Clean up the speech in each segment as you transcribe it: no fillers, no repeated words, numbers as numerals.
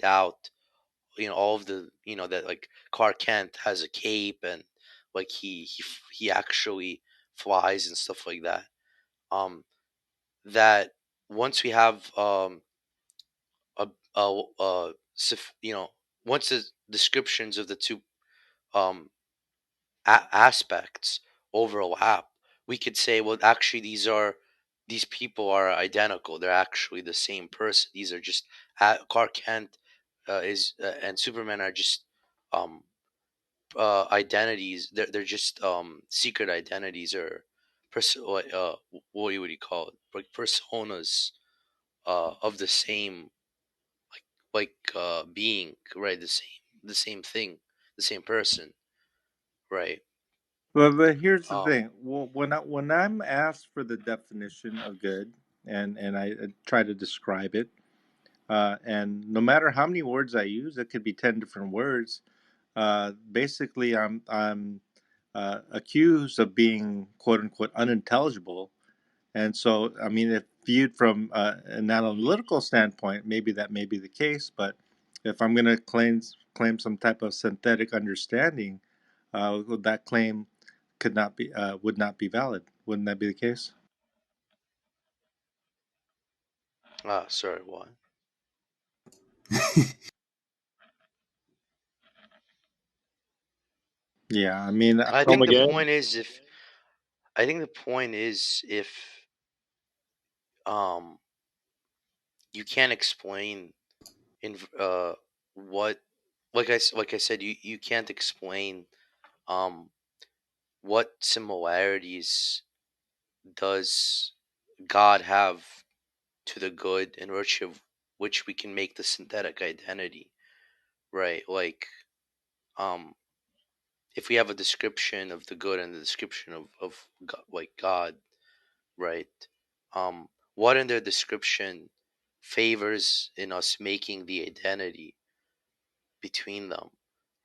out, all of the, that like Clark Kent has a cape, and like he actually flies and stuff like that. Um, that once we have a, once the descriptions of the two um aspects overlap, we could say, well, actually, these people are identical. They're actually the same person. These are just Clark Kent is and Superman are just um identities. They're just secret identities, or what would you call it? Like personas of the same, being, right? The same thing, the same person, right? But here's the Um thing. Well, when I'm asked for the definition of good, and I try to describe it, and no matter how many words I use, it could be 10 different words. Basically, I'm accused of being quote unquote unintelligible. And so, I mean, if viewed from an analytical standpoint, maybe that may be the case. But if I'm going to claim some type of synthetic understanding, that claim could not be would not be valid. Wouldn't that be the case? Sorry, what? Yeah, I mean, I Come think the again? point is if I think the point is if um you can't explain in what, like I said, you can't explain um what similarities does God have to the good, in virtue of which we can make the synthetic identity, right? Like, um if we have a description of the good and the description of God, like God, right? What in their description favors in us making the identity between them,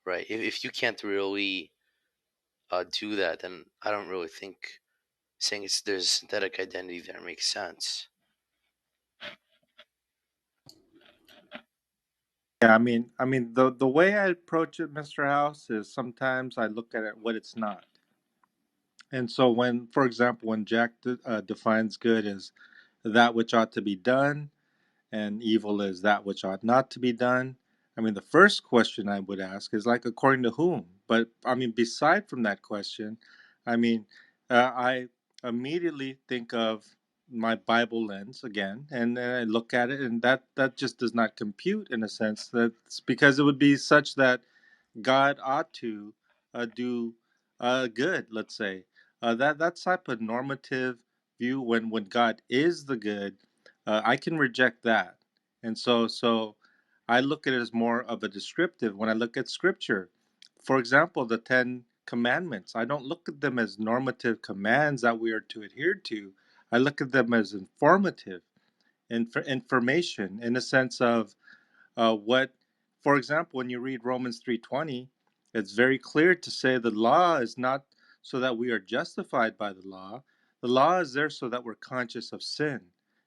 right? If you can't really do that, then I don't really think saying there's a synthetic identity there makes sense. yeah, I mean, the way I approach it, Mr. House, is sometimes I look at it what it's not. And so, when, for example, when Jack defines good as that which ought to be done, and evil is that which ought not to be done. I mean, the first question I would ask is like, according to whom? But I mean, beside from that question, I mean, I immediately think of my Bible lens again, and then I look at it, and that just does not compute in a sense. That's because it would be such that God ought to do good, let's say. That type of normative view, when God is the good, I can reject that. And so I look at it as more of a descriptive when I look at Scripture. For example, the Ten Commandments, I don't look at them as normative commands that we are to adhere to. I look at them as informative, information in the sense of what, for example, when you read Romans 3:20, it's very clear to say the law is not so that we are justified by the law. The law is there so that we're conscious of sin.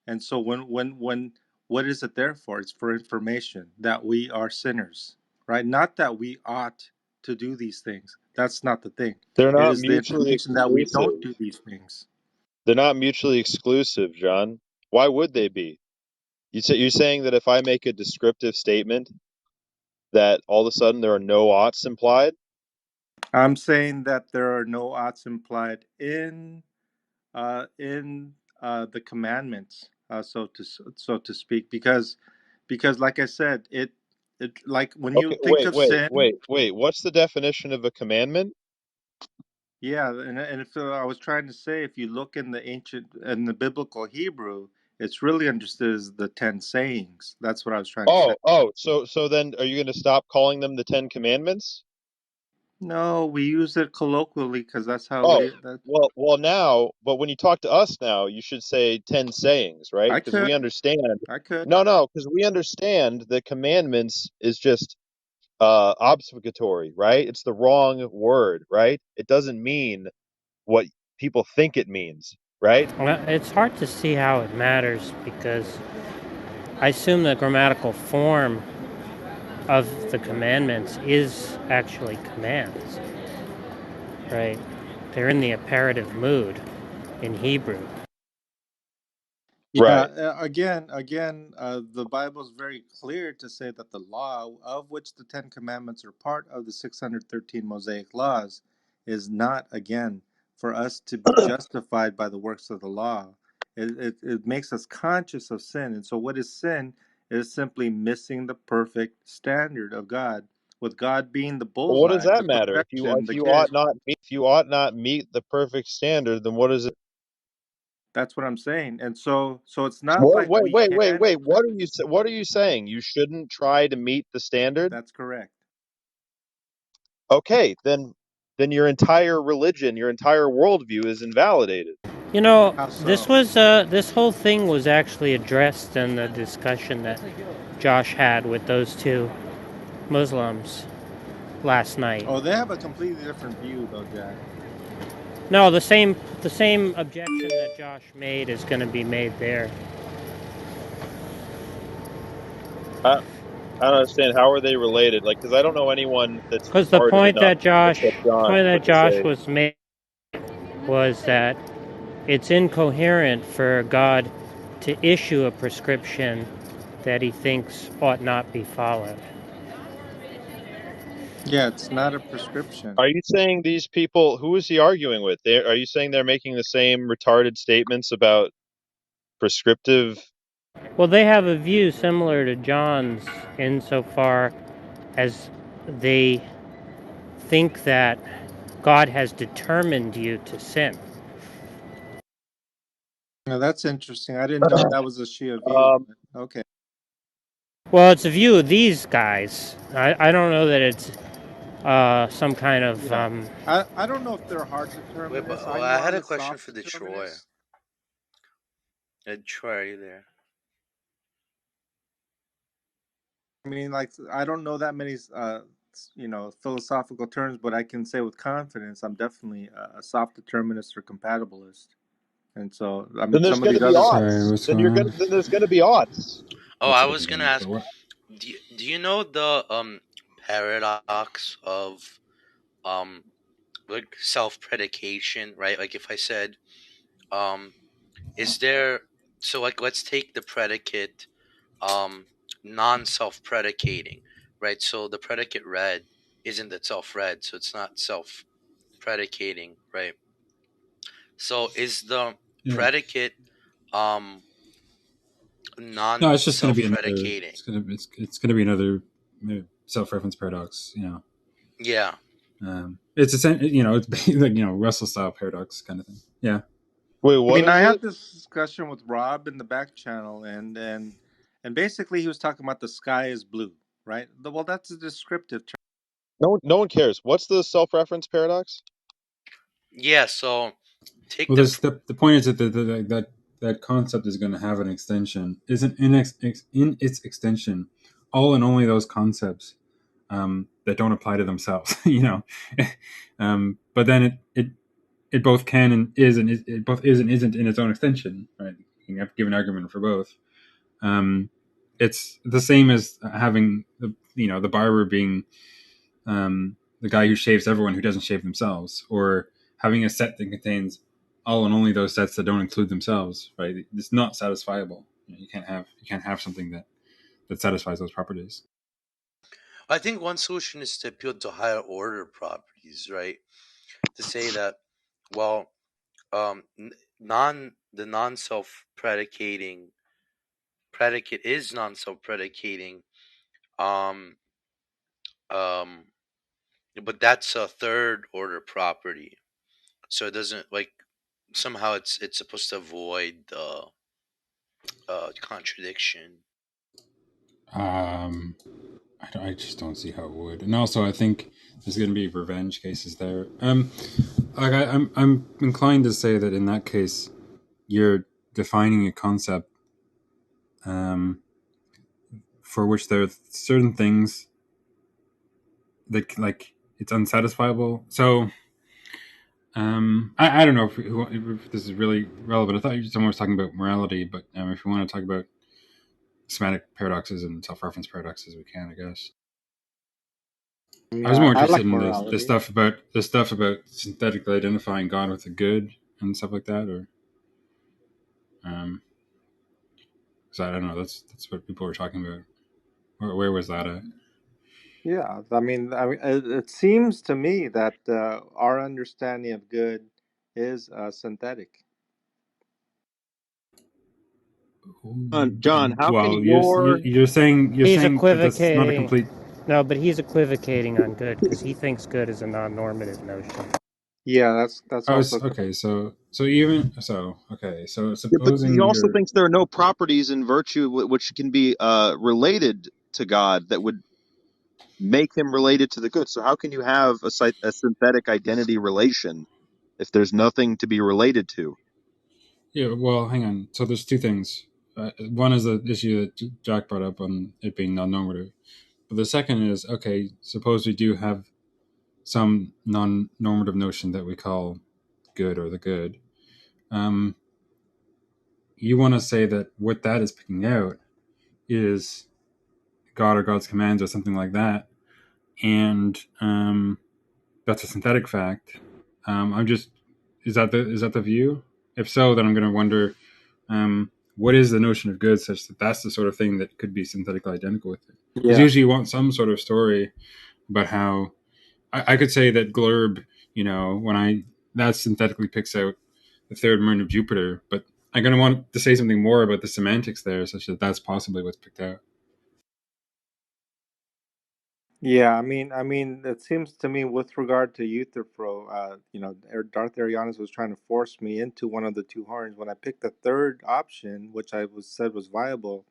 And so when what is it there for? It's for information that we are sinners, right? Not that we ought to do these things. That's not the thing. They're It not is the mutually information that we don't exclusive. do these things. They're not mutually exclusive, John. Why would they be? You're saying that if I make a descriptive statement, that all of a sudden there are no oughts implied? I'm saying that there are no oughts implied in the commandments, so to speak, because like I said, it like when you Okay, think of sin, wait. What's the definition of a commandment? yeah, and if I was trying to say, if you look in the ancient and the biblical Hebrew, it's really understood as the 10 sayings. That's what I was trying to say. So then are you going to stop calling them the Ten Commandments? No, we use it colloquially because that's how Oh, we that well now, but when you talk to us now, you should say 10 sayings, right? I Because we could understand. I could No, because we understand that commandments is just obfuscatory, right? It's the wrong word, right? It doesn't mean what people think it means, right? Well, it's hard to see how it matters because I assume the grammatical form of the commandments is actually commands, right? They're in the imperative mood in Hebrew. Yeah, Right. the Bible is very clear to say that the law, of which the Ten Commandments are part of the 613 Mosaic laws, is not, again, for us to be justified by the works of the law. It makes us conscious of sin. And so, what is sin? It is simply missing the perfect standard of God, with God being the Well, what does bullseye, that the matter? perfection, If the you kid. ought not meet the perfect standard, then what is it? That's what I'm saying. And so it's not What? like Wait, we wait, wait, can. wait. What are you saying? You shouldn't try to meet the standard? That's correct. Okay, then your entire religion, your entire worldview is invalidated. You know, How so? this whole thing was actually addressed in the discussion that Josh had with those two Muslims last night. Oh, they have a completely different view, though, Jack. No, the same objection that Josh made is going to be made there. I, I don't understand. How are they related? Like, because I don't know anyone that's Because retarded enough, except John, point but that to Josh say, was made was that it's incoherent for God to issue a prescription that he thinks ought not be followed. Yeah, it's not a prescription. are you saying these people? Who is he arguing with? Are you saying they're making the same retarded statements about prescriptive? Well, they have a view similar to John's insofar as they think that God has determined you to sin. Now, that's interesting. I didn't know that was a Shia view. Um, Okay. Well, it's a view of these guys. I don't know that it's some kind of Yeah. I don't know if they're hard Wait, but determinists. I know I had I'm a a question soft for Detroyer. determinist. Detroyer, are you there? I mean, like, I don't know that many, philosophical terms, but I can say with confidence I'm definitely a soft determinist or compatibilist. And so, I then mean, there's some of going to these be other. Sorry, odds. what's going on? Then there's going to be odds. Oh, One I second was gonna again. ask. So what? Do you know the paradox of um like self predication, right? Like if I said um is there, so like let's take the predicate um non self predicating, right? So the predicate red isn't itself red, so it's not self predicating, right? So is the Yeah. predicate um No, non it's just going to self be another. predicating? It's going to be another self-reference paradox. Yeah. It's it's like Russell style paradox kind of thing. Yeah. Wait, I what mean, I is it? had this discussion with Rob in the back channel, and basically he was talking about the sky is blue, right? Well, that's a descriptive term. No one cares. What's the self-reference paradox? Yeah, so take Well, the this the point is that that concept is going to have an extension. Isn't in its extension, all and only those concepts that don't apply to themselves. But then it both can and is and it both is and isn't in its own extension. Right? You have to give an argument for both. Um, it's the same as having the barber being the guy who shaves everyone who doesn't shave themselves, or having a set that contains all and only those sets that don't include themselves. Right? It's not satisfiable. You can't have something that satisfies those properties. I think one solution is to appeal to higher order properties, right? To say that, well, the non self predicating predicate is non self predicating, um, um, but that's a third order property, so it doesn't like somehow it's supposed to avoid the contradiction. Um, I just don't see how it would. And also, I think there's going to be revenge cases there. I'm inclined to say that in that case, you're defining a concept um, for which there are certain things that like it's unsatisfiable. So I don't know if this is really relevant. I thought someone was talking about morality, but if you want to talk about semantic paradoxes and self-reference paradoxes, we can, I guess. I I mean, was more I interested like in morality. the stuff about synthetically identifying God with the good and stuff like that, or um, because I don't know, that's what people were talking about. Where was that at? Yeah, I mean, it seems to me that our understanding of good is synthetic. John, how can Well, your you're He's saying that that's not a equivocating. complete. No, but he's equivocating on good because he thinks good is a non-normative notion. Yeah, that's Oh, also it's okay. So even so, okay. So yeah, but he supposing also you're thinks there are no properties in virtue which can be related to God that would make him related to the good. So how can you have a synthetic identity relation if there's nothing to be related to? yeah. Well, hang on. So there's two things. One is the issue that Jack brought up on it being non-normative, but the second is okay. Suppose we do have some non-normative notion that we call good or the good. Um, you want to say that what that is picking out is God or God's commands or something like that, and that's a synthetic fact. I'm just is that the view? If so, then I'm going to wonder what is the notion of good such that that's the sort of thing that could be synthetically identical with it. Because yeah. usually you want some sort of story about how I could say that Glurb, when I that synthetically picks out the third moon of Jupiter, but I'm going to want to say something more about the semantics there, such that that's possibly what's picked out. Yeah, I mean, it seems to me with regard to Euthyphro, Darth Arianus was trying to force me into one of the two horns. When I picked the third option, which I was said was viable,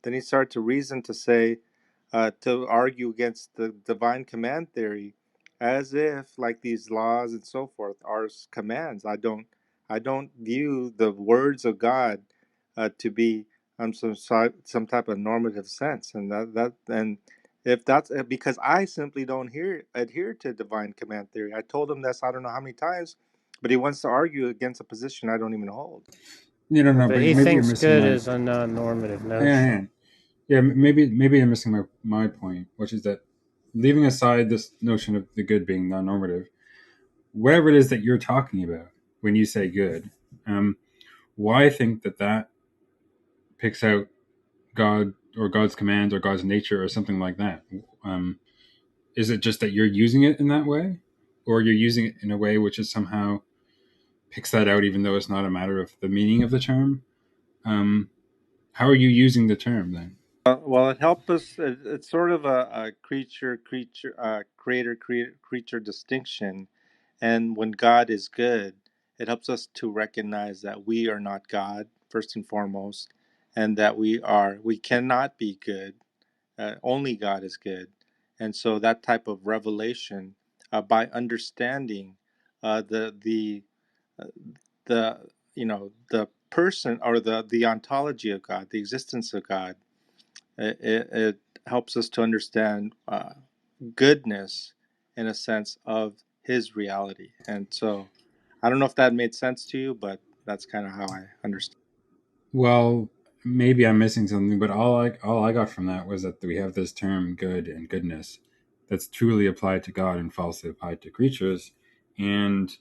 then he started to reason to say, to argue against the divine command theory, as if like these laws and so forth are commands. I don't view the words of God to be some type of normative sense, and and if that's because I simply don't adhere to divine command theory. I told him this I don't know how many times, but he wants to argue against a position I don't even hold. You don't know, But but he maybe you're thinks missing good my. is a non-normative Yeah, notion. yeah. Yeah, maybe I'm missing my point, which is that leaving aside this notion of the good being non-normative, whatever it is that you're talking about when you say good, um, why think that that picks out God or God's commands or God's nature or something like that? Um, is it just that you're using it in that way, or you're using it in a way which is somehow picks that out, even though it's not a matter of the meaning of the term? Um, how are you using the term then? Well, it helps us. It's sort of a creator creature distinction, and when God is good, it helps us to recognize that we are not God first and foremost, and that we cannot be good. Only God is good, and so that type of revelation, by understanding the uh, the person or the ontology of God, the existence of God, it helps us to understand goodness in a sense of His reality. And so, I don't know if that made sense to you, but that's kind of how I understand. Well, maybe I'm missing something, but all I got from that was that we have this term good and goodness that's truly applied to God and falsely applied to creatures, and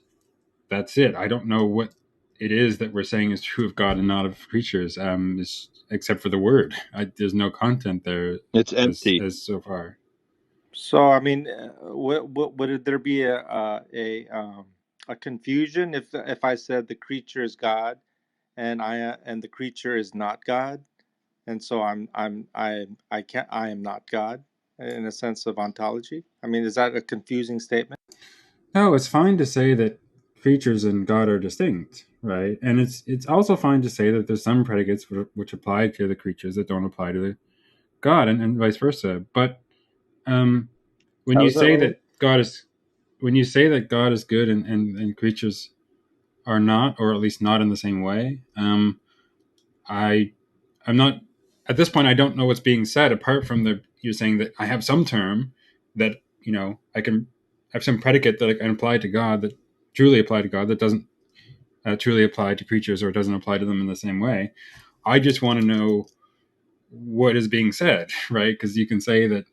that's it. I don't know what it is that we're saying is true of God and not of creatures, except for the word. There's no content there It's as empty. as so far. So, I mean, would there be a confusion if I said the creature is God and the creature is not God, and so I can't I am not God in a sense of ontology? I mean, is that a confusing statement? No, it's fine to say that creatures and God are distinct, right? And it's also fine to say that there's some predicates which apply to the creatures that don't apply to the God, and vice versa. But um, when How you is that say right? that God is when you say that God is good and creatures are not, or at least not in the same way, I I'm not at this point. I don't know what's being said apart from the you're saying that I have some term that I can have some predicate that I can apply to God that truly apply to God that doesn't truly apply to creatures or doesn't apply to them in the same way. I just want to know what is being said, right? Because you can say that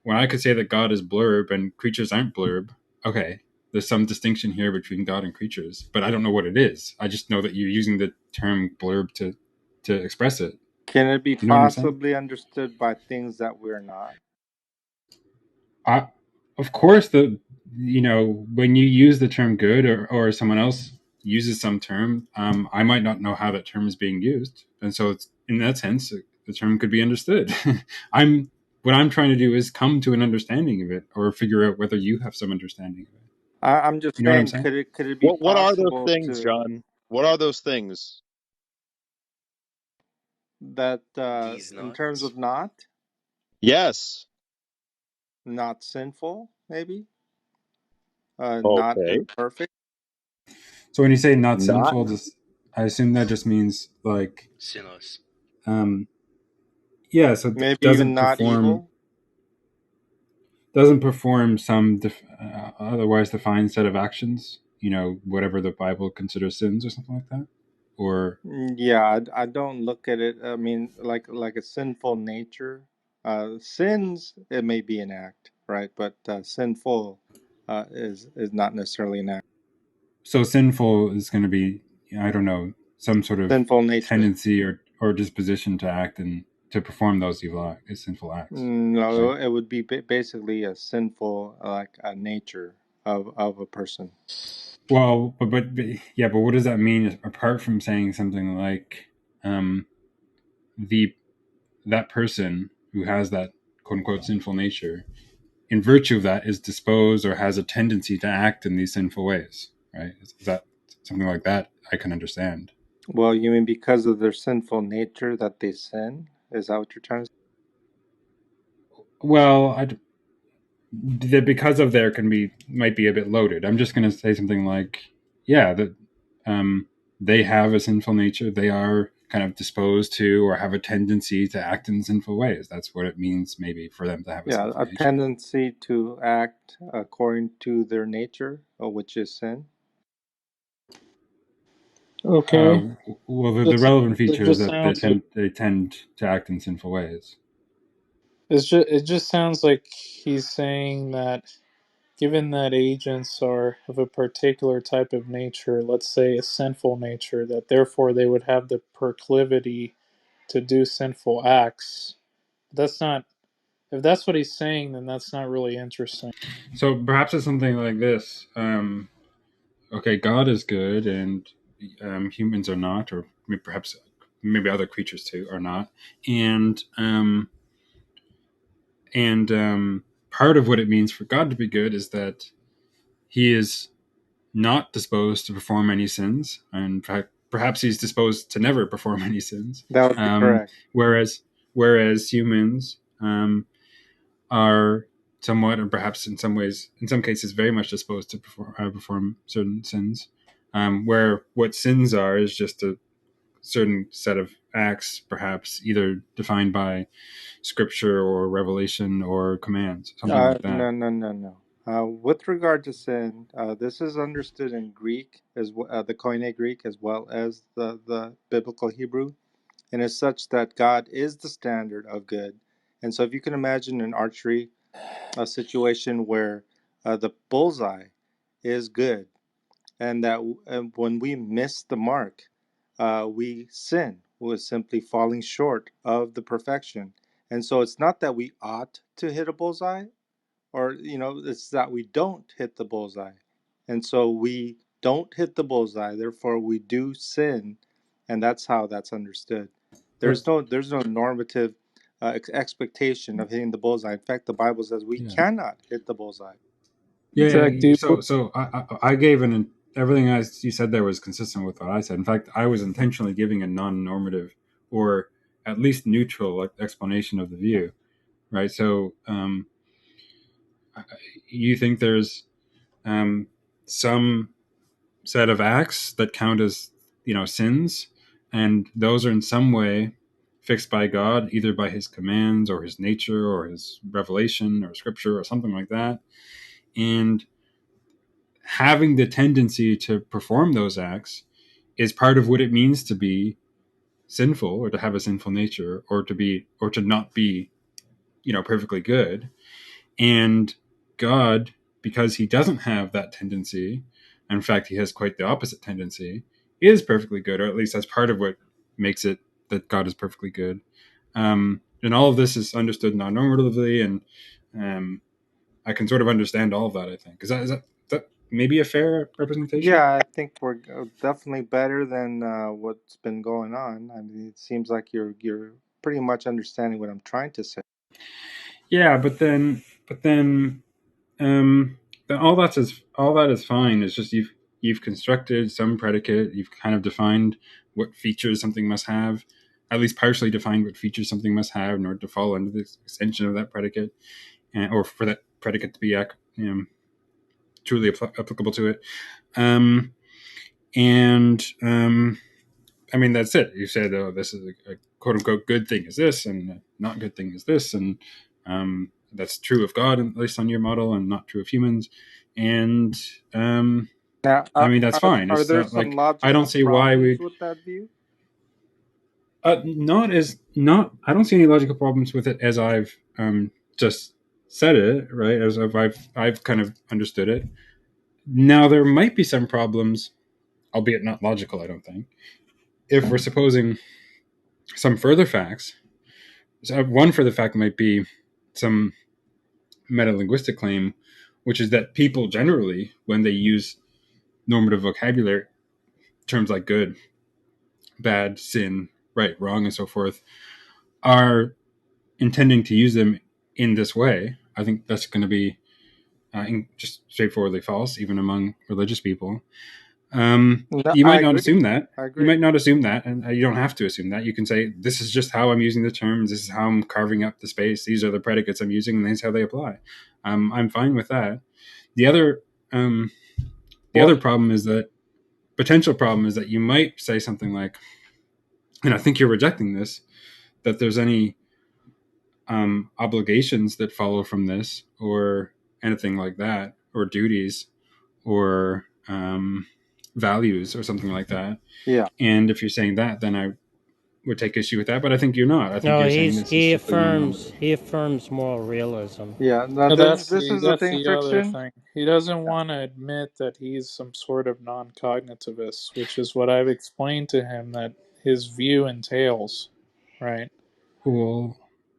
when I could say that God is blurb and creatures aren't blurb, okay, there's some distinction here between God and creatures, but I don't know what it is. I just know that you're using the term blurb to express it. Can it be You know what I'm saying? possibly understood by things that we're not? I, of course, when you use the term good, or someone else uses some term, I might not know how that term is being used, and so it's in that sense the term could be understood. I'm what I'm trying to do is come to an understanding of it, or figure out whether you have some understanding of it. I'm just You know what I'm saying, saying? could it be What are those possible things, to John? What are those things? that These in terms nuts. of Yes. not sinful, maybe not Okay. imperfect, So when you say not Not. sinful, I assume that just means like, Sinless. um, yeah. So maybe even doesn't not perform evil. some otherwise defined set of actions, whatever the Bible considers sins or something like that, or Yeah, I don't look at it. I mean, like a sinful nature. Sins, it may be an act, right? But sinful is not necessarily an act. so sinful is going to be, I don't know, some sort of Sinful nature. tendency or disposition to act and to perform those sinful acts, No, right? it would be basically a sinful, like a nature of a person. Well, but yeah, but what does that mean apart from saying something like, um, the that person who has that quote unquote sinful nature, in virtue of that, is disposed or has a tendency to act in these sinful ways, right? Is that something like that? I can understand. Well, you mean because of their sinful nature that they sin? Is that what you're trying to Well, because of there can be might be a bit loaded. I'm just going to say something like, yeah, that um, they have a sinful nature. They are kind of disposed to or have a tendency to act in sinful ways. That's what it means, maybe, for them to have a Yeah, sinful a nature. tendency to act according to their nature, which is sin. Uh, Okay. well, the Just relevant it feature is just that sounds like they tend to act in sinful ways. it just sounds like he's saying that given that agents are of a particular type of nature, let's say a sinful nature, that therefore they would have the proclivity to do sinful acts. That's not if that's what he's saying, then that's not really interesting. So perhaps it's something like this. Okay, God is good, and humans are not, or perhaps maybe other creatures too are not, and part of what it means for God to be good is that He is not disposed to perform any sins, and perhaps He's disposed to never perform any sins. That would be Um, correct. whereas humans are somewhat, or perhaps in some ways, in some cases, very much disposed to perform certain sins. Where what sins are is just a certain set of acts, perhaps either defined by scripture or revelation or commands, something like that. No, no, no, no. With regard to sin, this is understood in Greek the Koine Greek as well as the biblical Hebrew, and it's such that God is the standard of good. And so, if you can imagine in archery a situation where the bullseye is good, and that when we miss the mark, we sin. We're simply falling short of the perfection. And so, it's not that we ought to hit a bullseye, or it's that we don't hit the bullseye, and so we don't hit the bullseye, therefore we do sin, and that's how that's understood. But There's no normative expectation of hitting the bullseye. In fact, the Bible says we yeah, cannot hit the bullseye. yeah. Zach, do you, So I gave everything you said there was consistent with what I said. In fact, I was intentionally giving a non-normative or at least neutral explanation of the view, right? So you think there's some set of acts that count as sins, and those are in some way fixed by God, either by His commands or His nature or His revelation or Scripture or something like that, and having the tendency to perform those acts is part of what it means to be sinful or to have a sinful nature or to not be perfectly good. And God, because he doesn't have that tendency, in fact, he has quite the opposite tendency, is perfectly good, or at least that's part of what makes it that God is perfectly good. And all of this is understood non-normatively, and I can sort of understand all of that. I think is that maybe a fair representation? Yeah, I think we're definitely better than what's been going on. I mean, it seems like you're pretty much understanding what I'm trying to say. Yeah, um, then all that is fine. It's just you've constructed some predicate. You've kind of defined what features something must have, at least partially defined what features something must have in order to fall under the extension of that predicate, and, or for that predicate to be truly applicable to it. Um, and I mean, that's it. You said, oh, this is a quote unquote good thing is this, and a not good thing is this, and that's true of God, at least on your model, and not true of humans. And Now, I mean, that's fine. are It's there not some like I don't logical see why problems we with that view? not as not. I don't see any logical problems with it as I've just said it, right? As I've kind of understood it. Now there might be some problems, albeit not logical. I don't think if we're supposing some further facts. So one further fact might be some metalinguistic claim, which is that people generally, when they use normative vocabulary, terms like good, bad, sin, right, wrong, and so forth, are intending to use them in this way. I think that's going to be just straightforwardly false, even among religious people. No, You I might not agree. assume that. I You agree. might not assume that, and you don't have to assume that. You can say, this is just how I'm using the terms. This is how I'm carving up the space. These are the predicates I'm using, and this is how they apply. I'm fine with that. The other, um, the Well, other problem is that potential problem is that you might say something like, and I think you're rejecting this, that there's any obligations that follow from this, or anything like that, or duties, or values, or something like that. yeah, And if you're saying that, then I would take issue with that. But I think you're not. I think No, you're saying this is strictly non-normative. he affirms moral realism. yeah. Now No, this is the that's thing, the other friction. thing. He doesn't want to admit that he's some sort of non-cognitivist, which is what I've explained to him that his view entails, right? Well,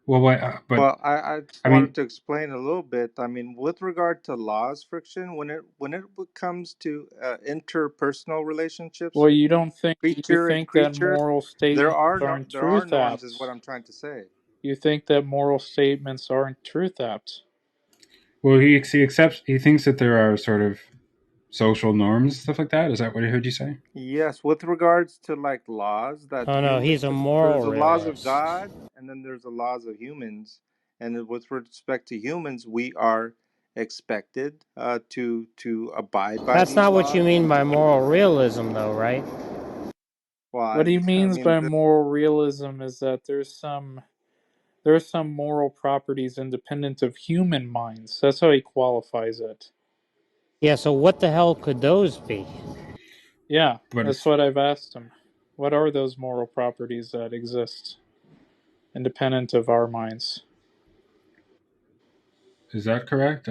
well, why? But Well, I just I wanted mean, to explain a little bit. I mean, with regard to laws, friction, when it comes to interpersonal relationships, Well, you don't think you creature and think that creature, moral statements aren't there are truth norms, is what apts. I'm trying to say. You think that moral statements aren't truth apts. well, he accepts. He thinks that there are sort of social norms, stuff like that. Is that what I heard you say? Yes, with regards to like laws that Oh no, he's a there's moral the laws of realist. God and then there's the laws of humans. And then with respect to humans, we are expected to abide by That's these not what you laws. mean by moral realism, though, right? Well, What he I means mean, by moral realism is that there's some moral properties independent of human minds. That's how he qualifies it. Yeah, so what the hell could those be? Yeah, But that's it's what I've asked him. What are those moral properties that exist independent of our minds? is that correct?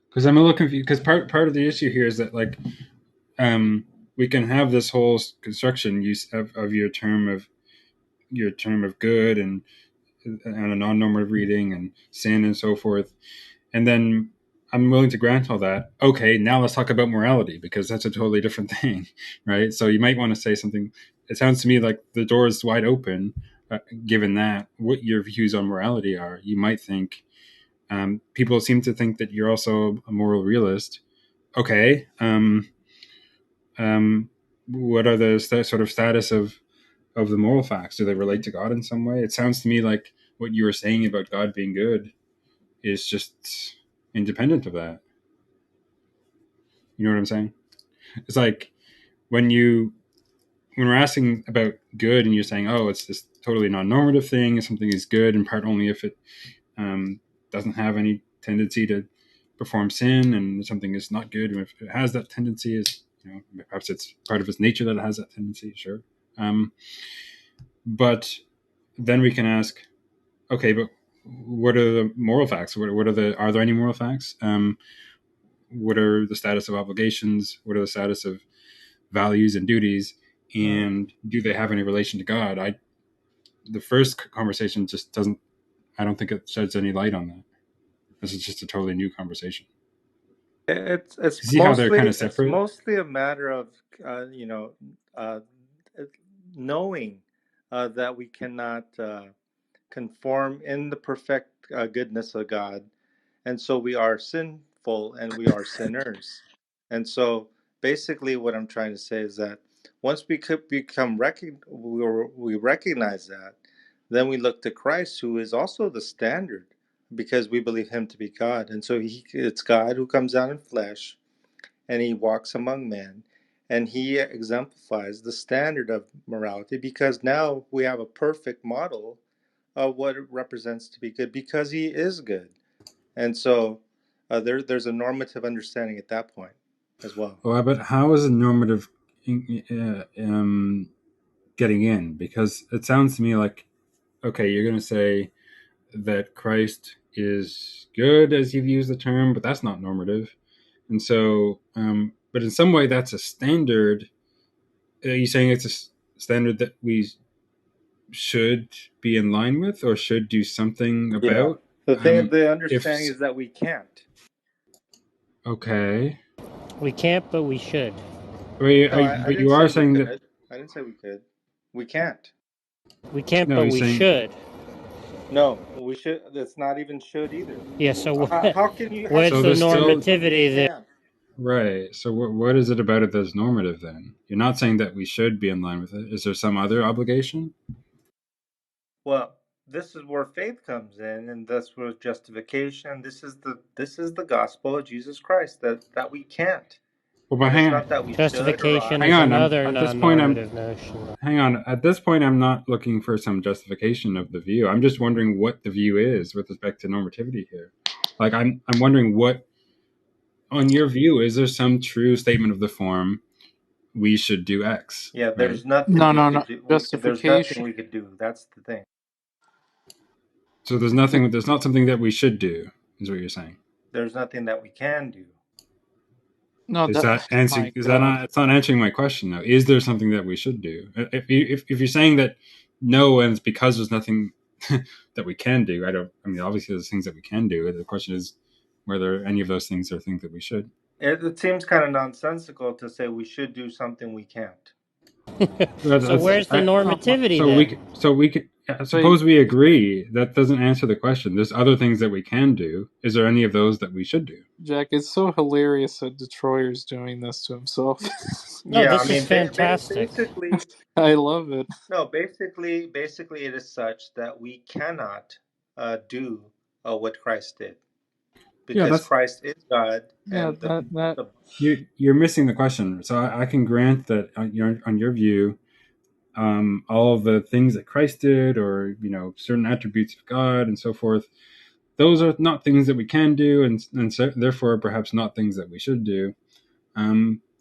Because I'm a little confused. Because part of the issue here is that like um we can have this whole construction use of your term of good and a non-normative reading and sin and so forth. And then I'm willing to grant all that. Okay, now let's talk about morality because that's a totally different thing, right? So you might want to say something. It sounds to me like the door is wide open, given that what your views on morality are. You might think people seem to think that you're also a moral realist. Okay, um, what are the sort of status of the moral facts? Do they relate to God in some way? It sounds to me like what you were saying about God being good is just independent of that. You know what I'm saying? It's like when you when we're asking about good and you're saying, oh, it's this totally non-normative thing. Something is good in part only if it um, doesn't have any tendency to perform sin, and something is not good if it has that tendency. Is perhaps it's part of its nature that it has that tendency. Sure, but then we can ask, okay, but what are the moral facts? What are the are there any moral facts? What are the status of obligations? What are the status of values and duties? And do they have any relation to God? I the first conversation just doesn't. I don't think it sheds any light on that. This is just a totally new conversation. It's You see how they're kind mostly of separate? a matter of you know uh, knowing that we cannot conform in the perfect goodness of God, and so we are sinful and we are sinners. And so basically, what I'm trying to say is that once we could we recognize that, then we look to Christ, who is also the standard, because we believe Him to be God, and so it's God who comes down in flesh and He walks among men. And he exemplifies the standard of morality because now we have a perfect model of what it represents to be good because he is good. And so there's a normative understanding at that point as well. Well, but how is a normative getting in? Because it sounds to me like, okay, you're going to say that Christ is good, as you've used the term, but that's not normative. And so, but in some way, that's a standard. Are you saying it's a standard that we should be in line with or should do something Yeah. about? The If understanding is that we can't. okay, We can't, but we should. No, I but didn't you say are we saying that. could. I didn't say we could. We can't. We can't, No, but you're we saying. should. No, we should. It's not even should either. Yeah. So How where's So can the you there's say still something you normativity there? can't? right. So what is it about it that's normative then? You're not saying that we should be in line with it. Is there some other obligation? Well, this is where faith comes in, and that's where justification. This is the gospel of Jesus Christ that we can't, Well, but and it's not that we should or Justification ought. hang is on. I'm another at this point. non-normative notion. Hang on. At this point, I'm not looking for some justification of the view. I'm just wondering what the view is with respect to normativity here. Like, I'm wondering what, on your view, is there some true statement of the form we should do X, Yeah, right? there's nothing No, we no, could no. do. There's nothing Justification. we could do. That's the thing. So there's nothing. There's not something that we should do, is what you're saying. There's nothing that we can do. No, Is that. that answering? My Is that God, not? It's not answering my question though. Is there something that we should do? If you're saying that no, and it's because there's nothing that we can do. I don't. I mean, obviously there's things that we can do. The question is whether any of those things are things that we should. It seems kind of nonsensical to say we should do something we can't. So where's the normativity So we then? could, so we could but suppose we agree that doesn't answer the question. There's other things that we can do. Is there any of those that we should do? Jack, it's so hilarious that Detroyer's doing this to himself. No, Yeah, I this is mean, fantastic. basically, I love it. no, basically, it is such that we cannot do what Christ did Yeah, because that's Christ is God, Yeah, and that the you're missing the question. So I can grant that on your view, all of the things that Christ did, or certain attributes of God and so forth, those are not things that we can do, and so, therefore perhaps not things that we should do.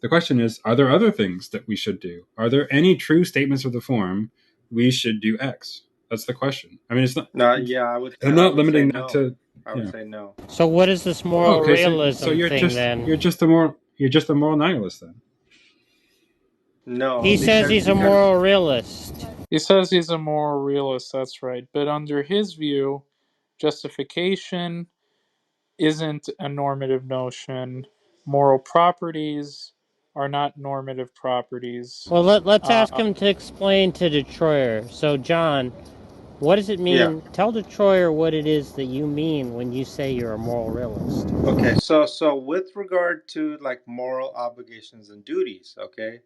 The question is, are there other things that we should do? Are there any true statements of the form we should do X? That's the question. I mean, it's not. no, yeah, I'm I not would say limiting that no. to. I would Yeah. say no. So what is this Oh, moral okay, so realism you're thing just then? you're just a moral nihilist then. No, He says he's a because moral realist. he says he's a moral realist. That's right. But under his view, justification isn't a normative notion. Moral properties are not normative properties. Well, let's ask Uh, him to explain to Detroyer. So, John, what does it yeah. mean? Tell Detroyer what it is that you mean when you say you're a moral realist. Okay, so with regard to like moral obligations and duties, okay,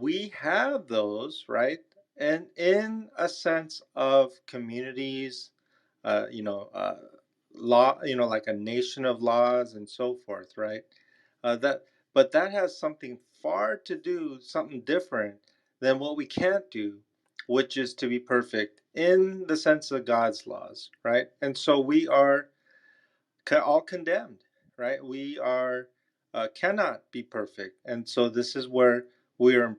we have those, right? And in a sense of communities, you know, law, like a nation of laws and so forth, right? That, but that has something far to do, something different than what we can't do, which is to be perfect in the sense of God's laws, right? And so we are all condemned, right? We are cannot be perfect, and so this is where we are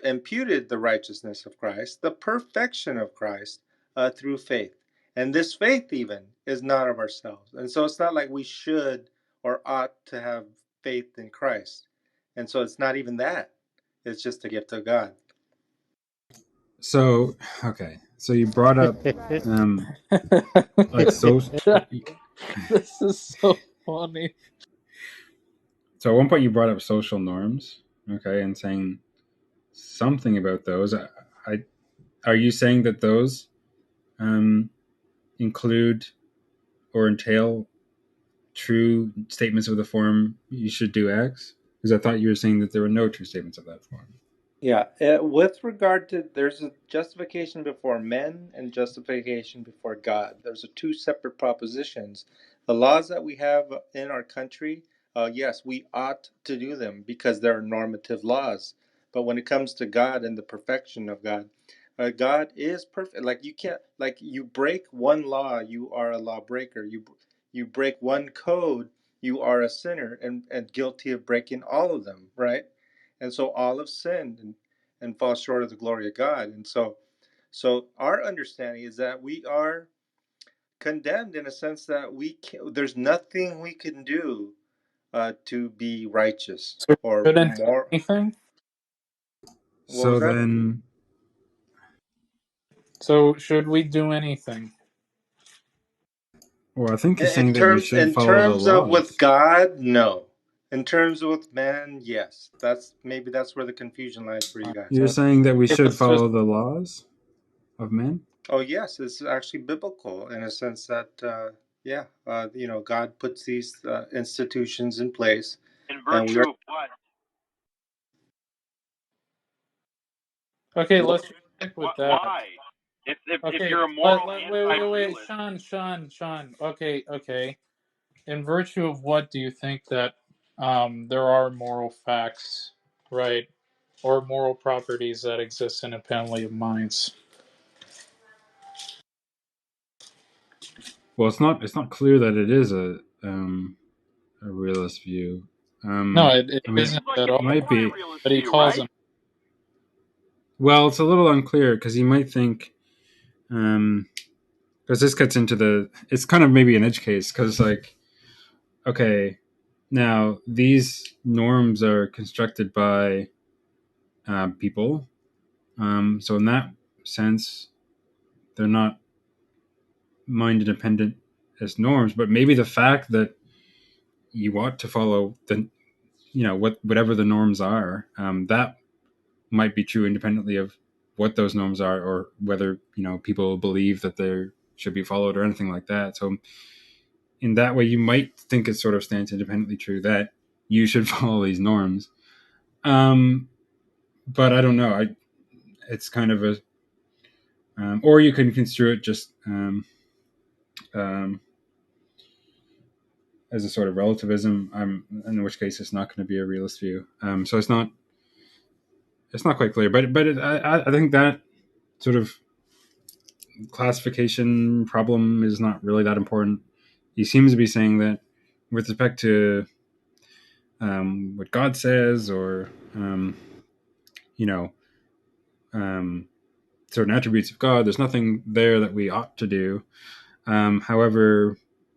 imputed the righteousness of Christ, the perfection of Christ through faith, And this faith even is not of ourselves. And so it's not like we should or ought to have faith in Christ. And so it's not even that. It's just a gift of God. So okay, so you brought up like so. This is so funny. So at one point you brought up social norms, okay, and saying something about those. I are you saying that those um, include or entail true statements of the form "you should do X"? Because I thought you were saying that there were no true statements of that form. Yeah, with regard to there's a justification before men and justification before God. There's a two separate propositions. The laws that we have in our country, yes, we ought to do them because they're normative laws. But when it comes to God and the perfection of God, God is perfect. Like you can't, like you break one law, you are a lawbreaker. You break one code, you are a sinner and guilty of breaking all of them, right? And so all have sinned and fall short of the glory of God. And so our understanding is that we are condemned in a sense that there's nothing we can do to be righteous So or shouldn't do more. anything? What was So that? then, So should we do anything? well, I think he's In saying that we terms should in follow the terms of with laws. God, no. In terms of with man, yes. That's where the confusion lies for you guys. You're So saying that we if should it's just follow the laws of men. Oh yes, it's actually biblical in a sense that God puts these institutions in place, In and we are. virtue of what? okay, let's just stick with What? that. Why? If Okay, you're a moral wait, anti-realist, Sean. Okay. In virtue of what do you think that there are moral facts, right, or moral properties that exist independently of minds? Well, it's not clear that it is a realist view. No, it I mean, seems isn't like at it's it all. might more a be. realist But he view, calls right? them. Well, it's a little unclear because you might think, because this gets into it's kind of maybe an edge case because like, okay, now these norms are constructed by people, so in that sense, they're not mind independent as norms, but maybe the fact that you ought to follow whatever the norms are, that might be true independently of what those norms are or whether people believe that they should be followed or anything like that. So in that way you might think it sort of stands independently true that you should follow these norms, um, but I don't know. It's kind of a or you can construe it just um, as a sort of relativism, in which case it's not going to be a realist view. So it's not quite clear, but I think that sort of classification problem is not really that important. He seems to be saying that with respect to what God says or you know um, certain attributes of God, there's nothing there that we ought to do. However,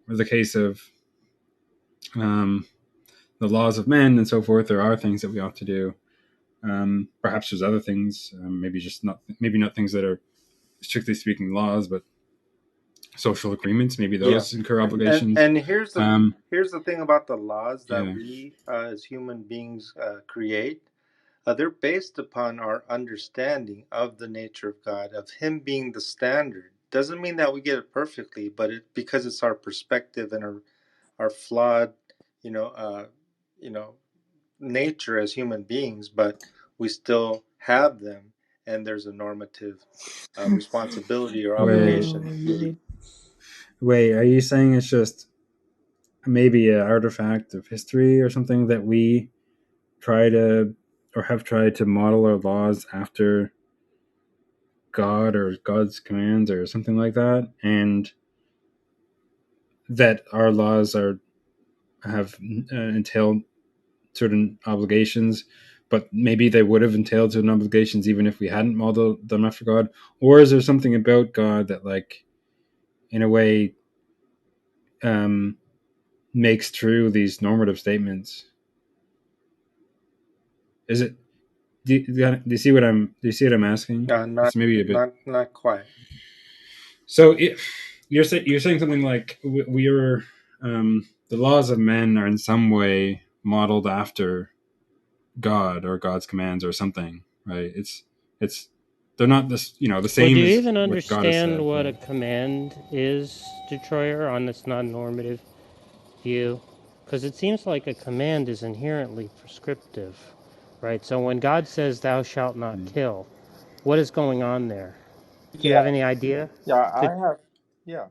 in the case of um, the laws of men and so forth, there are things that we ought to do. Perhaps there's other things, maybe not things that are strictly speaking laws, but social agreements. Maybe Yeah, those incur and obligations. and Um, here's the thing about the laws that yeah. we as human beings create. They're based upon our understanding of the nature of God, of Him being the standard. Doesn't mean that we get it perfectly, but because it's our perspective and our flawed, you know, uh, you know, nature as human beings, but we still have them, and there's a normative responsibility or Wait, obligation. Oh, wait. Are you saying it's just maybe an artifact of history or something that we try to or have tried to model our laws after God or God's commands or something like that, and that our laws have entailed certain obligations, but maybe they would have entailed certain obligations even if we hadn't modeled them after God? Or is there something about God that like in a way, um, makes true these normative statements. Is it? Do you see what I'm asking? Not It's maybe a bit. not quite. So you're saying something like we are, the laws of men are in some way modeled after God or God's commands or something, right? It's they're not this, the Well, do same you as even what God has understand said, what a right? command is, Detroyer, on this non-normative view? Because it seems like a command is inherently prescriptive, right? So when God says, "Thou shalt not Mm. kill," what is going on there? Do you have Yeah, any idea? yeah, To, I have. Yeah,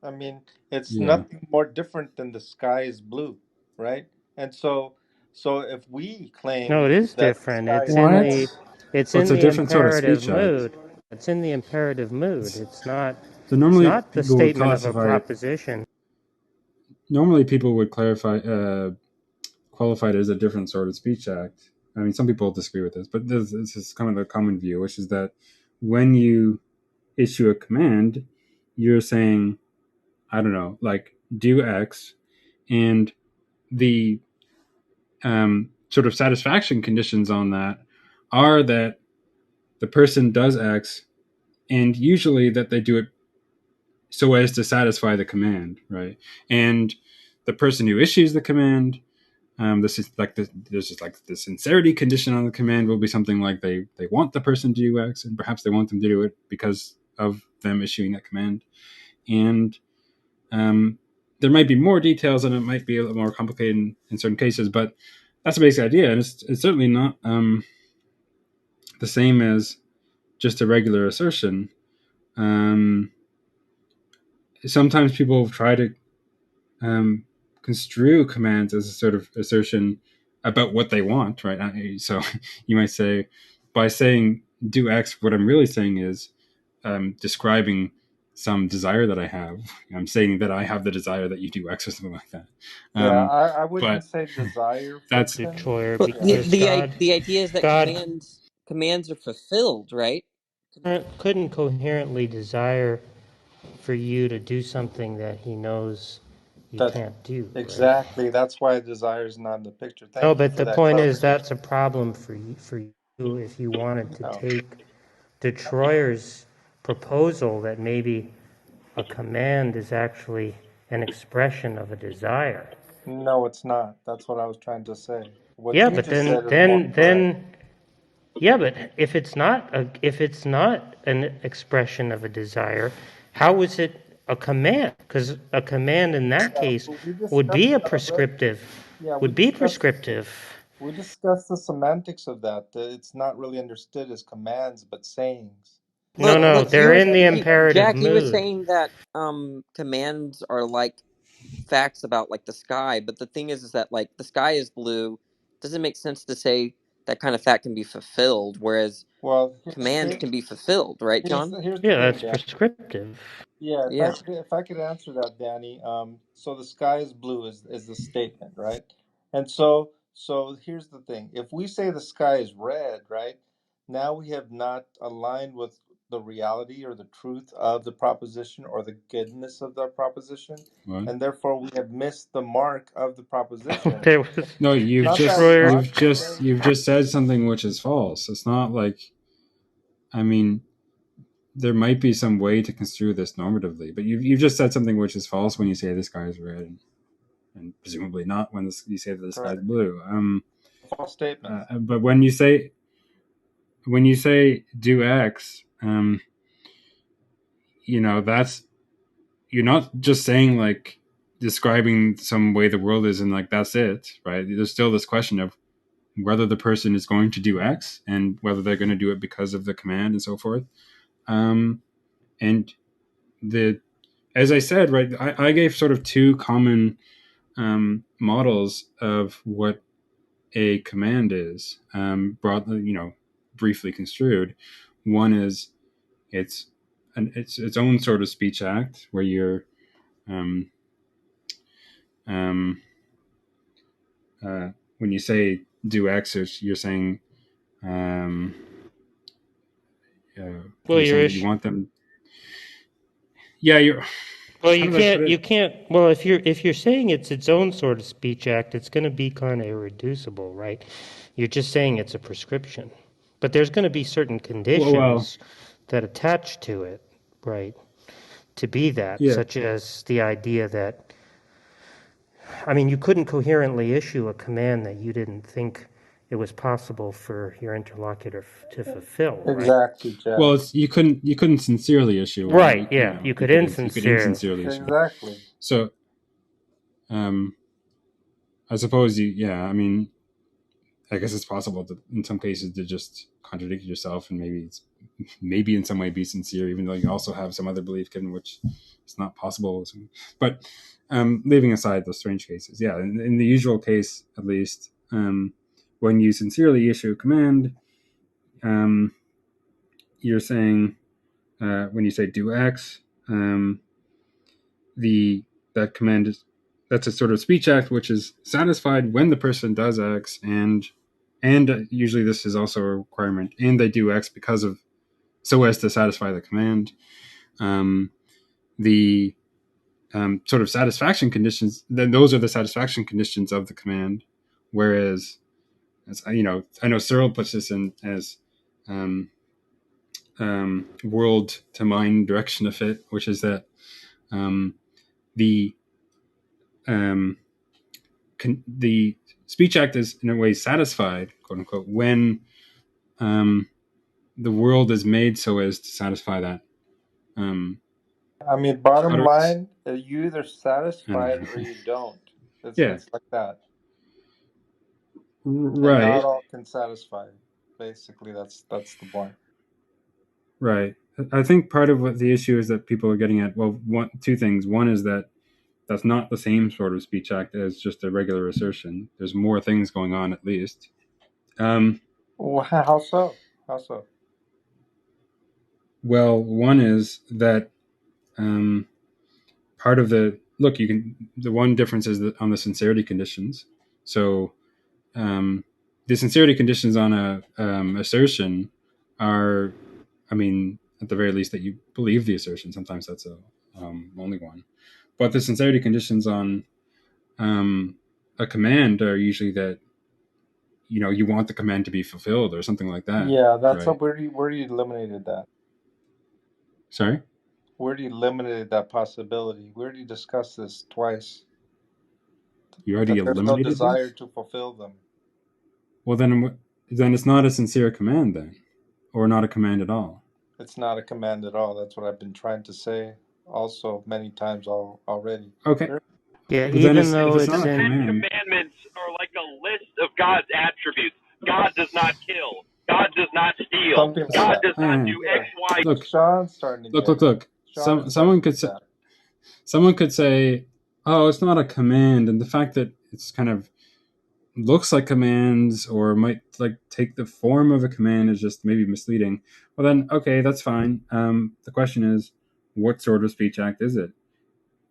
I mean, it's Yeah. nothing more different than the sky is blue, right? And so if we no, it claim is that the different. sky It's is in red, the, it's Well, it's in a the different sort of imperative speech act. mood. It's in the imperative mood. It's, It's not. so It's normally not the people would statement of a classify it. proposition. Normally people would qualify it as a different sort of speech act. I mean, some people disagree with this, but this is kind of the common view, which is that when you issue a command, you're saying, I don't know, like do X, and the sort of satisfaction conditions on that are that the person does X, and usually that they do it so as to satisfy the command, right? And the person who issues the command, this is like there's just like the sincerity condition on the command will be something like they want the person to do X, and perhaps they want them to do it because of them issuing that command. And um, there might be more details, and it might be a little more complicated in certain cases, but that's the basic idea, and it's certainly not the same as just a regular assertion. Um, Sometimes people try to um, construe commands as a sort of assertion about what they want, right? So you might say, by saying do X, what I'm really saying is describing some desire that I have. I'm saying that I have the desire that you do X or something like that. yeah, Um, I wouldn't but say desire that's fits in. Detroyer, Well, Yeah, because God, the idea is that God commands are fulfilled, right? couldn't coherently desire for you to do something that He knows you that can't do, right? exactly. That's why desire is not in the picture. No, Thank you but for the that point is clarification. that's a problem for you if you wanted to No, take Detroyer's proposal that maybe a command is actually an expression of a desire. no, it's not. That's what I was trying to say. What Yeah, you but just said is more correct. yeah, but if it's not an expression of a desire, how is it a command? Because a command in that Yeah, case but we would discussed be a that already. prescriptive, Yeah, would be prescriptive. we discussed the semantics of that. That it's not really understood as commands but sayings. No, Look, So no, look, it's you they're were in the different. imperative Jack. You were mood. saying that commands are like facts about like the sky, but the thing is that like the sky is blue. Doesn't make sense to say that kind of fact can be fulfilled, whereas Well, commands can be fulfilled, right, John? here's the Yeah, thing, that's Dan. prescriptive. Yeah, Yeah. if I could answer that, Danny. So the sky is blue is the statement, right? And so here's the thing. If we say the sky is red, right? Now we have not aligned with the reality or the truth of the proposition or the goodness of the proposition, what? and therefore we have missed the mark of the proposition. There was No, you've Not that we just Detroyer. want you've to say, just you've just said something which is false. It's not like, I mean, there might be some way to construe this normatively, but you've just said something which is false when you say the sky is red, and presumably not when you say that the sky is correct, blue. false statements. But when you say do X, that's, you're not just saying like describing some way the world is and like that's it, right? There's still this question of whether the person is going to do X and whether they're going to do it because of the command and so forth. And the as I said, right, I gave sort of two common models of what a command is, broadly, briefly construed. One is it's its own sort of speech act where you're um, um, when you say do X, you're saying Well, you're your saying that you issue. want them. Yeah, you're. Well, How did I put you it? can't. Well, if you're saying it's its own sort of speech act, it's going to be kind of irreducible, right? You're just saying it's a prescription, but there's going to be certain Well, conditions that attach to it, right? To be that, yeah. such as the idea that, I mean, you couldn't coherently issue a command that you didn't think it was possible for your interlocutor to fulfill, right? Exactly, Jack. Well, it's you couldn't sincerely issue one. Right. Yeah. You could You could insincere. insincerely issue. Exactly. So, um, I suppose you. Yeah, I mean, I guess it's possible to, in some cases, to just contradict yourself, and maybe in some way be sincere, even though you also have some other belief given which it's not possible. But leaving aside those strange cases, yeah, in the usual case, at least, when you sincerely issue a command, um, you're saying when you say do X, um, the that command is that's a sort of speech act which is satisfied when the person does X, and usually this is also a requirement, and they do X because of so as to satisfy the command. The sort of satisfaction conditions, then those are the satisfaction conditions of the command. Whereas, as I know Searle puts this in as um, world to mind direction of fit, which is that um, the um, the speech act is in a way satisfied, quote unquote, when um, the world is made so as to satisfy that. Um, I mean, how bottom do line, you either I don't satisfy it or know. you don't. Yeah, It's like that, and not right, all can satisfy. Basically, that's the point. right. I think part of what the issue is that people are getting at, well, two things. One is that that's not the same sort of speech act as just a regular assertion. There's more things going on, at least. Um, How so? How so? well, one is that um, part of the one difference is that on the sincerity conditions. So the sincerity conditions on a assertion are, I mean, at the very least that you believe the assertion. Sometimes that's a only one, but the sincerity conditions on a command are usually that you want the command to be fulfilled or something like that, Yeah, that's right? up. Where do you eliminated that? Sorry, Where do you eliminated that possibility? We already discussed this twice. you already That there's no eliminated desire this. to fulfill them. Well, then it's not a sincere command then, or not a command at all. It's not a command at all. That's what I've been trying to say also many times already. Okay, Yeah. but then Even if though it's The not it's a in. Ten command, Commandments are like a list of God's attributes. God does not kill. God does not steal. Something like God that. does not do X, Yeah. Y. look, Sean's starting to look, get look, it. look. Sean is Someone starting to could get say, that. "Oh, it's not a command," and the fact that it's kind of looks like commands or might like take the form of a command is just maybe misleading. Well, then, okay, that's fine. The question is, what sort of speech act is it?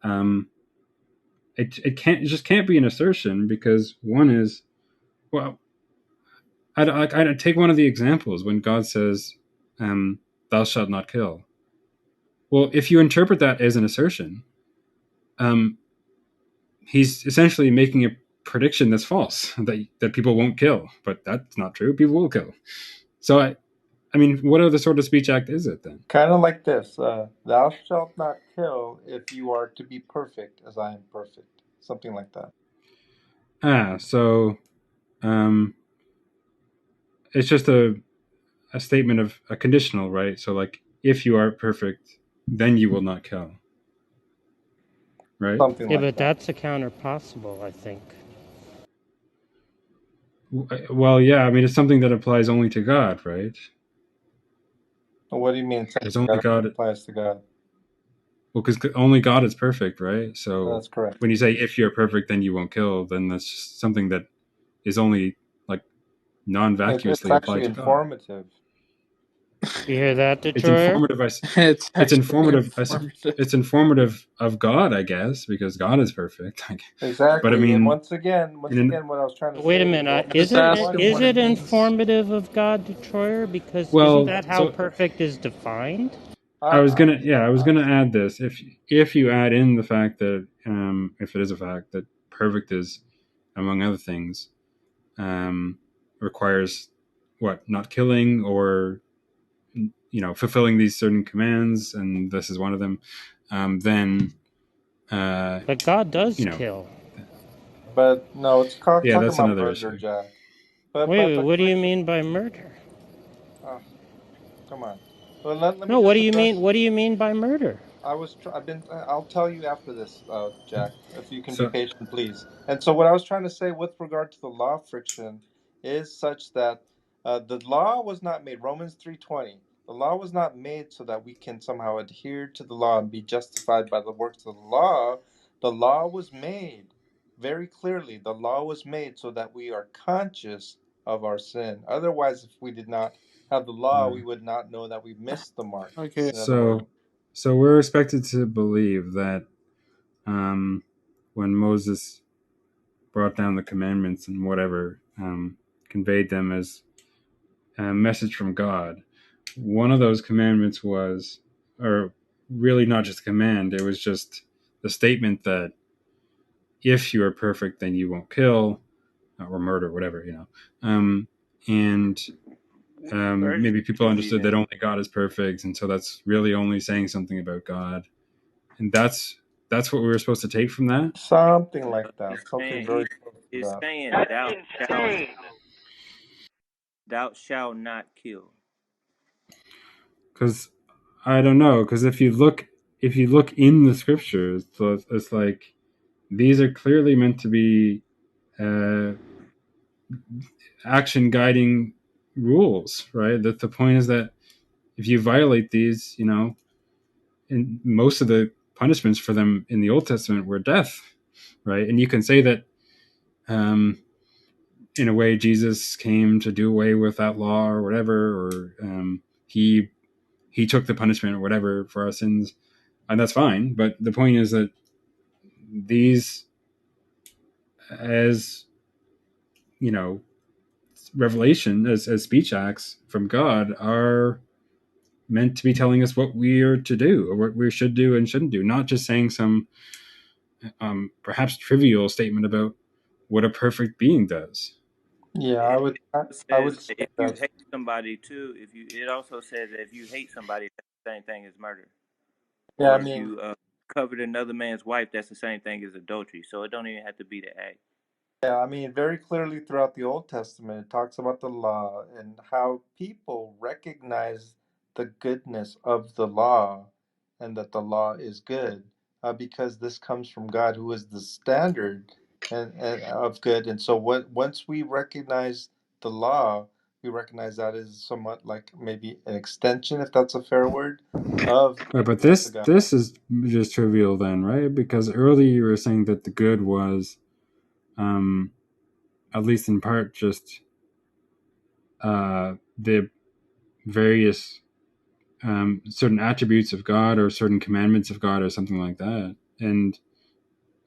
Um, it just can't be an assertion because one is, well, I'd take one of the examples when God says, "Thou shalt not kill." Well, if you interpret that as an assertion, um, he's essentially making a prediction that's false that people won't kill, but that's not true. People will kill. So I mean, what other sort of speech act is it then? Kind of like this. Thou shalt not kill if you are to be perfect as I am perfect. Something like that. So um, it's just a statement of a conditional, right? So like, if you are perfect, then you will not kill, right? Something Yeah, like but that. that's a counter possible, I think. Well, yeah, I mean, it's something that applies only to God, right? What do you mean There's something only that God. applies to God? Well, because only God is perfect, right? So That's correct. when you say if you're perfect, then you won't kill, then that's just something that is only like It's non-vacuously applied actually to God. informative. You hear that, It's Detroyer? informative. It's It's actually informative. informative. It's informative of God, I guess, because God is perfect. But I Exactly. And mean, once in an, again, what I was trying to Wait a say is minute. only Just ask him one. what it Is it means. informative of God, Detroyer? Because isn't well, that how so perfect is defined? I was I, gonna, yeah, I was gonna add this. If you add in the fact that, if it is a fact that perfect is, among other things, um, requires what, not killing, or fulfilling these certain commands, and this is one of them, then uh, But God does you know, kill. but no, it's yeah, talking that's about another murder, issue. Jack. But Wait, what do you Christian, mean by murder? oh, come on. Well, let me No, what just do you address. mean? What do you mean by murder? I've been. I'll tell you after this, Jack. If you can be So, patient, please. And so, what I was trying to say with regard to the law of friction is such that the law was not made. Romans 3:20. The law was not made so that we can somehow adhere to the law and be justified by the works of the law. The law was made very clearly. The law was made so that we are conscious of our sin. Otherwise, if we did not have the law, we would not know that we missed the mark. Okay. In other words. so we're expected to believe that, when Moses brought down the commandments and whatever, conveyed them as a message from God. One of those commandments was, or really not just a command, it was just the statement that if you are perfect, then you won't kill, or murder, whatever, and First, maybe people is understood even that only God is perfect, and so that's really only saying something about God, and that's what we were supposed to take from that. Something no, like that. it's Something very saying close to it's that. saying That's insane. thou shalt not kill. Because I don't know, because if you look in the scriptures, so it's like these are clearly meant to be uh, action guiding rules, right? That the point is that if you violate these, and most of the punishments for them in the Old Testament were death, right? And you can say that, um, in a way, Jesus came to do away with that law or whatever, or he took the punishment or whatever for our sins, and that's fine. But the point is that these, as you know, revelation, as speech acts from God, are meant to be telling us what we are to do or what we should do and shouldn't do, not just saying some, perhaps trivial statement about what a perfect being does. Yeah, It I says would say that if you that. hate somebody too, if you it also says that if you hate somebody, that's the same thing as murder. Yeah, I Or if mean, you covered another man's wife, that's the same thing as adultery. So it don't even have to be the act. yeah, I mean, very clearly throughout the Old Testament, it talks about the law and how people recognize the goodness of the law and that the law is good because this comes from God, who is the standard and of good. And so, once we recognize the law, we recognize that is somewhat like maybe an extension, if that's a fair word, of Right, but the this God. this is just trivial then, right? Because earlier you were saying that the good was, um, at least in part, just the various, certain attributes of God or certain commandments of God or something like that. And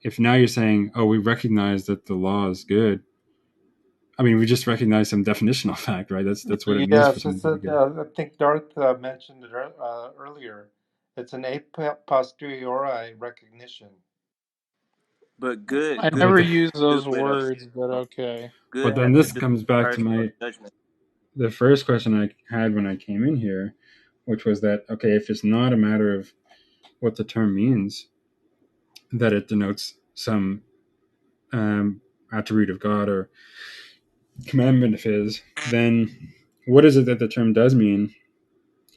if now you're saying, oh, we recognize that the law is good, I mean, we just recognize some definitional fact, right? That's what it means for Yes, something to be good. I think Darth mentioned it earlier. It's an a posteriori recognition. But I But never good the, use do those with words, but okay. but good then has to this do comes with back to personal my judgment. the first question I had when I came in here, which was that, okay, if it's not a matter of what the term means, that it denotes some, attribute of God or commandment of His, then what is it that the term does mean,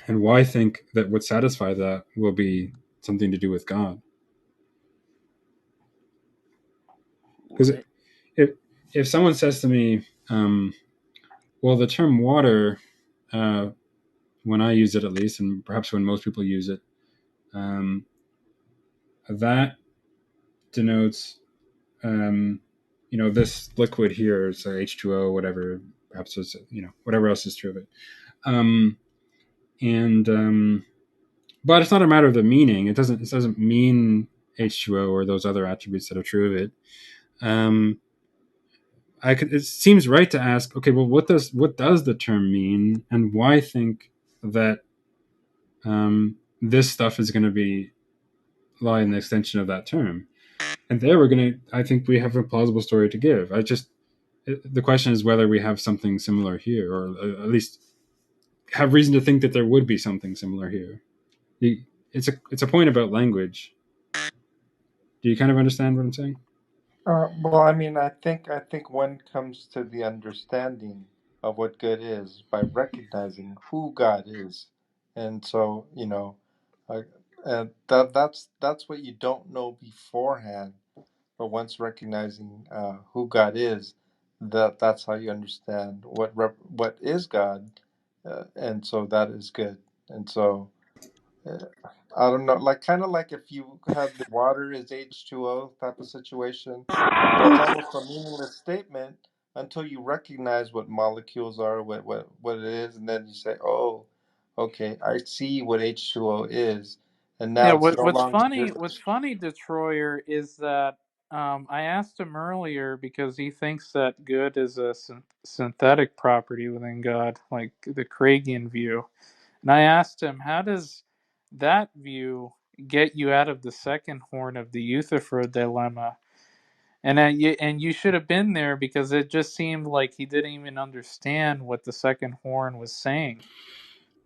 and why think that what satisfies that will be something to do with God? Because What? if if someone says to me, well, the term water, uh, when I use it at least, and perhaps when most people use it, um, that denotes, um, this liquid here, so H2O, whatever, perhaps there's, whatever else is true of it. Um, and But it's not a matter of the meaning. It doesn't mean H2O or those other attributes that are true of it. Um, it seems right to ask, okay, well, what does the term mean, and why think that, this stuff is going to be lie in the extension of that term. And there we're going to, I think we have a plausible story to give. The question is whether we have something similar here, or at least have reason to think that there would be something similar here. It's a point about language. Do you kind of understand what I'm saying? Well, I mean, I think one comes to the understanding of what good is by recognizing who God is, and so uh, that's what you don't know beforehand. But once recognizing who God is, that's how you understand what is God, and so that is good. And so I don't know, like kind of like if you had the water is H2O type of situation, that's almost a meaningless statement until you recognize what molecules are, what it is, and then you say, "Oh, okay, I see what H2O is," and Yeah, now it's no longer what's funny, Detroyer, is that I asked him earlier because he thinks that good is a synthetic property within God, like the Craigian view. And I asked him, how does that view get you out of the second horn of the Euthyphro dilemma? And you should have been there because it just seemed like he didn't even understand what the second horn was saying,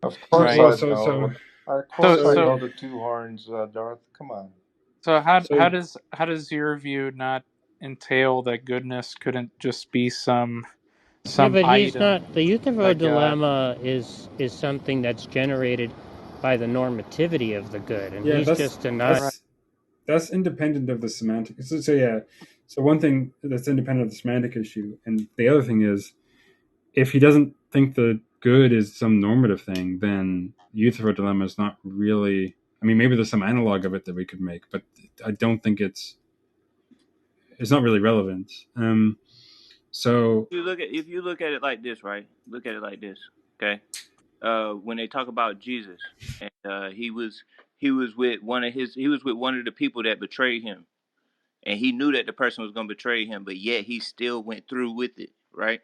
Of course right? Well, I so know. so Of So course I so know the two horns, Darth. Come on. so so how does your view not entail that goodness couldn't just be Yeah, some but he's item not. The Euthyphro that God? dilemma is something that's generated by the normativity of the good, and yeah, he's just denying. Right. that's independent of the semantic. So yeah, so one thing that's independent of the semantic issue, and the other thing is, if he doesn't think the good is some normative thing, then Euthyphro dilemma is not really. I mean, maybe there's some analog of it that we could make, but I don't think it's not really relevant. So If you look at it like this, right? Look at it like this, okay? When they talk about Jesus, and he was with one of the people that betrayed him, and he knew that the person was going to betray him, but yet he still went through with it, right?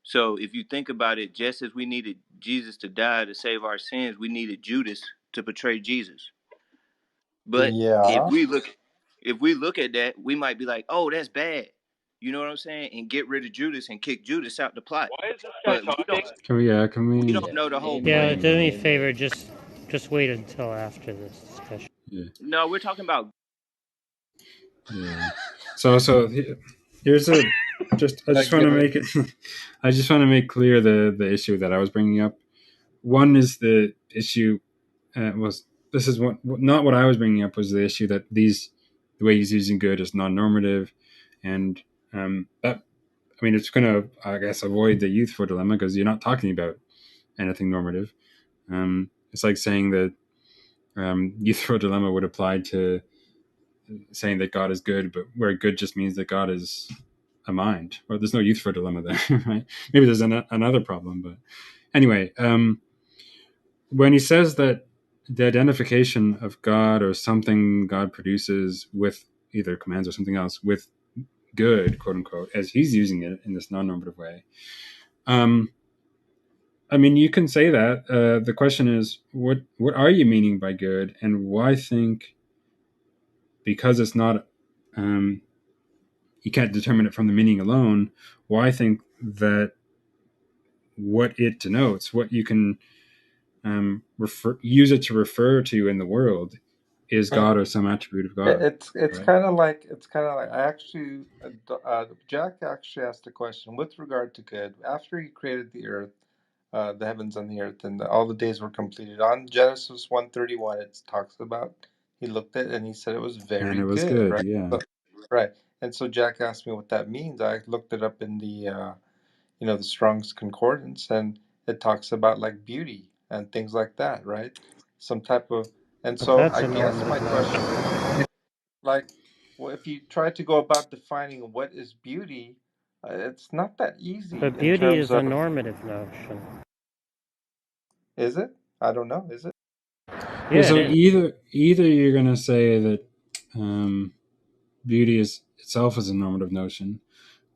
So if you think about it, just as we needed Jesus to die to save our sins, we needed Judas to betray Jesus. But if Yeah. we look if we look at that, we might be like, "Oh, that's bad." You know what I'm saying? And get rid of Judas and kick Judas out the plot. Why is this guy But talking? can we we? don't know the whole Yeah, plan. do me a favor. Just wait until after this discussion. Yeah, No, we're talking about yeah. So here's a just. I just want to Good. make it. I just want to make clear the issue that I was bringing up. One is the issue was this is what not what I was bringing up was the issue that the way he's using good is non-normative, and that I mean it's going to I guess avoid the youthful dilemma because you're not talking about anything normative. It's like saying that youthful dilemma would apply to saying that God is good, but where good just means that God is a mind. Well, there's no youthful dilemma there, right? Maybe there's another problem, but anyway, when he says that the identification of God or something God produces with either commands or something else with good, quote unquote, as he's using it in this non-normative way. Um, I mean, you can say that. The question is, what are you meaning by good, and why think because it's not, you can't determine it from the meaning alone. Why think that what it denotes, what you can use it to refer to in the world, is God or some attribute of God, It's right? kind of like I actually Jack actually asked a question with regard to good after he created the earth, the heavens and the earth, and all the days were completed. On Genesis 1:31, it talks about he looked at it and he said it was And very it was good, good, right? yeah. So, right. And so Jack asked me what that means. I looked it up in the the Strong's Concordance, and it talks about like beauty and things like that, right? Some type of, and But so that's I a guess my normative question notion. is like, well, if you try to go about defining what is beauty, it's not that easy But in beauty terms is a of, normative notion. is it? I don't know. Is it? Yeah, Yeah, it so is. either you're going to say that beauty is itself is a normative notion,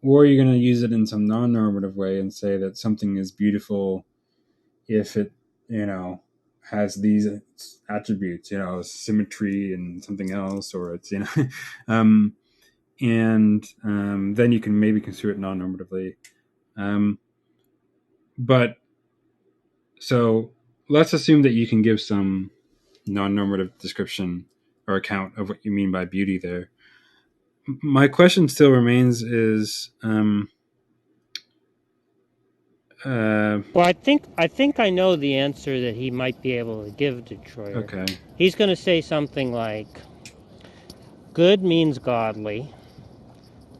or you're going to use it in some non-normative way and say that something is beautiful if it, you know, has these attributes, symmetry and something else, or it's um, and then you can maybe construe it non-normatively. But so let's assume that you can give some non-normative description or account of what you mean by beauty there. My question still remains is Well, I think I know the answer that he might be able to give to Troyer. okay. He's going to say something like, "Good means godly,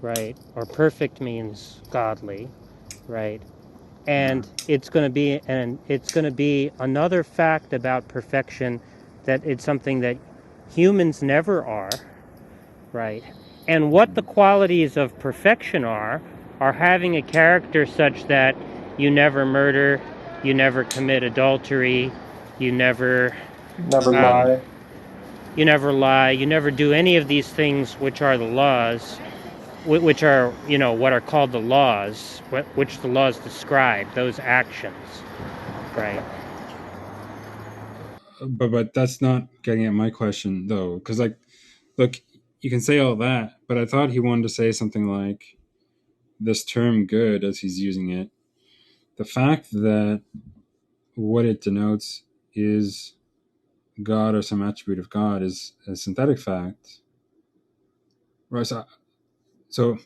right? Or perfect means godly, right? And it's going to be another fact about perfection that it's something that humans never are, right? And what the qualities of perfection are having a character such that you never murder, you never commit adultery, you never Never um, lie. you never lie, you never do any of these things which are the laws, which are what are called the laws, which the laws describe those actions, right?" But that's not getting at my question though, because like, look, you can say all that, but I thought he wanted to say something like this term "good" as he's using it. The fact that what it denotes is God or some attribute of God is a synthetic fact, right? So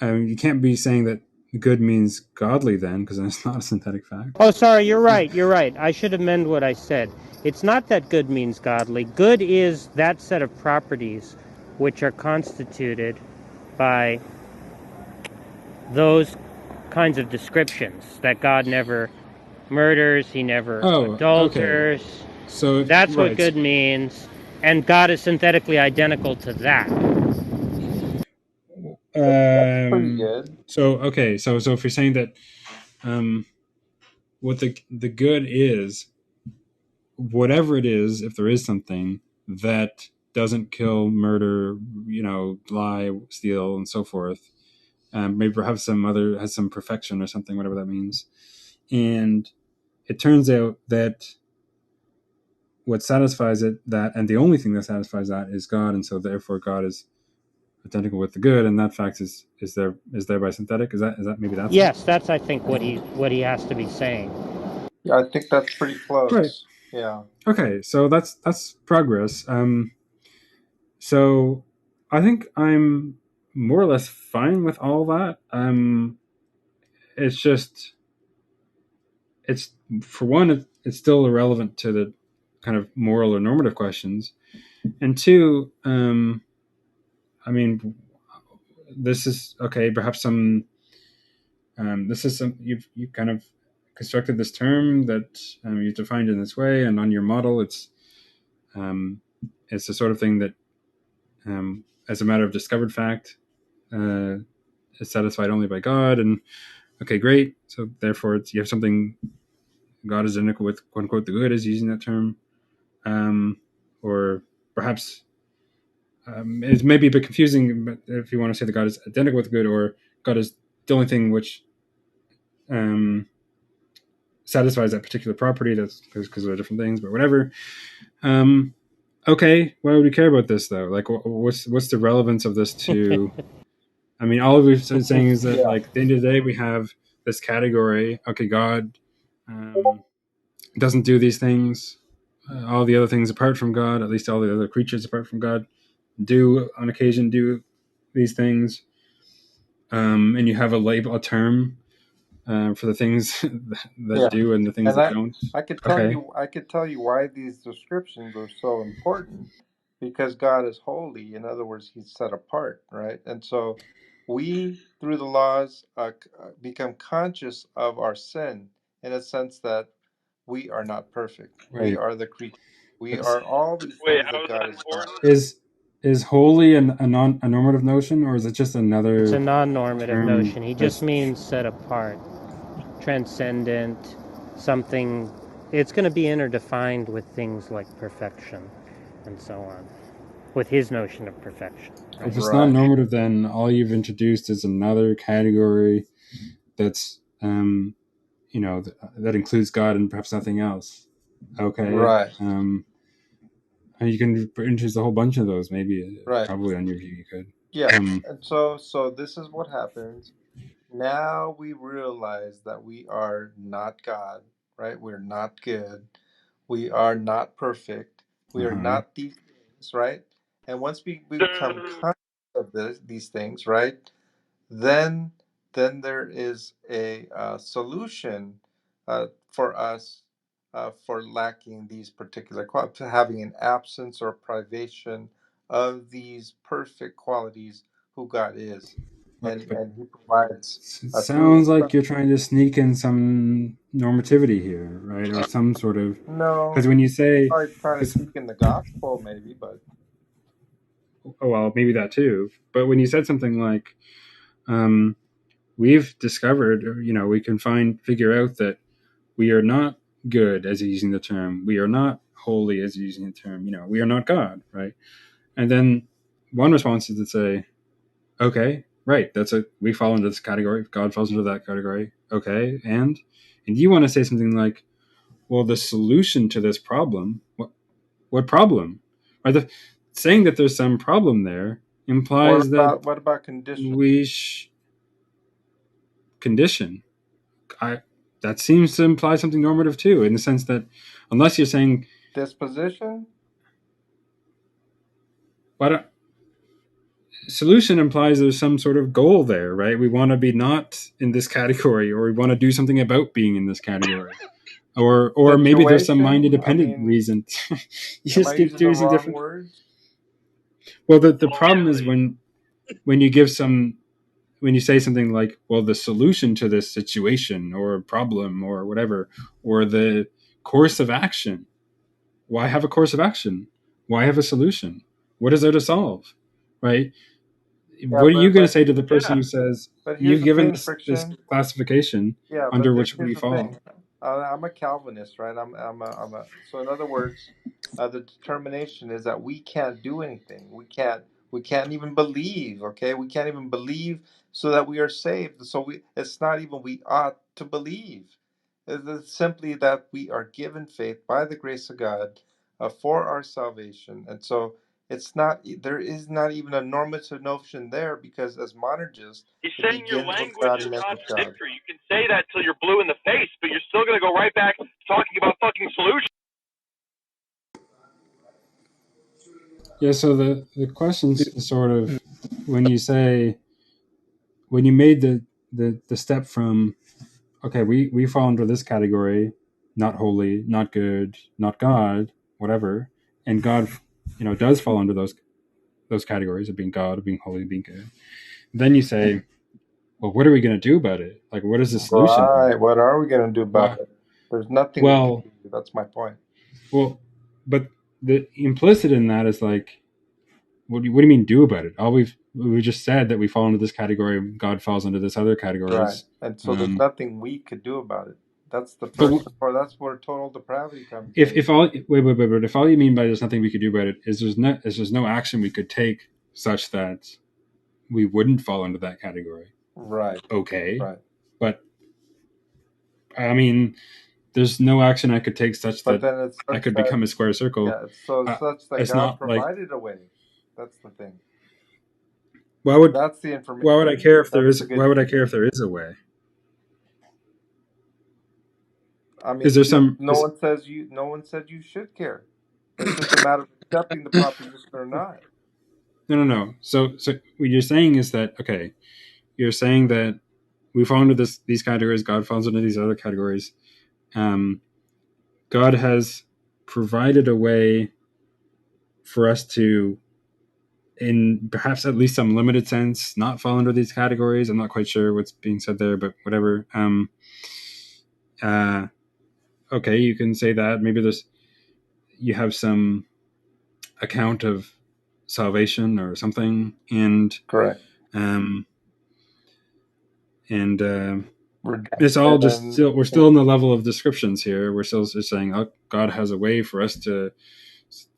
you can't be saying that good means godly then, because it's not a synthetic fact. Oh, sorry, you're right. I should amend what I said. It's not that good means godly. Good is that set of properties which are constituted by those kinds of descriptions that God never murders, he never Oh, okay. adulters. So That's what right. good means. And God is synthetically identical to that. That's pretty Um. good. So okay. So if you're saying that, um, what the good is, whatever it is, if there is something that doesn't kill, murder, lie, steal, and so forth, maybe have some other has some perfection or something, whatever that means, and it turns out that what satisfies it, that and the only thing that satisfies that is God, and so therefore God is identical with the good, and that fact is thereby synthetic. Is that maybe that's it? Yes, that's I think what he has to be saying. Yeah, I think that's pretty Right. close. Yeah. Okay. So that's progress. So I think I'm more or less fine with all that. It's just it's for one, it's still irrelevant to the kind of moral or normative questions, and two, I mean, this is okay. Perhaps this is some you've kind of constructed this term that you defined in this way, and on your model, um, it's the sort of thing that, as a matter of discovered fact, uh, is satisfied only by God. And okay, great. So therefore, you have something God is identical with, quote unquote, the good, is using that term, or perhaps it's maybe a bit confusing. But if you want to say that God is identical with the good, or God is the only thing which um, satisfies that particular property, that's because they're different things, but whatever. Um, okay, why would we care about this though? Like, what's the relevance of this to? I mean, all we've been saying is that, Yeah. like, at the end of the day, we have this category. Okay, God doesn't do these things. All the other things apart from God, at least all the other creatures apart from God, do on occasion do these things. And you have a label, a term for the things that Yeah. do and the things And that don't. Okay. I could tell you why these descriptions are so important, because God is holy. In other words, he's set apart, right? And so we, through the laws, become conscious of our sin, in a sense that we are not perfect. We Wait. are the creature. We It's, are all these Wait, things how that is God that is not. important? is holy a normative notion, or is it just It's a another non-normative term notion. He just that's means set apart, transcendent, something. It's going to be interdefined with things like perfection and so on, with his notion of perfection, if right? it's not Right. normative, then all you've introduced is another category that's that includes God and perhaps nothing else. Okay. Right. And you can introduce a whole bunch of those. Maybe Right. probably on your view you could. Yeah. Um, And so this is what happens. Now we realize that we are not God, right? We're not good. We are not perfect. We uh are huh. not these things, right? And once we become conscious of these things, right? then then there is a solution for us for lacking these particular qualities, to having an absence or privation of these perfect qualities who God is, and But He provides it through His sounds like Son. you're trying to sneak in some normativity here, right? Or some sort of, because No, when you say, probably trying to because speak in the gospel, maybe, but oh well, maybe that too. But when you said something like, um, we've discovered, or, we can figure out that we are not good, as you're using the term. We are not holy, as you're using the term. We are not God, right? And then one response is to say, okay, right, we fall into this category. God falls into that category. Okay, and you want to say something like, well, the solution to this problem, what problem? Right? Saying that there's some problem there implies that what about condition? we condition. I That seems to imply something normative too, in the sense that unless you're saying, Disposition? what solution implies there's some sort of goal there, right? We want to be not in this category, or we want to do something about being in this category, or maybe there's some mind Situation? I independent mean, reason. You am I just keep using the using wrong different. words? Well, the problem is Bullshit. when you give some when you say something like, well, the solution to this situation or problem or whatever, or the course of action. Why have a course of action? Why have a solution? What is there to solve? Right? Yeah, What are you going to but say to the person Yeah. who says, but here's you've the given thing, us this friction. classification Yeah, under which here's we the thing. fall? I'm a Calvinist, right? So in other words, the determination is that we can't do anything. We can't even believe. Okay, we can't even believe so that we are saved. So it's not even we ought to believe. It's simply that we are given faith by the grace of God for our salvation, and so it's not. There is not even a normative notion there, because as monergists, He's it saying your begins with language God is and ends with God. contradictory. You can say that till you're blue in the face, but you're still going to go right back talking about fucking solutions. Yeah, so the question's sort of when you say, when you made the step from, okay, we fall under this category, not holy, not good, not God, whatever, and God, does fall under those categories of being God, of being holy, being good. Then you say, well, what are we going to do about it? Like, what is the solution Right. here? What are we going to do about Why? it? There's nothing we can Well, do. That's my point. well, but the implicit in that is like, what do you mean do about it? All we just said that we fall into this category. God falls into this other Right. categories. And so there's Um, nothing we could do about it. That's the but first part. That's where total depravity comes if in. if all wait, but if all you mean by there's nothing we could do about it is there's no action we could take such that we wouldn't fall into that category. Right. Okay, Right. but I mean, there's no action I could take such But that then it's I such could that, become a square circle. yeah, it's so such that It's God not like, provided a way. That's the thing. why would That's the information. why would I care if there That's is the why good would I news. care if there is a way? I Is mean, there some no one says you. No one said you should care. It's just a matter of accepting the proposition or not. no. So what you're saying is that, okay, you're saying that we fall into these categories, God falls into these other categories. Um, God has provided a way for us to, in perhaps at least some limited sense, not fall under these categories. I'm not quite sure what's being said there, but whatever. Uh, okay, you can say that. Maybe you have some account of salvation or something, Correct. um, and it's all just Redemption. still, we're still in the level of descriptions here. We're still just saying, oh, God has a way for us to,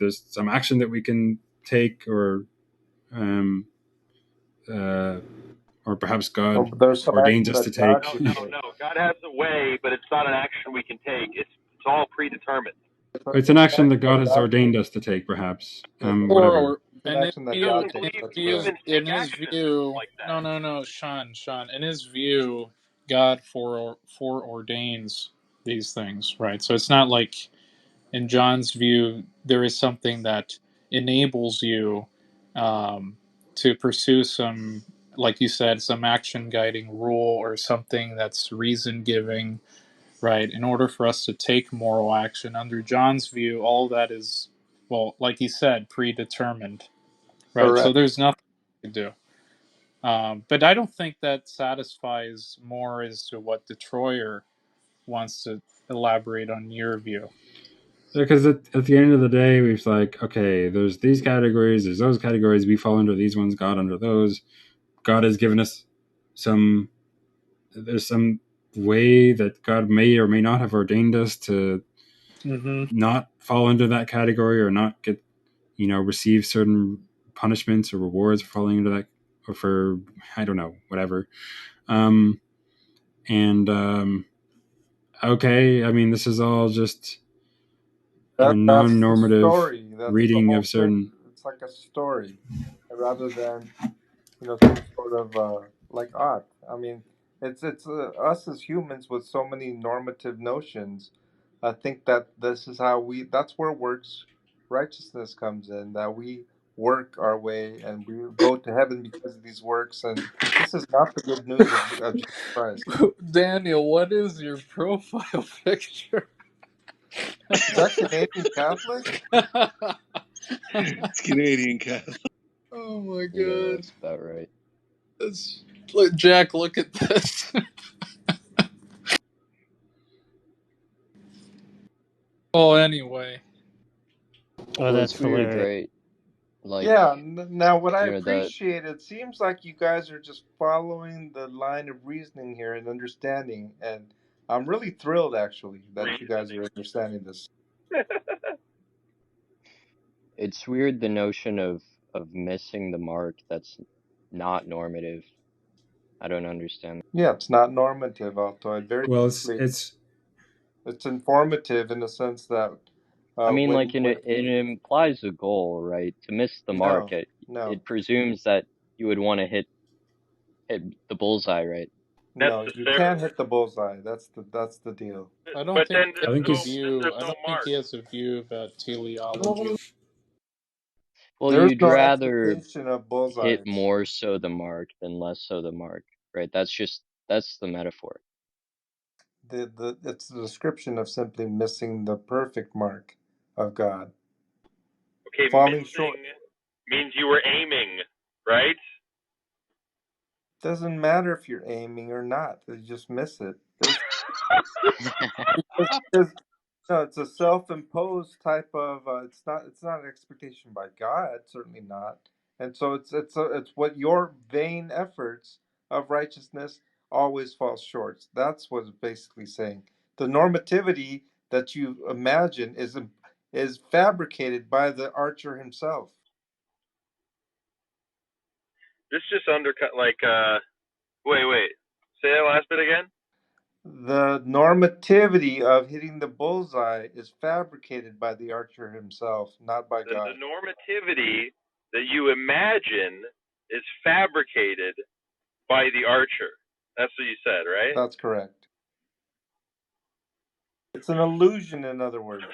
there's some action that we can take, um, uh, or perhaps Oh, God but there's some ordains action us to that God take. No, can no, take. no. God has a way, but it's not an action we can take. It's all predetermined. It's an It's an action that action God that has God ordained takes. us to take, perhaps. It's Whatever. an In his action that He view, God doesn't takes. in believe That's correct. his view, humans in take his actions view, like that. no, Sean. In his view, God foreordains these things, right? So it's not like in John's view there is something that enables you to pursue some, like you said, some action guiding rule or something that's reason giving, right? In order for us to take moral action, under John's view, all that is, well, like he said, predetermined, right? So Correct. there's nothing to do. But I don't think that satisfies more as to what Detroyer wants to elaborate on your view. Because at the end of the day, we've like, okay, there's these categories, there's those categories, we fall under these ones, God under those. God has given us some, there's some way that God may or may not have ordained us to Mm-hmm. not fall under that category or not get, receive certain punishments or rewards for falling into that, or for, I don't know, whatever. And okay, I mean, this is all just That's the non-normative story. That's the reading whole of thing. certain. It's like a story, rather than some sort of like art. I mean, it's us as humans with so many normative notions. I think that this is how we. That's where works righteousness comes in. That we work our way and we go to heaven because of these works. And this is not the good news of Jesus Christ. Daniel, what is your profile picture? Is that Canadian Catholic? It's Canadian Catholic. Oh my Yeah, god. that's about right. That's, look, Jack, look at this. Well, anyway. Oh, Well, it's that's weird, hilarious. right? Like, Yeah, now what I that appreciate, it seems like you guys are just following the line of reasoning here and understanding, and I'm really thrilled actually that you guys Reasoning. are understanding this. it's weird the notion of missing the mark that's not normative. I don't understand. Yeah, it's not normative, Altoid. Very Well, simply, it's it's informative in the sense that I mean, when like, it implies a goal, right? To miss the mark, no, it no, it presumes that you would want to hit the bullseye, right? no, you can't Necessarily. hit the bullseye. That's the deal. I don't But think then he I there's think has a no he's then view. there's I no don't think he mark. has a view about teleology. Well, There's you'd no rather expectation of hit bullseyes. more so the mark than less so the mark, right? That's the metaphor. It's the description of simply missing the perfect mark of God, Okay, falling short. missing means you were aiming, right? Doesn't matter if you're aiming or not. You just miss it. There's no. It's a self-imposed type of. It's not. It's not an expectation by God. Certainly not. And so it's what your vain efforts of righteousness always falls short. That's what it's basically saying. The normativity that you imagine is fabricated by the archer himself. This just undercut wait. Say that last bit again. The normativity of hitting the bullseye is fabricated by the archer himself, not by The God. normativity that you imagine is fabricated by the archer. That's what you said, right? That's correct. It's an illusion, in other words.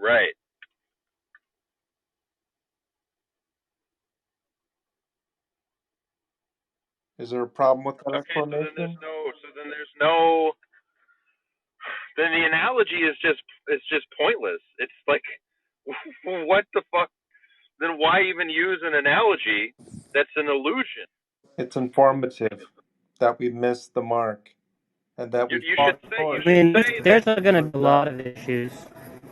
Right. Is there a problem with that Okay, so then explanation? there's no then the analogy is just pointless. It's like what the fuck? Then why even use an analogy that's an illusion? It's informative that we miss the mark and that we You fall should say short that. There's going to of be a God. lot of issues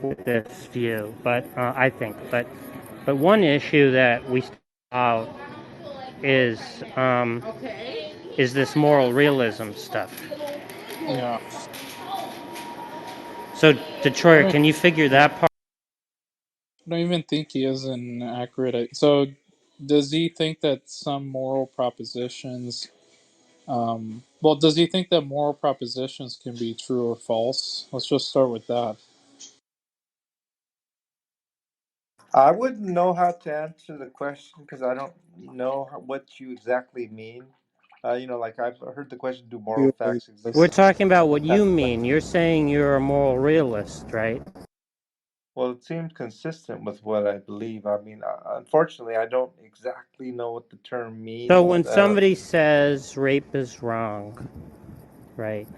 with this view, but I think, but one issue that we still out is is this moral realism stuff. Yeah. So, I Detroyer, don't, can you figure that part? I don't even think he is an accurate. So, does he think that some moral propositions Well, does he think that moral propositions can be true or false? Let's just start with that. I wouldn't know how to answer the question because I don't know what you exactly mean. Like I've heard the question, do moral You facts We're exist? talking about what you That's mean. You're saying you're a moral realist, right? well, it seems consistent with what I believe. I mean, unfortunately, I don't exactly know what the term So means. when somebody says rape is wrong, right?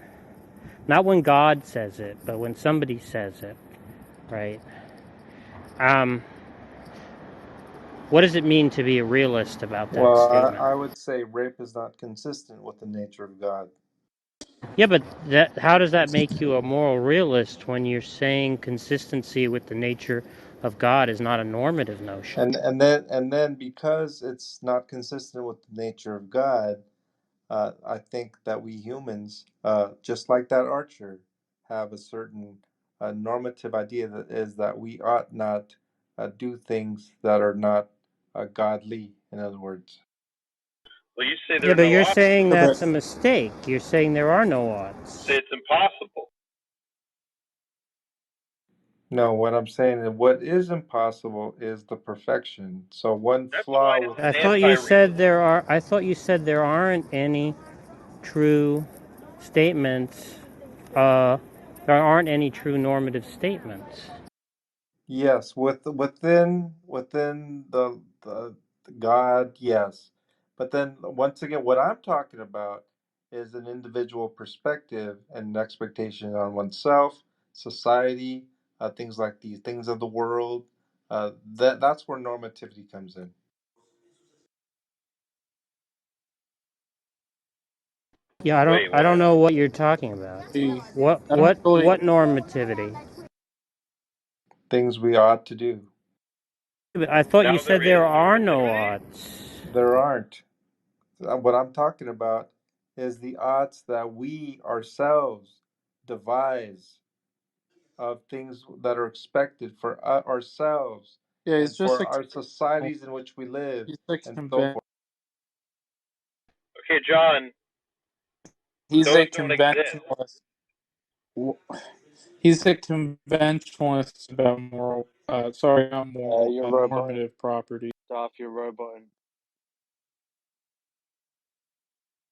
Not when God says it, but when somebody says it, right? Um, what does it mean to be a realist about that Well, statement? I would say rape is not consistent with the nature of God. Yeah, but how does that make you a moral realist when you're saying consistency with the nature of God is not a normative notion? And then because it's not consistent with the nature of God, I think that we humans, just like that archer, have a certain normative idea that is that we ought not do things that are not godly. In other words, Well, you say Yeah, there are but no you're odds. saying okay? that's a mistake. You're saying there are no Say odds. it's impossible. no. What I'm saying is, what is impossible is the perfection. So one That's why flaw with it's I thought you said anti-realist. there are. I thought you said there aren't any true statements. Uh, there aren't any true normative statements. yes, within the God, yes. But then once again, what I'm talking about is an individual perspective and an expectation on oneself, society, things like these things of the world. That's where normativity comes in. Yeah, I don't. Wait, I don't what? know what you're talking about. The What? I don't What? really. What normativity? Things we ought to do. But I thought you Now there said is there are no normativity? odds. There aren't. What I'm talking about is the odds that we ourselves devise of things that are expected for ourselves Yeah, he's and just for a our societies in which we live he's a and so conven- forth. Okay, John, he's those a don't exist. conventionalist. He's a conventionalist about moral. Sorry, not moral. You're roboting. Normative property. Off, you're roboting.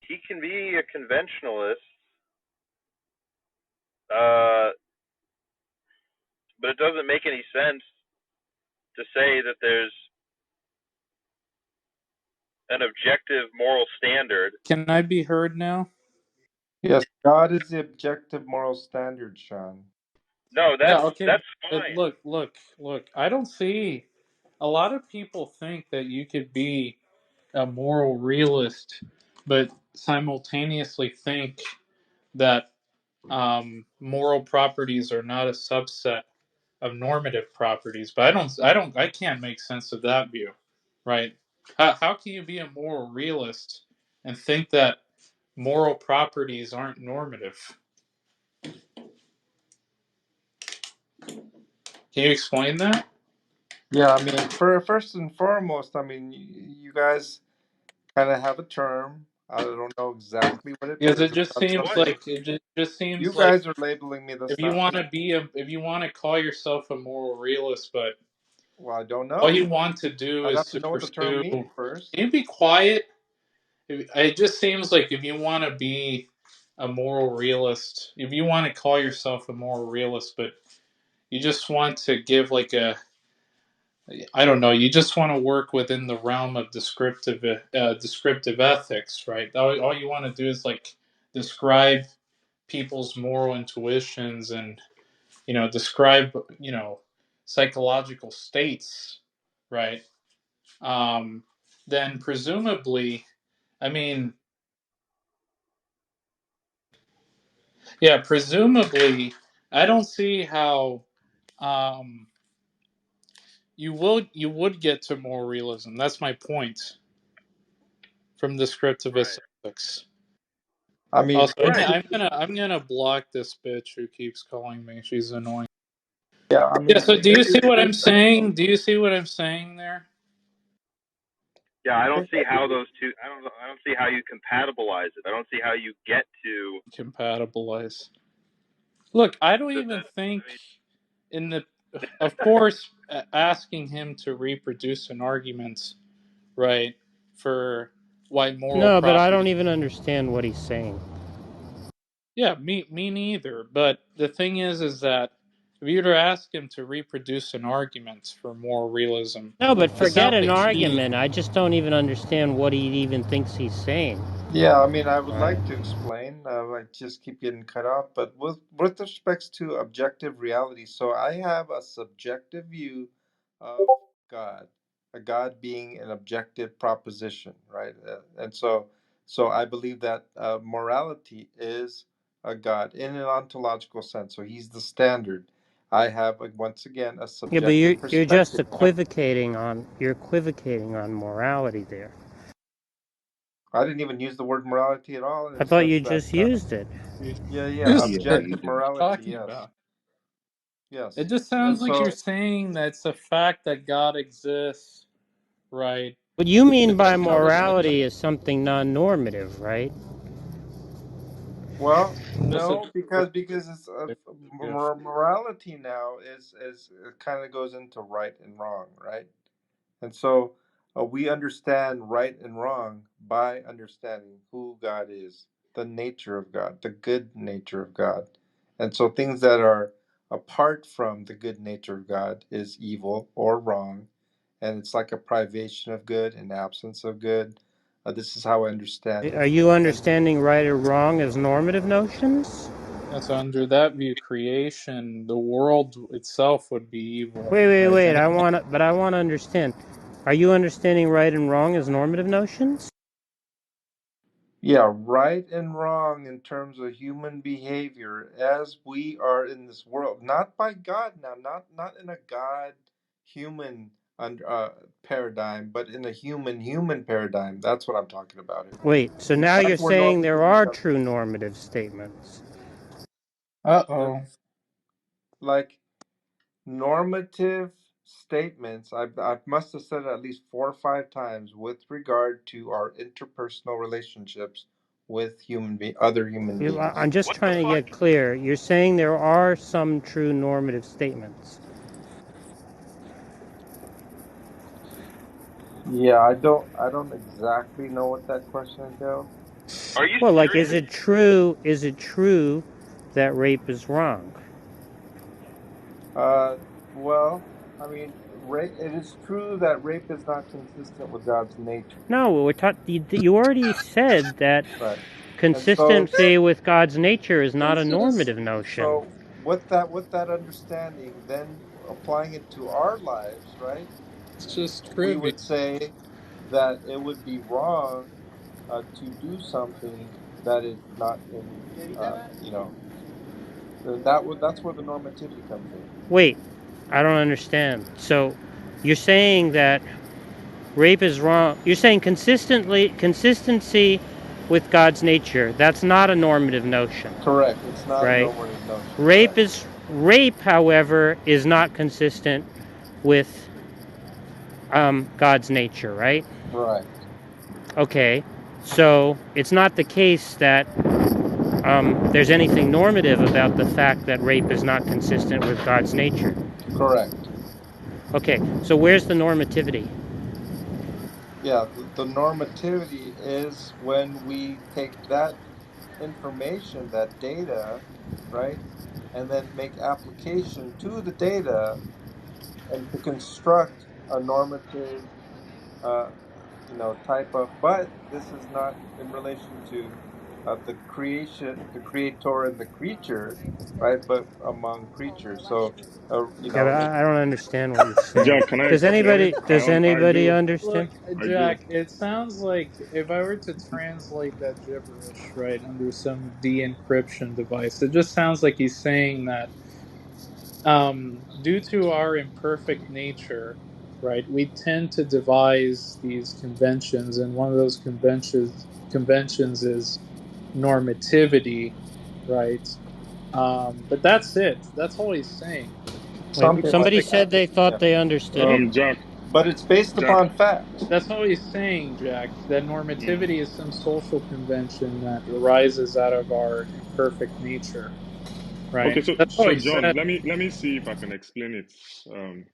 He can be a conventionalist, uh, but it doesn't make any sense to say that there's an objective moral standard. Can I be heard now? Yes, God is the objective moral standard, Sean. No, Yeah. that's Okay. that's But fine. look. I don't see. A lot of people think that you could be a moral realist, but simultaneously think that moral properties are not a subset of normative properties. But I can't make sense of that view, right? How can you be a moral realist and think that moral properties aren't normative? Can you explain that? Yeah, I mean, for first and foremost, I mean, you guys kind of have a term. I don't know exactly what it Because is. it It's just not seems What? something like just you seems like guys are labeling me. That's if you not want me. to be a if you want to call yourself a moral realist, but Well, I don't all know. you want to do I'd is have to to know what the term pursue. means Can first. you be quiet? It just seems like if you want to be a moral realist, if you want to call yourself a moral realist, but you just want to give like a, I don't know, you just want to work within the realm of descriptive ethics, right? All you want to do is like describe people's moral intuitions and describe psychological states, right? Um, then presumably, I mean, yeah, presumably, I don't see how um, you would get to more realism. That's my point from descriptive Right. ethics. I mean, Also, what? Right. I'm gonna block this bitch who keeps calling me. She's annoying. Yeah, I Yeah. mean, So do you see what I'm saying? Do you see what I'm saying there? Yeah, I I don't think see how those two. I don't see how you compatibilize it. I don't see how you get to Compatibilize. Look, I don't the. even think I in the, of course, asking him to reproduce an argument, right, for why moral No, but I property. don't even understand what he's saying. Yeah, me neither. But the thing is that if you were to ask him to reproduce an argument for moral realism, No, but it forget sounds an like he. argument. I just don't even understand what he even thinks he's saying. Yeah, I mean, I would Right. like to explain. I just keep getting cut off. But with respects to objective reality, so I have a subjective view of God, a God being an objective proposition, right? And so I believe that morality is a God in an ontological sense. So He's the standard. I have, once again, a Yeah, but you're subjective you're just perspective. equivocating on morality there. I didn't even use the word morality at all in I the thought you sense that. just used it. Yeah, Just Yeah, what you objective did. you're morality, talking yes. about. It Yes. just And sounds like you're so, saying that it's a fact that God exists, right? What you mean But by that's not essential. morality is something non-normative, right? well, That's a no, because it's gift. morality now is it kind of goes into right and wrong, right? And so we understand right and wrong by understanding who God is, the nature of God, the good nature of God. And so things that are apart from the good nature of God is evil or wrong. And it's like a privation of good and absence of good. This is how I understand it. Are you And understanding right or wrong as normative notions? That's under that view, creation, the world itself would be evil, right? Wait. And I want to understand. Are you understanding right and wrong as normative notions? yeah, right and wrong in terms of human behavior as we are in this world, not by God now, not in a God human paradigm, but in a human paradigm. That's what I'm talking about here. Wait, so now you're That's where saying there normativity are comes true normative statements. in. uh-oh. Like normative statements, I must have said it at least 4 or 5 times with regard to our interpersonal relationships with other human beings. I'm just what the trying to fuck? get clear. You're saying there are some true normative statements. Yeah, I don't exactly know what that question entails. Are you Well, like, is serious? it true? Is it true that rape is wrong? Uh, well, I mean, it is true that rape is not consistent with God's nature, No, you already said that right? And so, consistency with God's nature is not a It's just normative notion. so with that understanding, then applying it to our lives, right? it's just We trivia. would say that it would be wrong to do something that is not in, that's where the normativity comes in. Wait, I don't understand. So, you're saying that rape is wrong. You're saying consistency with God's nature. That's not a normative notion, Correct. It's not a right? normative notion. Rape Correct. is rape, however, is not consistent with God's nature, right? Right. Okay, so it's not the case that there's anything normative about the fact that rape is not consistent with God's nature. Correct. Okay, so where's the normativity? Yeah. The normativity is when we take that information, that data, right, and then make application to the data and to construct a normative, uh, type of. But this is not in relation to the creation, the creator, and the creature, right? But among creatures. So, Yeah, but I don't understand what you're saying. Jack, can I Does step in? anybody I does don't. I anybody do. understand? Look, I do. Jack, it sounds like if I were to translate that gibberish, right, under some de-encryption device, it just sounds like he's saying that due to our imperfect nature, right, we tend to devise these conventions, and one of those conventions is normativity, right? But that's it. That's all he's saying. Wait, some people somebody think said they yeah. thought they understood it. Jack. but it's based Jack. upon fact. That's all he's saying, Jack. That Mm. normativity is some social convention that arises out of our imperfect nature, Okay, right? so That's all so he John, said. let me see if I can explain it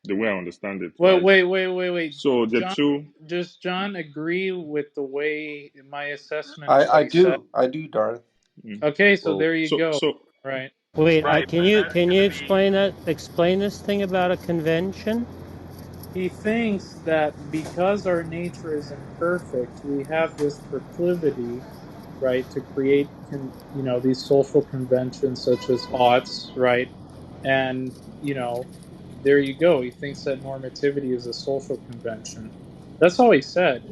the way I understand it, Wait, right? wait, wait, wait, wait. So the John, two, does John agree with the way my assessment of what I he said? do. I do, Darth. mm. Okay, so Well, there you so go. so Right. Wait, Right, can but you that's can going you to be explain that? Explain this thing about a convention? He thinks that because our nature is imperfect, we have this proclivity, right, to create, these social conventions such as oughts, right? And, there you go. He thinks that normativity is a social convention. That's all he said.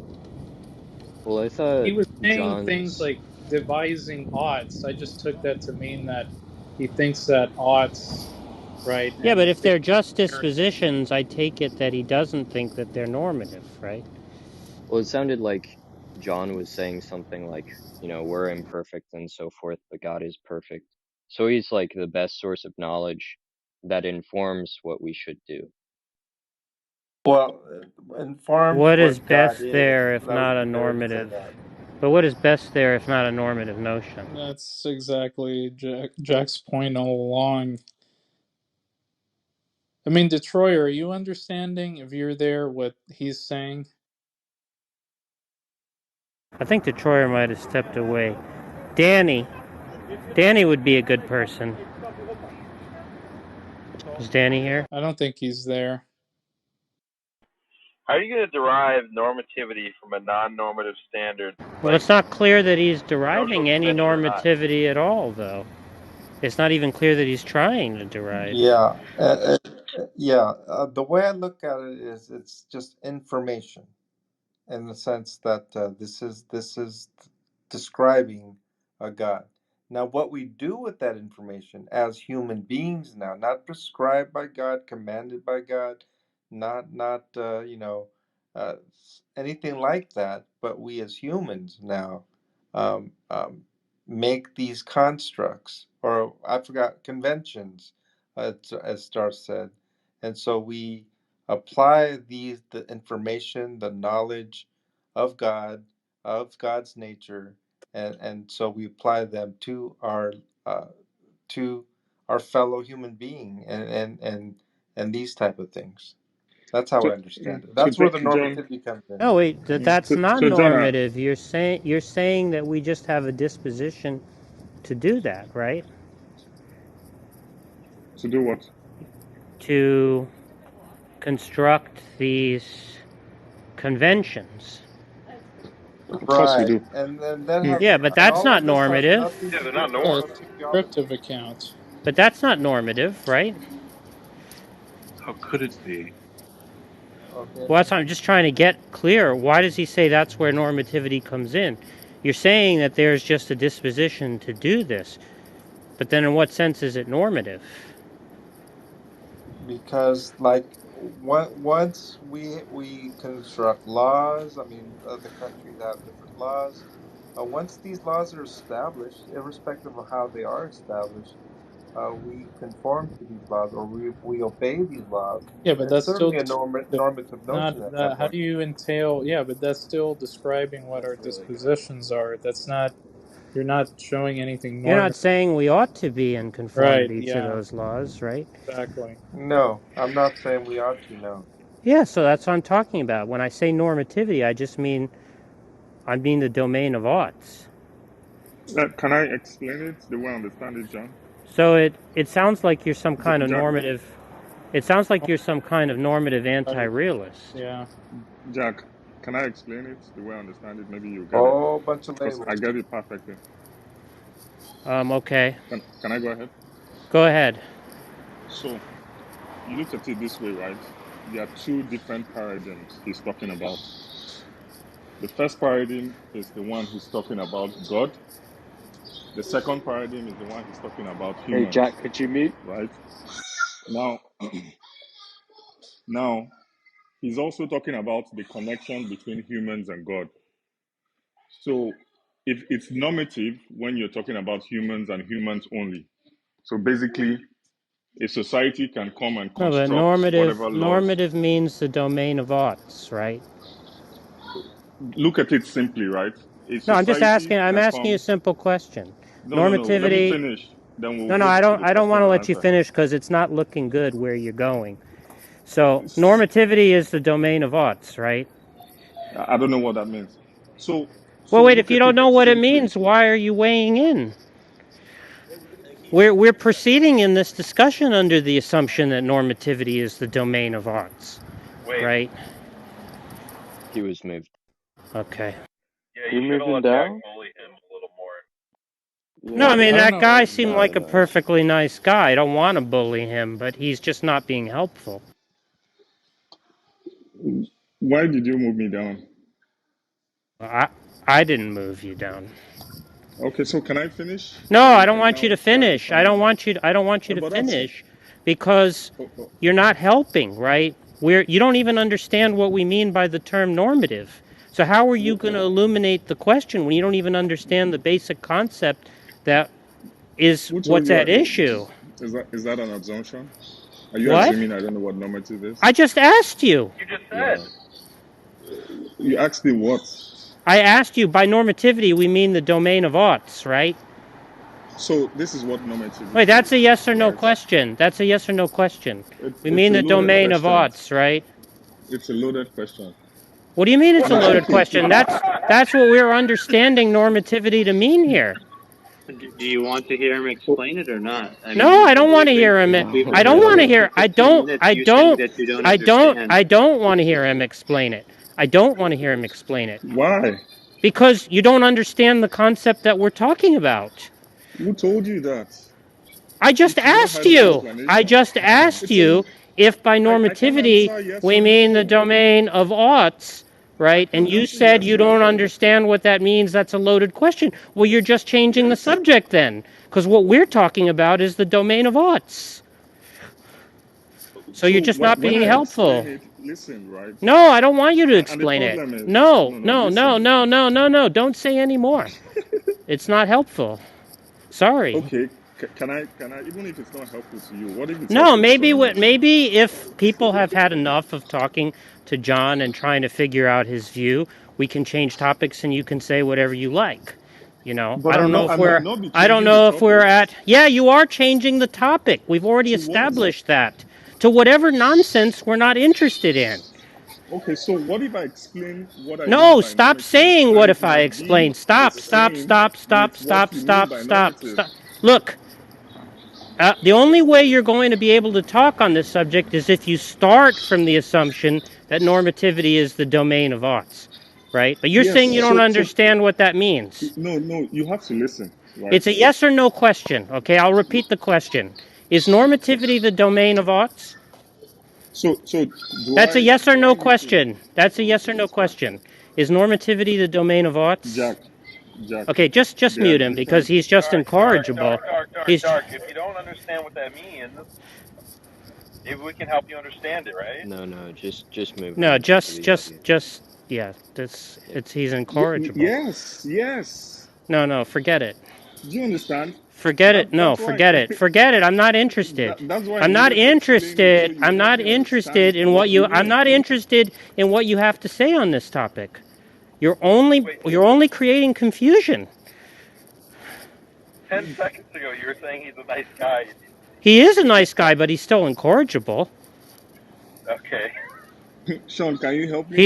well, I thought He was saying things John's. like devising oughts. I just took that to mean that he thinks that oughts, right, Yeah, but and if things they're just inherent. dispositions, I take it that he doesn't think that they're normative, right? Well, it sounded like John was saying something like, we're imperfect and so forth, but God is perfect. So he's like the best source of knowledge that informs what we should do. Well, informs What is what God best is. there if That would not be a fair to say normative? that. But what is best there if not a normative notion? That's exactly Jack's point all along. I mean, Detroyer, are you understanding, if you're there, what he's saying? I think Detroyer might have stepped away. Danny, Danny would be a good person. Is Danny here? I don't think he's there. how are you going to derive normativity from a non-normative standard Well, like it's not clear that he's social deriving any convention or not? normativity at all, though. It's not even clear that he's trying to derive. Yeah, yeah. The way I look at it is, it's just information, in the sense that this is describing a God. Now, what we do with that information as human beings now, not prescribed by God, commanded by God, not anything like that, but we as humans now um, um, make these constructs, or I forgot, conventions, as Star said, and so we apply the information, the knowledge of God, of God's nature, and so we apply them uh, to our fellow human being, and these type of things. That's how so I understand it. so That's where John, the John normativity comes in. No, wait, mm. that's not So John, normative. You're saying that we just have a disposition to do that, right? to do what? To construct these conventions. Of course we Right, do. and then that Mm. has, Yeah, but and that's all not of this has normative. nothing Yeah, to they're do not with Yeah, normative. it's a theology. descriptive account. But that's not normative, right? How could it be? Okay. Well, that's what I'm just trying to get clear. Why does he say that's where normativity comes in? You're saying that there's just a disposition to do this, but then in what sense is it normative? Because like, once we construct laws, I mean, other countries have different laws. Once these laws are established, irrespective of how they are established, we conform to these laws, or we obey these laws. Yeah, but And it's that's still certainly a descriptive. normative notion Not at that. that How point. do you entail? Yeah, but that's still describing what our that's really good. dispositions are. That's not. You're not showing anything You're not normative. saying we ought to be in Right. conformity to Yeah. those laws, right? Exactly. No, I'm not saying we ought to. No. Yeah, so that's what I'm talking about. When I say normativity, I mean the domain of oughts. Can I explain it the way I understand it, John? So it sounds like you're some kind of Jack, normative. It sounds like Oh, you're some kind of normative right. anti-realist. Yeah. Jack, can I explain it the way I understand it? Maybe you get it, Oh, bunch of because I labels. get it perfectly. Okay, Can I go ahead? go ahead. So you look at it this way, right? There are two different paradigms he's talking about. The first paradigm is the one he's talking about God. The second paradigm is the one he's talking about Hey, humans, Jack, could you mute? right? Now, now he's also talking about the connection between humans and God. So if it's normative when you're talking about humans and humans only. So basically, A society can come and No, but construct whatever laws. normative means the domain of oughts, right? Look at it simply, right? A No, I'm just society asking. I'm can asking you a come. simple question. No, no, no. Let me Normativity. finish. Then we'll No, no, move to the I don't want question to and let you answer. finish because it's not looking good where you're going. So This- normativity is the domain of oughts, right? I don't know what that means. So, Well, so wait. If look you at don't it know what it simply. means, why are you weighing in? We're proceeding in this discussion under the assumption that normativity is the domain of oughts, Wait, right? He was moved. Okay. yeah, you You're should have moving let Jack down? bully him a little more. No, I Yeah, mean I don't that know. guy that's seemed not like a nice. perfectly nice guy. I don't want to bully him, but he's just not being helpful. Why did you move me down? I I didn't move you down. Okay, so can I finish No, so I we don't can want you now to start finish. defining? I don't want you to But that's finish because oh, oh, you're not helping, right? You don't even understand what we mean by the term normative. So how are you wh- going to illuminate the question when you don't even understand the basic concept that is who told what's you? at issue? Is that an assumption? Are you What? assuming I don't know what normative is? I just asked you. You just said. Yeah. You asked me what. I asked you by normativity we mean the domain of oughts, right? So this is what Wait, normativity that's a is, yes or no right? question. That's a yes or no question. We It's mean a the loaded domain of question. oughts, right? It's a loaded question. What do you mean it's a Now, loaded okay, question? That's what we're understanding normativity to mean here. Do you want to hear him oh, explain it or not? I No, mean, I don't want to hear him. we've I been don't want to going for hear. 15 minutes. You saying that you don't understand. I don't want to hear him explain it. I don't want to hear him explain it why? because you don't understand the concept that we're talking about. Who told you that? I just If you don't asked have the you. I explanation, just asked it's a. you if by I can normativity answer yes we or mean the no. domain of oughts, I right? can And you answer said yes you or don't no. understand what that means. That's a loaded question. Well, you're just changing the Yes. subject then, because what we're talking about is the domain of oughts. So you're So just not when being I explain helpful. it, listen, right? No, I don't want you to And the explain it. problem is, No, no, no, no, no, listen. no, no, no, no. Don't say any more. It's not helpful. Sorry. Okay, can I? Even if it's not helpful to you, what if it's No, helpful to someone else? maybe if people have had enough of talking to John and trying to figure out his view, we can change topics and you can say whatever you like. You know, But I might not be I don't changing the know if we're topic. at yeah, you are changing the topic. We've already To what? established that. To whatever nonsense we're not interested in. Okay, so what if I explain what I mean No, by stop normative, saying and what it if I might explain. be the Stop, stop, same stop, with stop, what stop, you mean stop, by stop, normative? stop. Look, the only way you're going to be able to talk on this subject is if you start from the assumption that normativity is the domain of oughts, right? But you're saying you Yes. don't So understand what that means. no, no, you have to listen, right? It's a yes or no question, okay? I'll repeat the question. Is normativity the domain of oughts? So do That's a I yes or do I no need to? question. That's a yes or Okay, no question. Is normativity the domain of oughts? Jack, Jack, Okay, just there are mute him because different. he's just Dark, dark, incorrigible. dark, dark, dark, He's dark. If you don't understand what that means, maybe we can help you understand it, right? No, no, just move no, him to the audience. just yeah. That's Yep. it's he's incorrigible. Yes, yes. No, no, forget it. Do you understand? Forget it. No, That's why. forget it. Forget it. I'm not interested. That's why I I'm not needed to explain it so interested. you I'm help not me understand interested in what what you you I'm mean. not interested in what you have to say on this topic. Wait, You're only creating confusion. 10 seconds ago you were saying he's a nice guy. He is a nice guy, but he's still incorrigible. Okay. Sean, can you help me?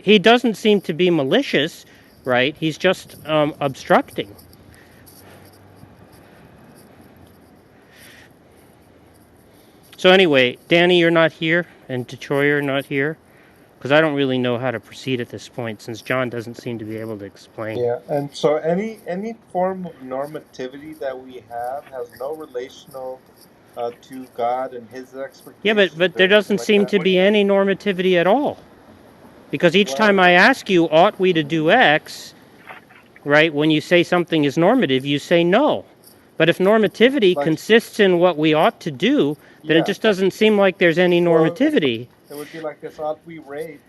He doesn't seem to be malicious, right? He's just obstructing. So anyway, Danny, you're not here, and Detroyer not here, because I don't really know how to proceed at this point, since John doesn't seem to be able to explain. Yeah, and so any form of normativity that we have has no relational to God and His Yeah, expectations but or there anything doesn't like seem that. to What? be any normativity at all, because each time Well, I ask you, ought we to do X, right? When you say something is normative, you say no. But if normativity like consists in what we ought to do, then it yeah. just doesn't seem like there's any Well, normativity. it would be like this: ought we rape?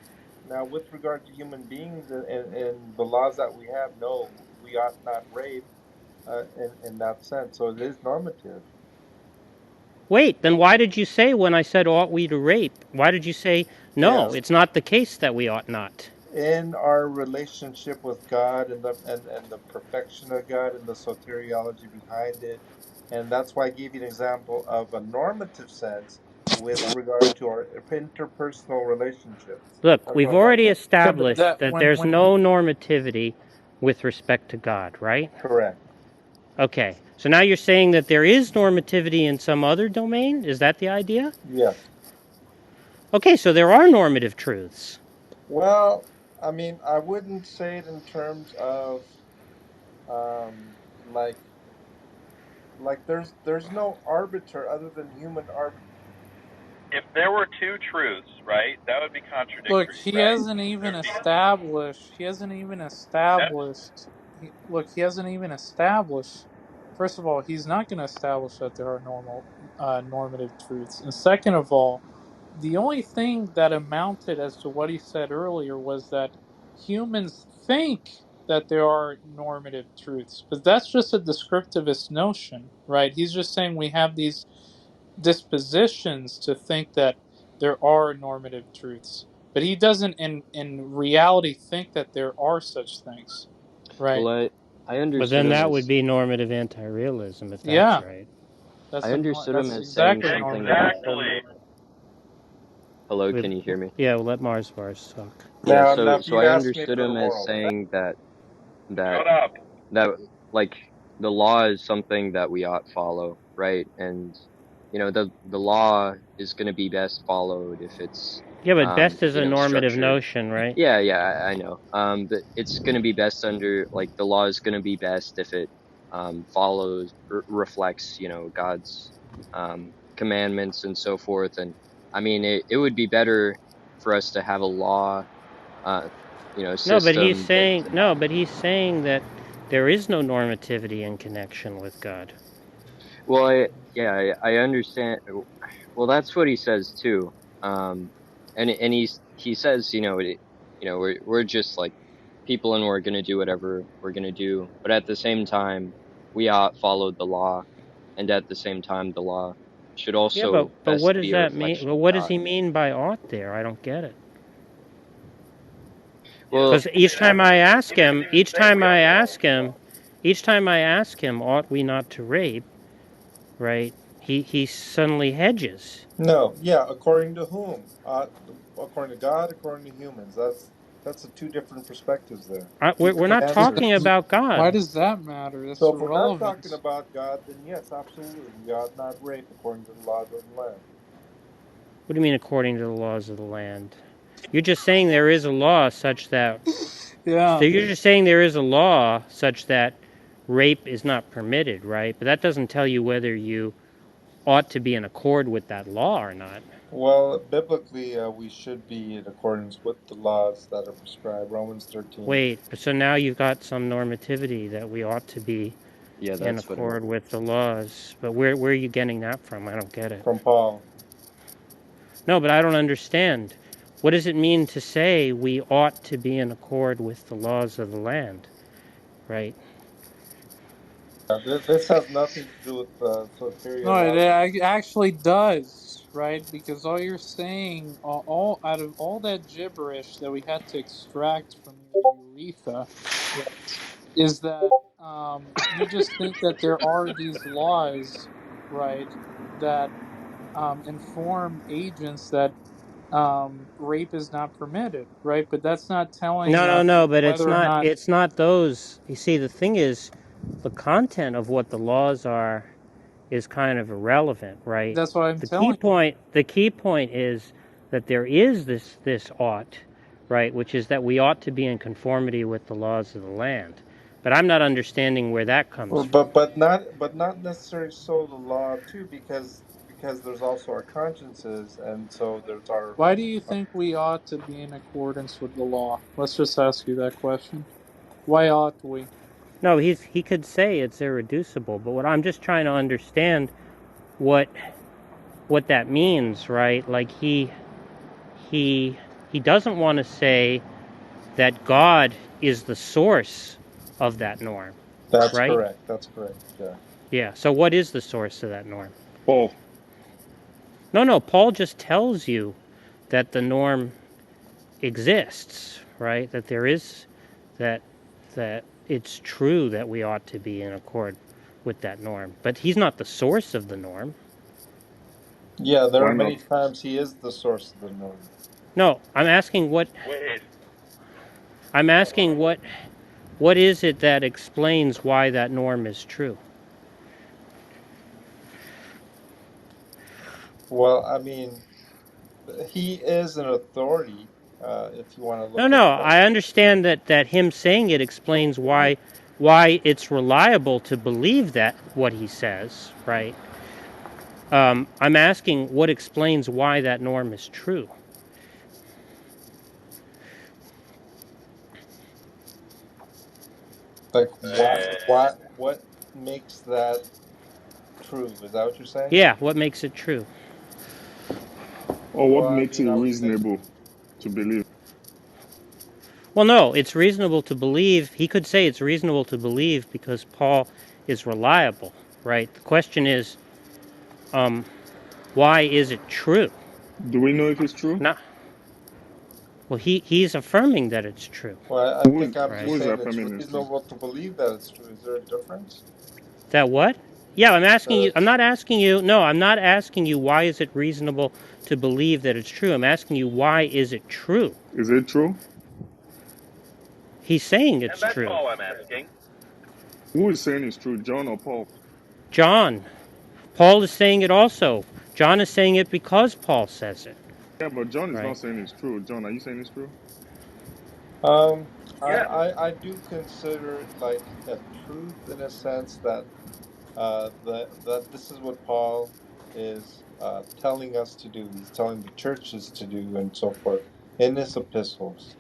Now, with regard to human beings and the laws that we have, no, we ought not rape in that sense. So it is normative. Wait, then why did you say when I said ought we to rape? Why did you say no? Yes, It's not the case that we ought not. in our relationship with God and the perfection of God and the soteriology behind it. And that's why I gave you an example of a normative sense with regard to our interpersonal relationships. Look, That's we've what I'm already asking. Yeah, but established that that there's when no normativity with respect to God, right? Correct. Okay. So now you're saying that there is normativity in some other domain? Is that the idea? Yes. Okay, so there are normative truths. Well, I mean, I wouldn't say it in terms of um, like there's no arbiter other than human arbiter. If there were two truths, right, that would be look, contradictory, he right? hasn't even There'd be established. He hasn't even that. established. Look, he hasn't even established. First of all, he's not going to establish that there are normative truths, and second of all, the only thing that amounted as to what he said earlier was that humans think that there are normative truths, but that's just a descriptivist notion, right? He's just saying we have these dispositions to think that there are normative truths, but he doesn't in reality think that there are such things, right? Well, I But understood then him that would as be normative anti-realism if that's Yeah, right. I understood him that's as saying exactly something normative about. Exactly. anti-realism. Hello, We've, can you hear me? yeah, we'll let Mars bars talk. Yeah, Now, so if I you ask me understood for the him as world, saying that Shut up. that like the law is something that we ought follow, right? And the law is going to be best followed if it's Yeah, but best is a normative structured. notion, right? Yeah, yeah, I know. But it's going to be best under like the law is going to be best if it follows reflects God's commandments and so forth. And I mean it would be better for us to have a law uh system that But he's saying that there is no normativity in connection with God. well I understand. Well, that's what he says too. And he says, we're just like people and we're gonna do whatever we're gonna do, but at the same time, we ought follow the law, and at the same time, the law should Yeah, also but best what does be a that mean? reflection But of what does God. he mean by ought there? I don't get it. Yeah, Well, Because each time I ask he doesn't him, even each say time we ought I to ask follow the him, law. each time I ask him, ought we not to rape? Right? He suddenly hedges. no. Yeah, according to whom? According to God, according to humans. That's the two different perspectives there. Two We're different not talking answers. about Why God. does that matter? So That's if we're not irrelevant. talking about God, then yes, absolutely, we ought not rape according to the laws of the land. What do you mean according to the laws of the land? You're just saying there is a law such that. Yeah. So you're just saying there is a law such that rape is not permitted, right? But that doesn't tell you whether you ought to be in accord with that law or not. Well, biblically, we should be in accordance with the laws that are prescribed. Romans 13 Wait, so now you've got some normativity that we ought to be yeah, in that's what I accord with the laws. But where are you getting that from? I don't get it. from Paul. No, but I don't understand. What does it mean to say we ought to be in accord with the laws of the land, right? This has nothing to do with No, it soteriology. actually does, right? Because all you're saying, all out of all that gibberish that we had to extract from your urethra, right, is that you just think that there are these laws, right, that inform agents that rape is not permitted, right? But that's not telling No, no, us no, but it's whether or not not. it's not those. You see, the thing is the content of what the laws are is kind of irrelevant, right? That's what I'm The key telling you. point is that there is this ought, right, which is that we ought to be in conformity with the laws of the land. But I'm not understanding where that comes Well, from. but not necessarily so the law too, because there's also our consciences, and so there's our. Why do you think we ought to be in accordance with the law? Let's just ask you that question. Why ought we? No, he could say it's irreducible, but what I'm just trying to understand what what that means, right? Like he he doesn't want to say that God is the source of that norm, That's right? correct. That's correct. Yeah. Yeah. So what is the source of that norm? Paul. No, Paul just tells you that the norm exists, right? That there is that that it's true that we ought to be in accord with that norm. But he's not the source of the norm. Yeah, there are Why many not? times he is the source of the norm. No, I'm asking Wait, what is it that explains why that norm is true? Well, I mean, he is an authority, if you want to No, look at no, it that I way. understand that him saying it explains why it's reliable to believe that what he says, right? I'm asking what explains why that norm is true. Like, uh, what makes that true? Is that what you're saying? Yeah, what makes it true? Or what Well, I makes mean, it I would say, reasonable to believe? Well, no, it's reasonable to believe. He could say it's reasonable to believe because Paul is reliable, right? The question is, why is it true? Do we know if it's true? Not well. He's affirming that it's true, well, I Who think is I'm who just right? is saying it's affirming it's true? reasonable to believe that it's true. Is there a difference? That what? Yeah, I'm asking That you. I'm it's, not asking you. No, I'm not asking you. Why is it reasonable to believe that it's true? I'm asking you why is it true? Is it true? He's saying and it's that's true. all I'm asking. Who is saying it's true, John or Paul? John. Paul is saying it also. John is saying it because Paul says it, Yeah, but John is right? not saying it's true. John, are you saying it's true? um, Yes. I do consider it like a truth in a sense that that this is what Paul is telling us to do. He's telling the churches to do, and so forth in his epistles,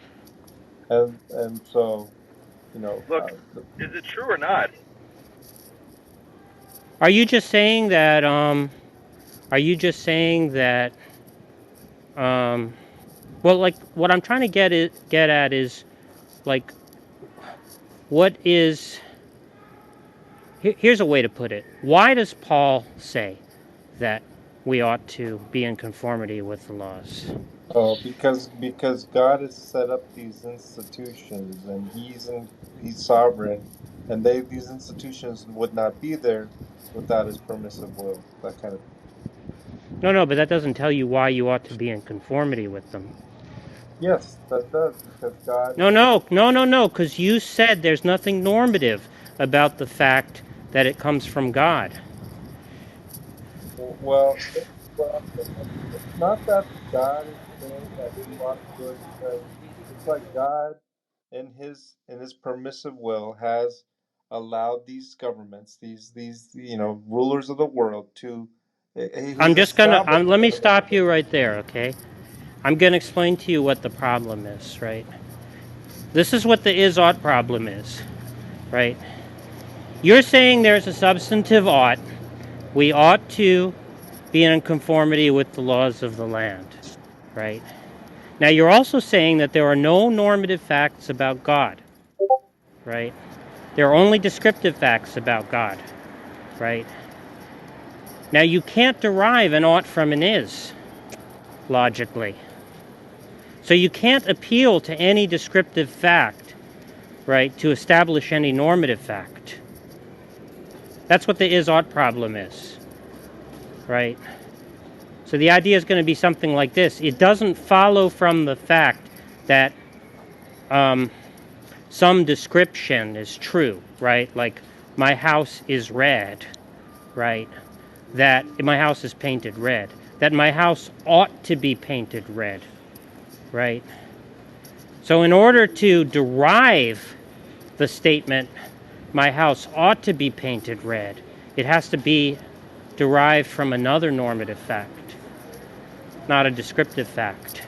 and so Look, is it true or not? Are you just saying that? Are you just saying that? Um, well, like what I'm trying to get at is like what is. Here's a way to put it. Why does Paul say that we ought to be in conformity with the laws? oh, because God has set up these institutions, and he's sovereign, and these institutions would not be there without his permissive will. That kind of thing. No, no, but that doesn't tell you why you ought to be in conformity with them. Yes, that does because God No, no, no, no, no, because you said there's nothing normative about the fact that it comes from God. well, well, it's not that God is saying that you ought to do it because it's like God, in his permissive will, has allowed these governments, these rulers of the world to. I'm He's just gonna. established Let me them. stop you right there, okay? I'm gonna explain to you what the problem is, right? This is what the is ought problem is, right? You're saying there's a substantive ought. We ought to be in conformity with the laws of the land, right? Now you're also saying that there are no normative facts about God, right? There are only descriptive facts about God, right? Now you can't derive an ought from an is, logically. So you can't appeal to any descriptive fact, right, to establish any normative fact. That's what the is ought problem is, right? So the idea is going to be something like this. It doesn't follow from the fact that some description is true, right? Like my house is red, right? That my house is painted red. That my house ought to be painted red, right? So in order to derive the statement, my house ought to be painted red, it has to be derived from another normative fact, not a descriptive fact.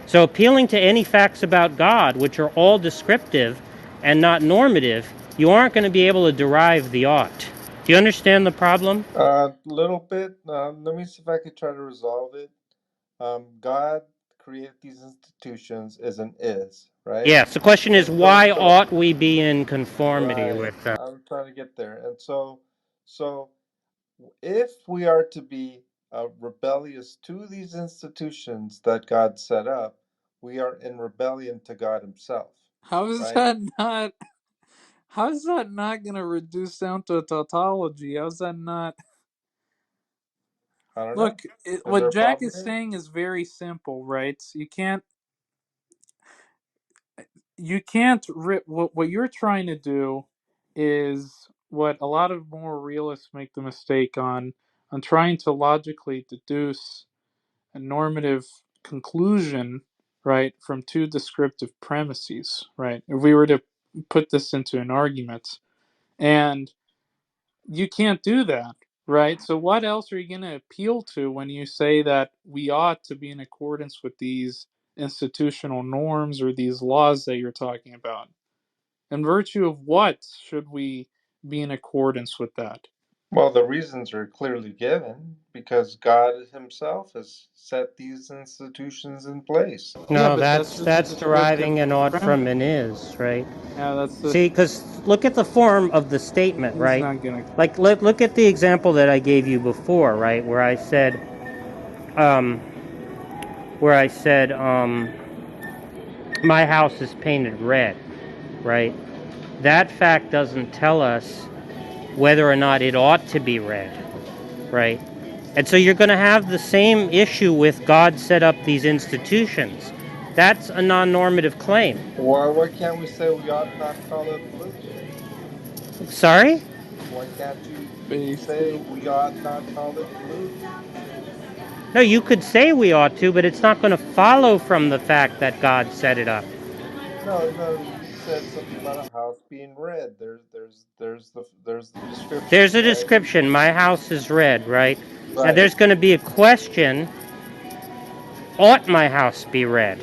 So appealing to any facts about God, which are all descriptive and not normative, you aren't going to be able to derive the ought. Do you understand the problem? Little bit. Let me see if I could try to resolve it. God created these institutions as an is, right? Yes, the question is And so, why ought we be in conformity right, with them? I'm trying to get there. And so if we are to be rebellious to these institutions that God set up, we are in rebellion to God Himself, How is right? that not? How is that not going to reduce down to a tautology? How's that not? I don't know. Look, Is there what a Jack problem is here? saying is very simple, right? You can't what you're trying to do is what a lot of more realists make the mistake on trying to logically deduce a normative conclusion, right, from two descriptive premises, right? If we were to put this into an argument, and you can't do that, right? So what else are you going to appeal to when you say that we ought to be in accordance with these institutional norms or these laws that you're talking about? In virtue of what should we be in accordance with that? Well, the reasons are clearly given because God Himself has set these institutions in place. Yeah, No, but that's just a that's descriptive deriving an ought premise. from an is, right? Yeah, that's the. See, because look at the form of the statement, He's right? not gonna. Like, look at the example that I gave you before, right? Um, where I said, my house is painted red, right? That fact doesn't tell us whether or not it ought to be red, right? And so you're going to have the same issue with God set up these institutions. That's a non-normative claim. Why can't we say we ought not call it blue? Sorry? Why can't you say Basically. we ought not call it blue? No, you could say we ought to, but it's not going to follow from the fact that God set it up. No, you said something about a house being red. There's the description, There's a right? description. My house is red, right? Now Right. there's going to be a question, ought my house be red,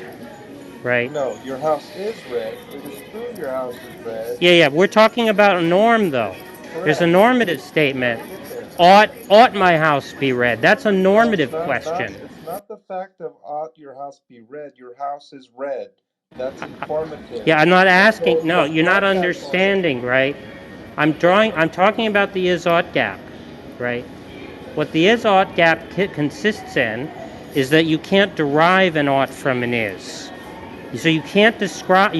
right? No, your house is red. It is true your house is red. Yeah. We're talking about a norm, though. There's a Correct. normative statement. Let's get there. Ought my house be red? That's a No, normative question. it's not the fact of ought your house be red. Your house is red. That's informative. Yeah, I'm not And asking. so No, you're not from that point, understanding, right? I'm talking about the is-ought gap, right? What the is-ought gap consists in is that you can't derive an ought from an is. So you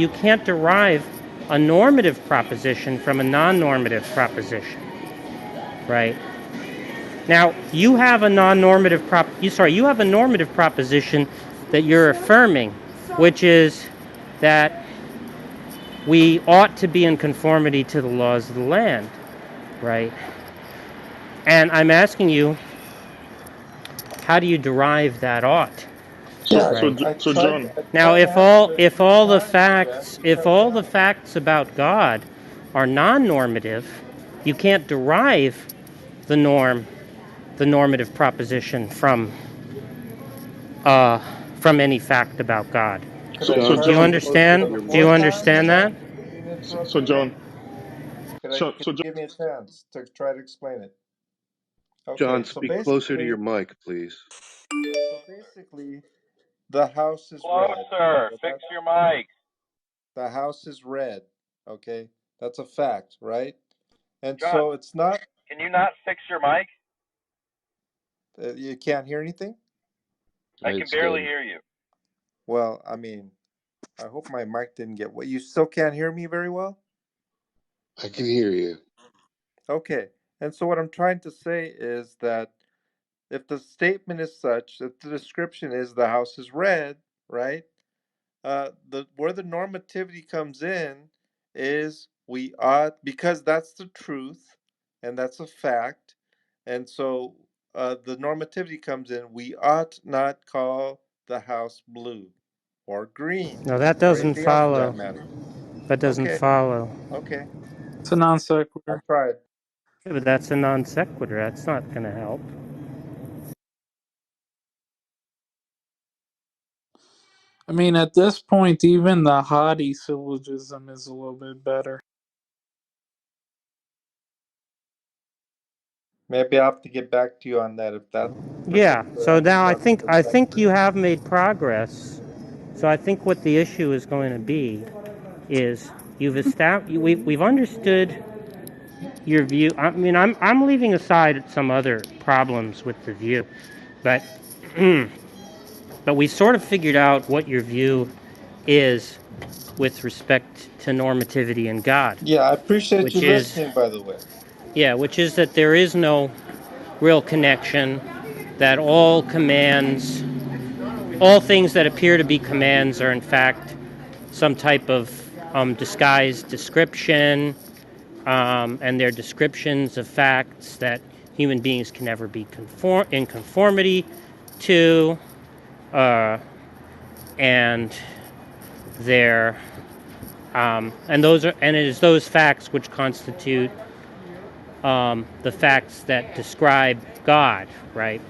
can't derive a normative proposition from a non-normative proposition, right? Now, you have a you have a normative proposition that you're affirming, which is that we ought to be in conformity to the laws of the land, right? And I'm asking you, how do you derive that ought, yeah, right? John, I Now, tried to answer it if 3 all the times, Jack. facts You if cut me all the off. facts about God are non-normative, you can't derive the normative proposition uh, from any fact about God. Could I so Do you try John, for understand? the Do you 4th time, understand Jack, that? being so interrupted John, again? Could so, you so John, give me a chance to try to explain it? John, Okay, so speak closer to basically, your mic, please. the house is red. Closer. Okay, Fix your mic. the house is red. Okay, that's a fact, right? And John, so it's not. can you not fix your mic? You can't hear anything. I can It's barely good. hear you. Well, I mean, I hope my mic didn't get what. You still can't hear me very well. I can hear you. Okay, and so what I'm trying to say is that if the statement is such that the description is the house is red, right? The where the normativity comes in is we ought, because that's the truth and that's a fact, and so the normativity comes in. We ought not call the house blue or green No, that or doesn't anything else for that follow. matter. That doesn't Okay, follow. okay, It's a non I sequitur. tried. Yeah, but that's a non sequitur. That's not going to help. I mean, at this point, even the haughty syllogism is a little bit better. Maybe I have to get back to you on that if that Yeah. particular So answer now doesn't I affect think it. you have made progress. So I think what the issue is going to be is we've understood your view. I mean, I'm leaving aside some other problems with the view. But but we sort of figured out what your view is with respect to normativity in God, Yeah, I appreciate you which is listening, by the way. which is that there is no real connection, that all commands, all things that appear to be commands are in fact some type of disguised description, and they're descriptions of facts that human beings can never be in conformity to, uh, and they're and it is those facts which constitute the facts that describe God, right,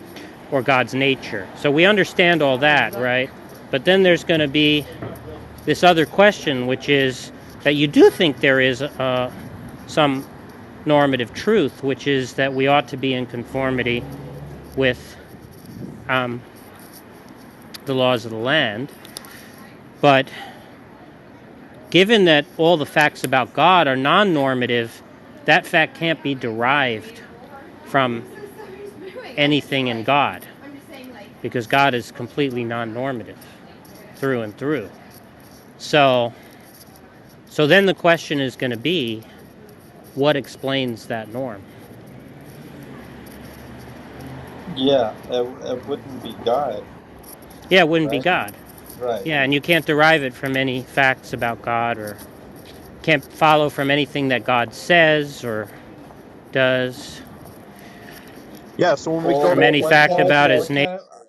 or God's nature. So we understand all that, right? But then there's going to be this other question, which is that you do think there is some normative truth, which is that we ought to be in conformity with um, the laws of the land. But given that all the facts about God are non normative, that fact can't be derived from anything in God, because God is completely non normative through and through. So, so then the question is going to be, what explains that norm? Yeah, it wouldn't be God, Yeah, it wouldn't be right? God. Right. Yeah, and you can't derive it from any facts about God, or can't follow from anything that God says or does, Yeah. So when we Or go from back any and fact about his what name. kind of?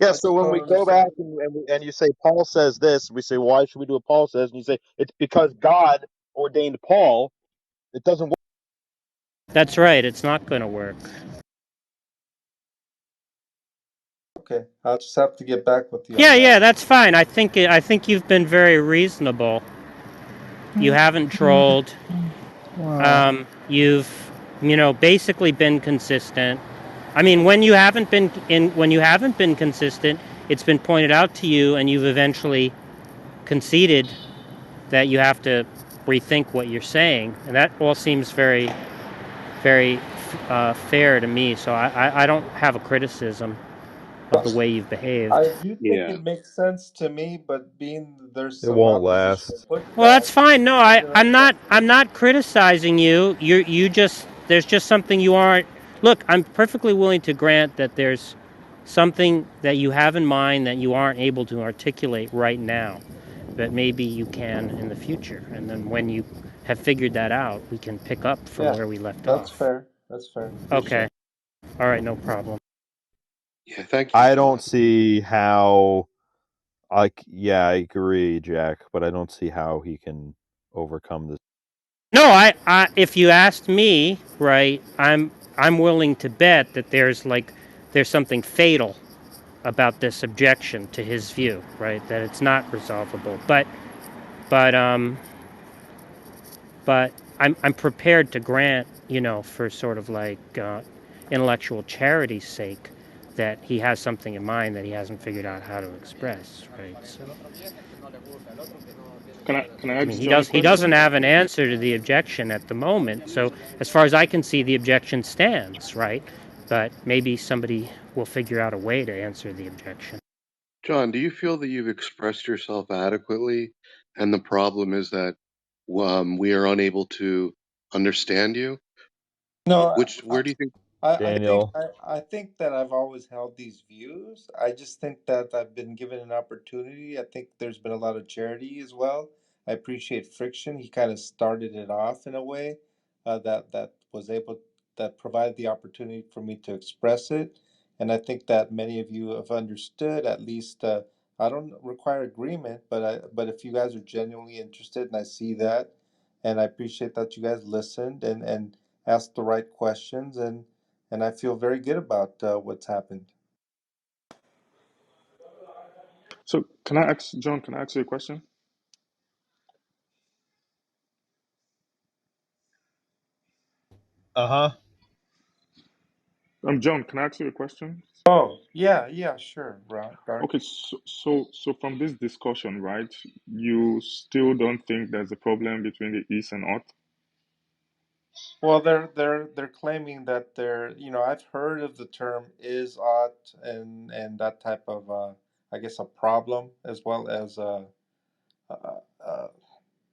yeah, I so just when don't we go back understand. and you say Paul says this, we say why should we do what Paul says? And you say it's because God ordained Paul. It doesn't work. That's right, it's not going to work. Okay, I'll just have to get back with you Yeah, on yeah, that. that's fine. I think you've been very reasonable. You haven't trolled. Wow. You've basically been consistent. I mean, when you haven't been consistent, it's been pointed out to you, and you've eventually conceded that you have to rethink what you're saying, and that all seems very, very fair to me. So I don't have a criticism of the way you've behaved. I do think Yeah. it makes sense to me, but there's It some won't opposition last. Well, pushback. that's fine. No, You know, I'm not criticizing you. You just there's just something you aren't. Look, I'm perfectly willing to grant that there's something that you have in mind that you aren't able to articulate right now, but maybe you can in the future. And then when you have figured that out, we can pick up from yeah, where we left that's off. fair. That's fair. Appreciate Okay. it. All right, no problem. Yeah. Thank you, I John. don't see how. Yeah, I agree, Jack, but I don't see how he can overcome this. No, if you asked me, right, I'm willing to bet that there's something fatal about this objection to his view, right? That it's not resolvable. But but I'm prepared to grant, for sort of like intellectual charity's sake, that he has something in mind that he hasn't figured out how to express, right? So Can I I ask mean, John a he doesn't question? have an answer to the objection at the moment. So as far as I can see, the objection stands, right? But maybe somebody will figure out a way to answer the objection. John, do you feel that you've expressed yourself adequately, and the problem is that we are unable to understand you? No, Where do you think? Daniel. I think that I've always held these views. I just think that I've been given an opportunity. I think there's been a lot of charity as well. I appreciate Friction. He kind of started it off in a way that was able that provided the opportunity for me to express it. And I think that many of you have understood. At least I don't require agreement, but if you guys are genuinely interested, and I see that, and I appreciate that you guys listened and asked the right questions, and I feel very good about what's happened. So can I ask John? Can I ask you a question? Uh huh. John, can I ask you a question? Oh, yeah, yeah, sure, Dark. Okay, so from this discussion, right? You still don't think there's a problem between the East and North? Well, they're claiming that I've heard of the term is ought and that type of I guess a problem as well as uh, uh,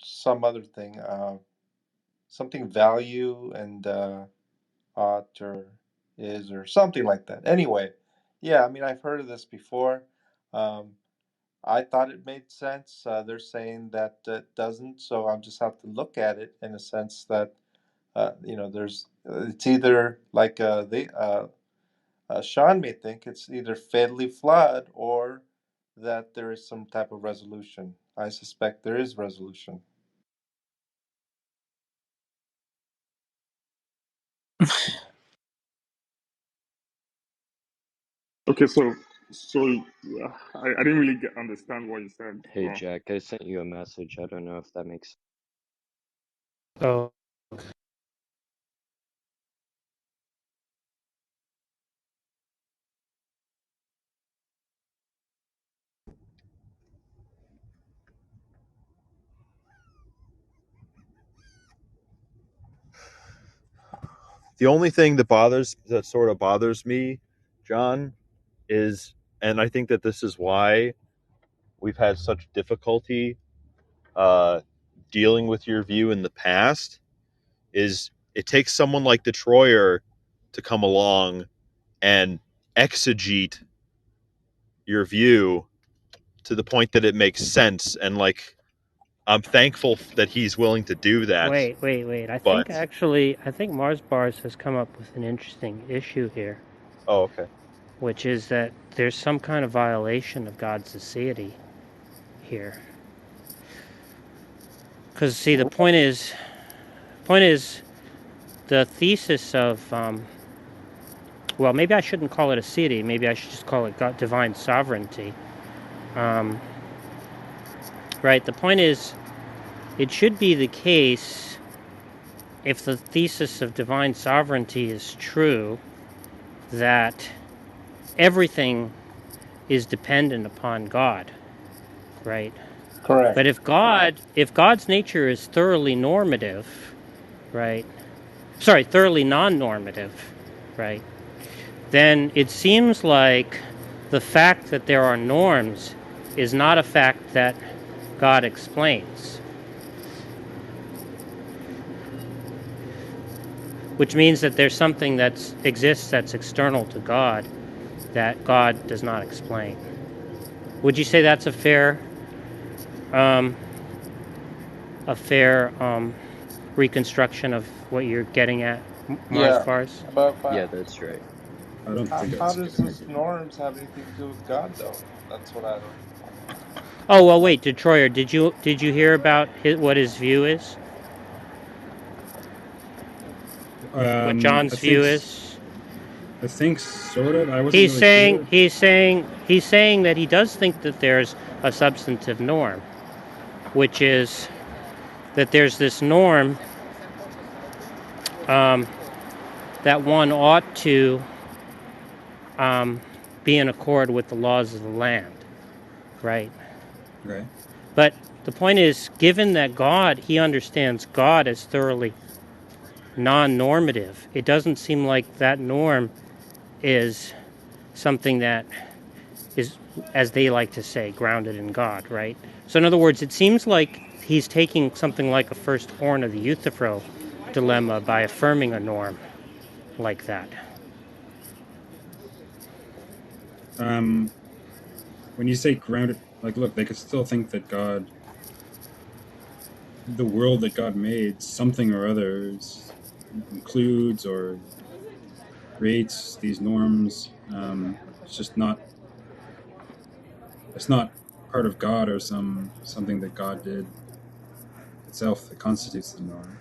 some other thing, something value and ought or is or something like that. Anyway, yeah, I mean I've heard of this before. Um, I thought it made sense. They're saying that it doesn't, so I'll just have to look at it in a sense that there's it's either like Sean may think it's either fatally flawed or that there is some type of resolution. I suspect there is resolution. Okay, I didn't really understand what you said. Hey So Jack, I sent you a message. I don't know if that makes. Oh, The only thing that sort of bothers me, John, is, and I think that this is why we've had such difficulty uh, dealing with your view in the past, is it takes someone like Detroyer to come along and exegete your view to the point that it makes sense. And like, I'm thankful that he's willing to do that. wait. But I think Mars Bars has come up with an interesting issue here, oh, okay. which is that there's some kind of violation of God's aseity here. Because see, the point is the thesis of well, maybe I shouldn't call it aseity. Maybe I should just call it God, divine sovereignty. Um, right. The point is, it should be the case if the thesis of divine sovereignty is true that everything is dependent upon God, right? Correct. But if God's nature is thoroughly normative, right? Sorry, thoroughly non-normative, right? Then it seems like the fact that there are norms is not a fact that God explains, which means that there's something that exists that's external to God that God does not explain. Would you say that's um, a fair reconstruction of what you're getting at, Mars Yeah, Bars? Yeah, but that's right. I don't think how that's does this norms have anything to do with God though? That's what I don't. Oh well, wait, Detroyer, did you hear about what his view is? What I John's think view is? sort of. I wasn't He's really saying sure. he's saying he's saying that he does think that there's a substantive norm, which is that there's this norm um, that one ought to um, be in accord with the laws of the land, right? Okay. But the point is, given that he understands God as thoroughly non-normative, it doesn't seem like that norm is something that is, as they like to say, grounded in God, right? So in other words, it seems like he's taking something like a first horn of the Euthyphro dilemma by affirming a norm like that. Um, when you say grounded, like, look, they could still think that God, the world that God made, something or others, includes or creates these norms. It's just not. It's not part of God or something that God did itself that constitutes the norm.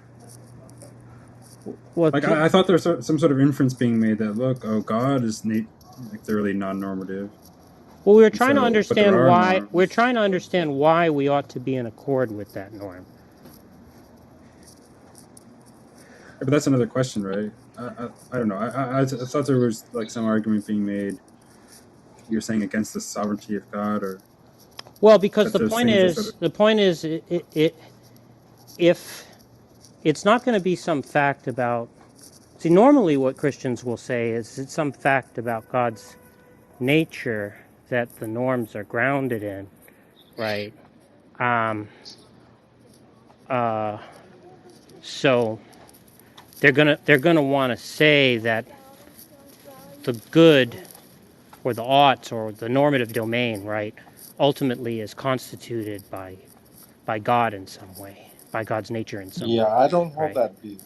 Well, Like I thought there's some sort of inference being made that look, oh, God is like thoroughly non-normative, well, we're and trying to so but there understand are why norms. we ought to be in accord with that norm. Yeah, but that's another question, right? I don't know. I thought there was like some argument being made. You're saying against the sovereignty of God, or Well, because that those things are sort of the point is, if it's not going to be some fact about. See, normally what Christians will say is it's some fact about God's nature that the norms are grounded in, right? Um, uh, so they're gonna want to say that the good or the oughts or the normative domain, right, ultimately is constituted by God in some way, by God's nature in some Yeah, way, I don't hold right? that view.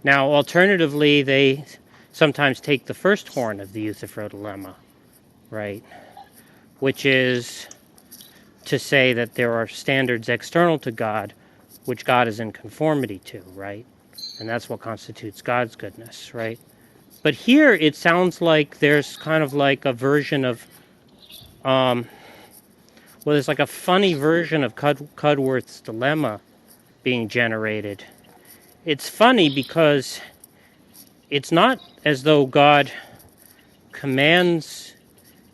Now, alternatively, they sometimes take the first horn of the Euthyphro dilemma, right, which is to say that there are standards external to God which God is in conformity to, right? And that's what constitutes God's goodness, right? But here it sounds like there's kind of like a version of, um, well, there's like a funny version of Cudworth's dilemma being generated. It's funny because it's not as though God commands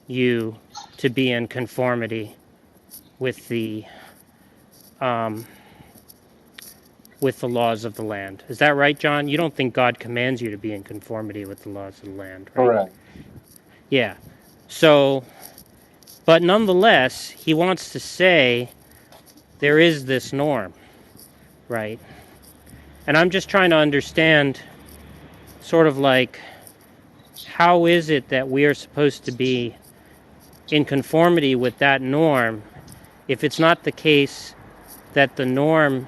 you to be in conformity with the um, with the laws of the land. Is that right, John? You don't think God commands you to be in conformity with the laws of the land, right? Correct. Yeah. So, but nonetheless, he wants to say there is this norm, right? And I'm just trying to understand sort of like how is it that we are supposed to be in conformity with that norm if it's not the case that the norm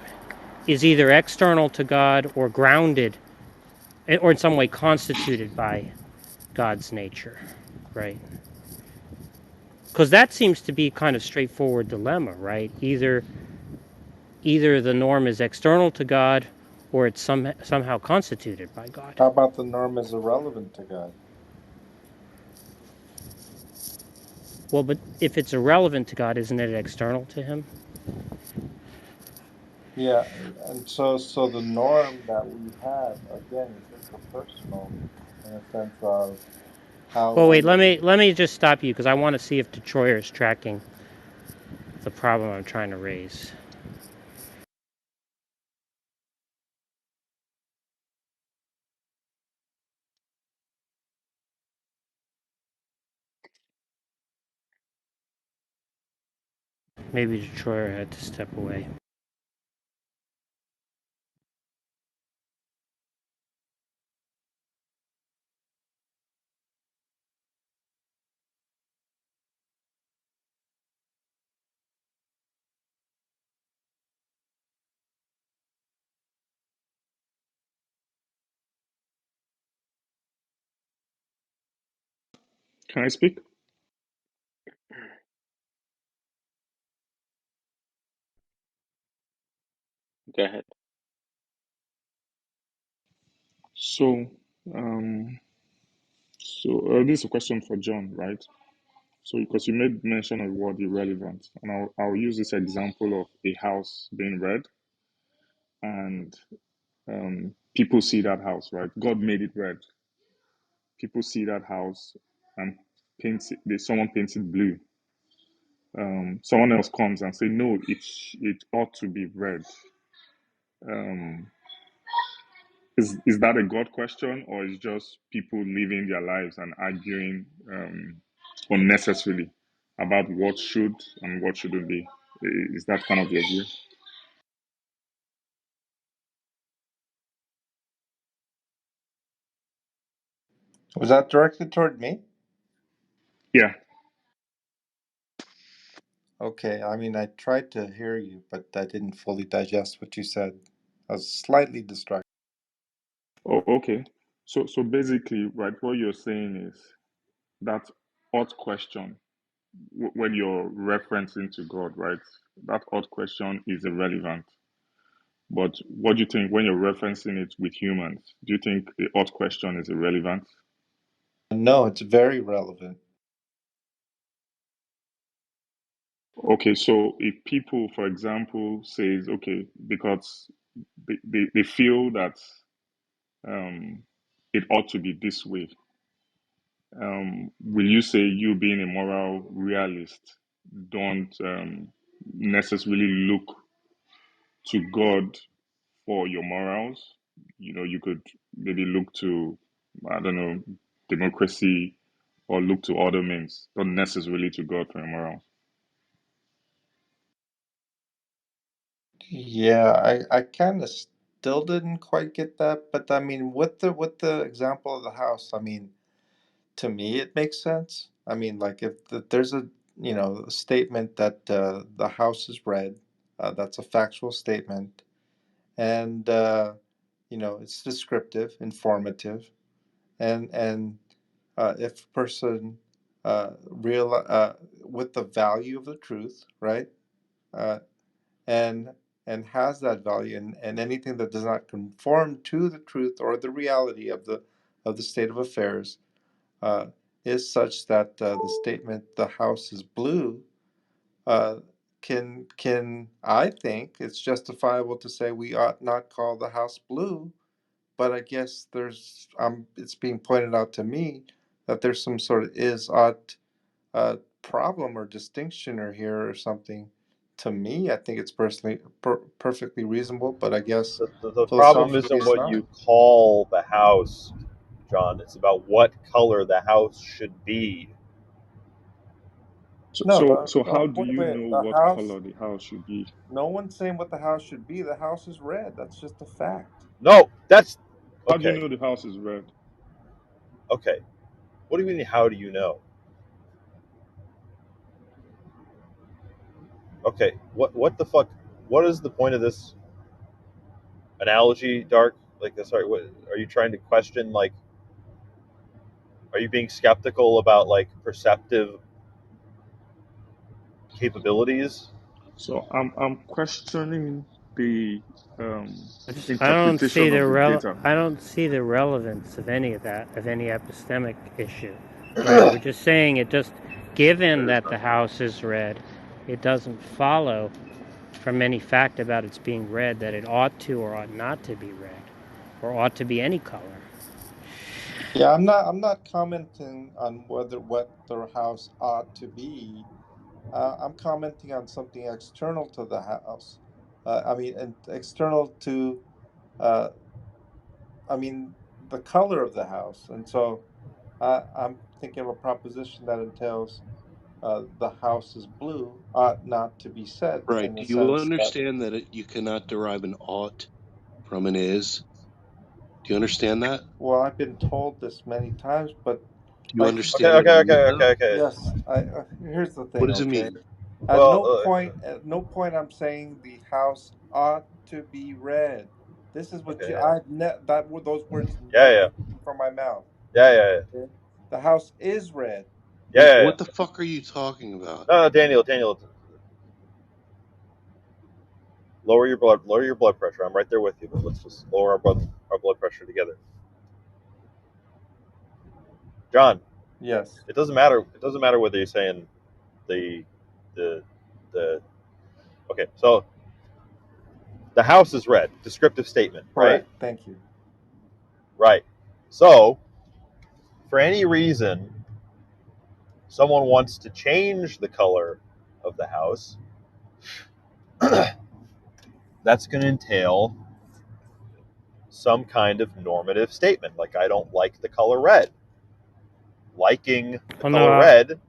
is either external to God or grounded or in some way constituted by God's nature, right? Because that seems to be kind of straightforward dilemma, right? Either the norm is external to God or it's somehow constituted by God. How about the norm is irrelevant to God? Well, but if it's irrelevant to God, isn't it external to him? Yeah, and so the norm that we have again is interpersonal in a sense of how Well, wait, we. let me just stop you because I want to see if Detroyer is tracking the problem I'm trying to raise. Maybe Detroyer had to step away. Can I speak? Go ahead. So, um, this is a question for John, right? So, because you made mention of the word irrelevant, and I'll use this example of a house being red, and people see that house, right? God made it red. People see that house and paints it. Someone paints it blue. Someone else comes and say, no, it ought to be red. Um, is that a God question, or is just people living their lives and arguing unnecessarily about what should and what shouldn't be? Is that kind of your view? Was that directed toward me? Yeah. Okay, I mean, I tried to hear you, but I didn't fully digest what you said. I was slightly distracted. Oh, okay. So basically, right, what you're saying is that odd question when you're referencing to God, right? That odd question is irrelevant. But what do you think when you're referencing it with humans? Do you think the odd question is irrelevant? No, it's very relevant. Okay, so if people, for example, says, okay, because they feel that it ought to be this way, will you say you being a moral realist don't necessarily look to God for your morals. You could maybe look to, I don't know, democracy, or look to other means, not necessarily to God for your morals. Yeah, I kind of still didn't quite get that, but I mean, with the example of the house, I mean, to me it makes sense. I mean, like if there's a a statement that the house is red, that's a factual statement, and it's descriptive, informative, and if a person real with the value of the truth, right? Uh, and has that value, and anything that does not conform to the truth or the reality of the state of affairs uh, is such that the statement "the house is blue" uh, can I think it's justifiable to say we ought not call the house blue, but I guess it's being pointed out to me that there's some sort of is ought problem or distinction or here or something. To me, I think it's personally perfectly reasonable, but I guess The problem philosophically isn't it's what not. you call the house, John. It's about what color the house should be. So, No, so, so how do wait, you wait, know the what house. color the house should be? No one's saying what the house should be. The house is red. That's just a fact. No, that's How do you okay. know the house is red? Okay. What do you mean? How do you know? Okay. What the fuck? What is the point of this analogy, Dark? Like, sorry, what are you trying to question? Like, are you being skeptical about like perceptive capabilities? So I'm questioning the I don't see interpretation of the data. I don't see the relevance of any of that, of any epistemic issue, right? We're just saying it just given There's that the none. house is red, it doesn't follow from any fact about its being red that it ought to or ought not to be red, or ought to be any color. Yeah, I'm not commenting on whether what the house ought to be. I'm commenting on something external to the house. I mean, and external to, uh, I mean, the color of the house. And so I'm thinking of a proposition that entails the house is blue ought not to be said Right. in the Do you sense that, understand that you cannot derive an ought from an is? Do you understand that? well, I've been told this many times, but Do you like, Okay, understand what it okay, means, okay, though? okay, okay. yes, here's the What thing, does it okay? mean? Well, At no point I'm saying the house ought to be read. This is what okay, you yeah, those words yeah, never yeah, came from my mouth. yeah, yeah, yeah, Okay? The house is red. yeah, yeah, yeah. What the fuck are you talking about? No, no, Daniel, lower your blood pressure. I'm right there with you, but let's just lower our blood pressure together. John, Yes, it doesn't matter. It doesn't matter whether you're saying the the the. Okay, so the house is red. Descriptive statement, right? correct. Thank you. Right. So, for any reason, someone wants to change the color of the house, that's going to entail some kind of normative statement. Like, I don't like the color red. Liking the Well, color no, red,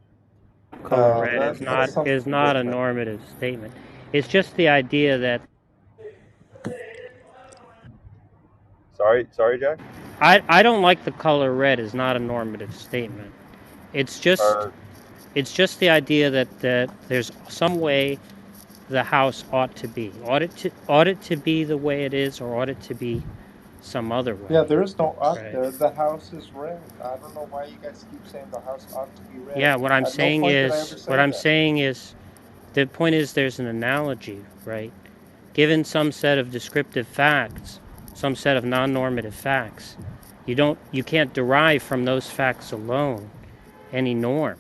color red That's is something not a different. normative statement. It's just the idea that sorry, Jack, I don't like the color red is not a normative statement. It's just or it's just the idea that there's some way the house ought to be. Ought it to be the way it is, or ought it to be some other way? Yeah, there is no ought Right. there. The house is red. I don't know why you guys keep saying the house ought to be red. Yeah. At no point did I ever What say I'm that. saying is the point is there's an analogy, right? Given some set of descriptive facts, some set of non-normative facts, you can't derive from those facts alone any norm.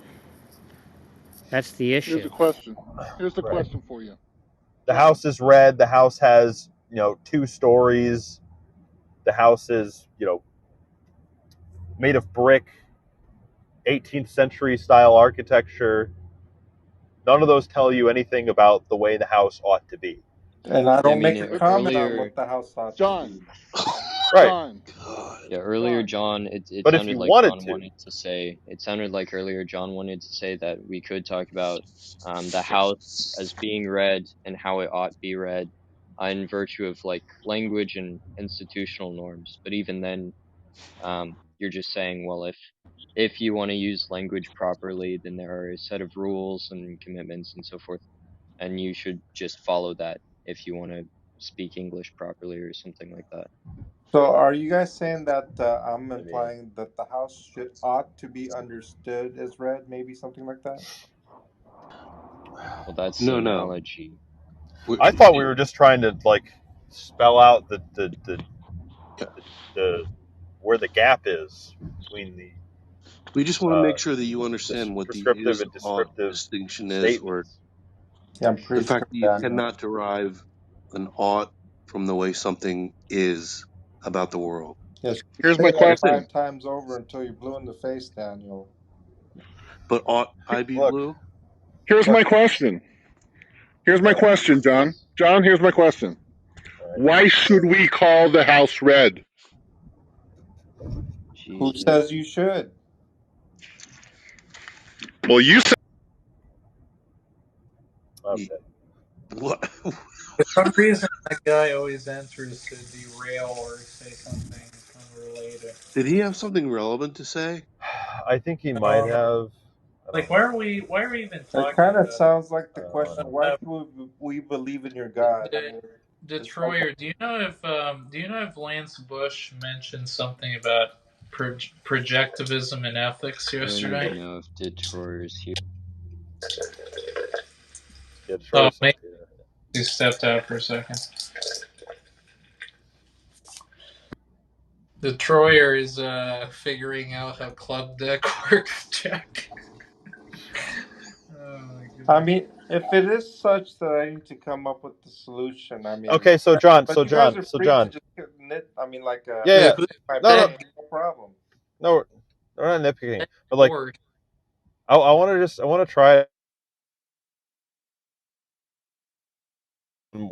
That's the Here's issue. a question. Here's the right. question for you, The John. house is red. The house has, 2 stories. The house is, made of brick, 18th century style architecture. None of those tell you anything about the way the house ought to be. And I Yeah, I don't mean make a comment on earlier, what the house ought to John, be. Right. John, God. yeah, earlier John. John, it But if sounded you like wanted John to, wanted to say, it sounded like earlier John wanted to say that we could talk about the house as being read and how it ought be read in virtue of like language and institutional norms. But even then, you're just saying, well, if you want to use language properly, then there are a set of rules and commitments and so forth, and you should just follow that if you want to speak English properly or something like that. So are you guys saying that I'm I mean, implying that the house should ought to be understood as read, maybe something like that? Well, that's the No, no. analogy. We're, I thought we were just trying to like spell out the where the gap is between we just want to make uh, sure that you understand what the prescriptive is and ought descriptive distinction is, or statements. Yeah, I'm the pretty fact sure that you Daniel. cannot derive an ought from the way something is about the world. Yes, you Here's say my that question. 5 times over until you're blue in the face, Daniel. But ought I be Look, blue? Here's look. my question. Here's my All right, question, John. John, here's my question. all right. Why should we call the house red? Who Jesus. says you should? Well, you said Okay. What? For some reason, that guy always enters to derail or say something unrelated. Did he have something relevant to say? I think he might No, have. I like don't know. why are we even It talking kind of about it? sounds like the question, Um, why should we believe in your God? I The mean, it's like, Detroyer, do you know if Lance Bush mentioned something about projectivism and ethics I don't yesterday? even know if Detroyer's here. yeah, Oh, Detroit's not maybe here. he stepped out for a second. Detroyer is figuring out how club deck works, Jack. Oh my I goodness. mean, if it is such that I need to come up with the solution, I mean, Okay, so John, but so you guys John, are so free to John. just nit. I mean, like, Yeah, yeah. Who's pick my No, no, brain, that no problem. no. We're not nitpicking, but like, board? I want to I want to try it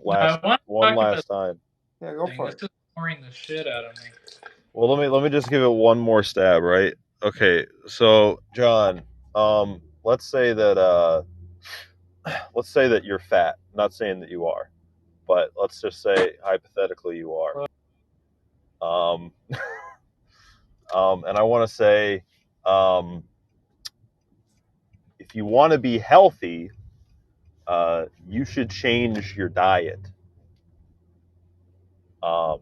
No, I want to one talk about last time. Yeah, go something. for This it. is boring the shit out of me. Well, let me just give it one more stab, right? Okay, so John, let's say that let's say that you're fat. I'm not saying that you are, but let's just say hypothetically you are. Um, and I want to say, um, if you want to be healthy, you should change your diet. Um,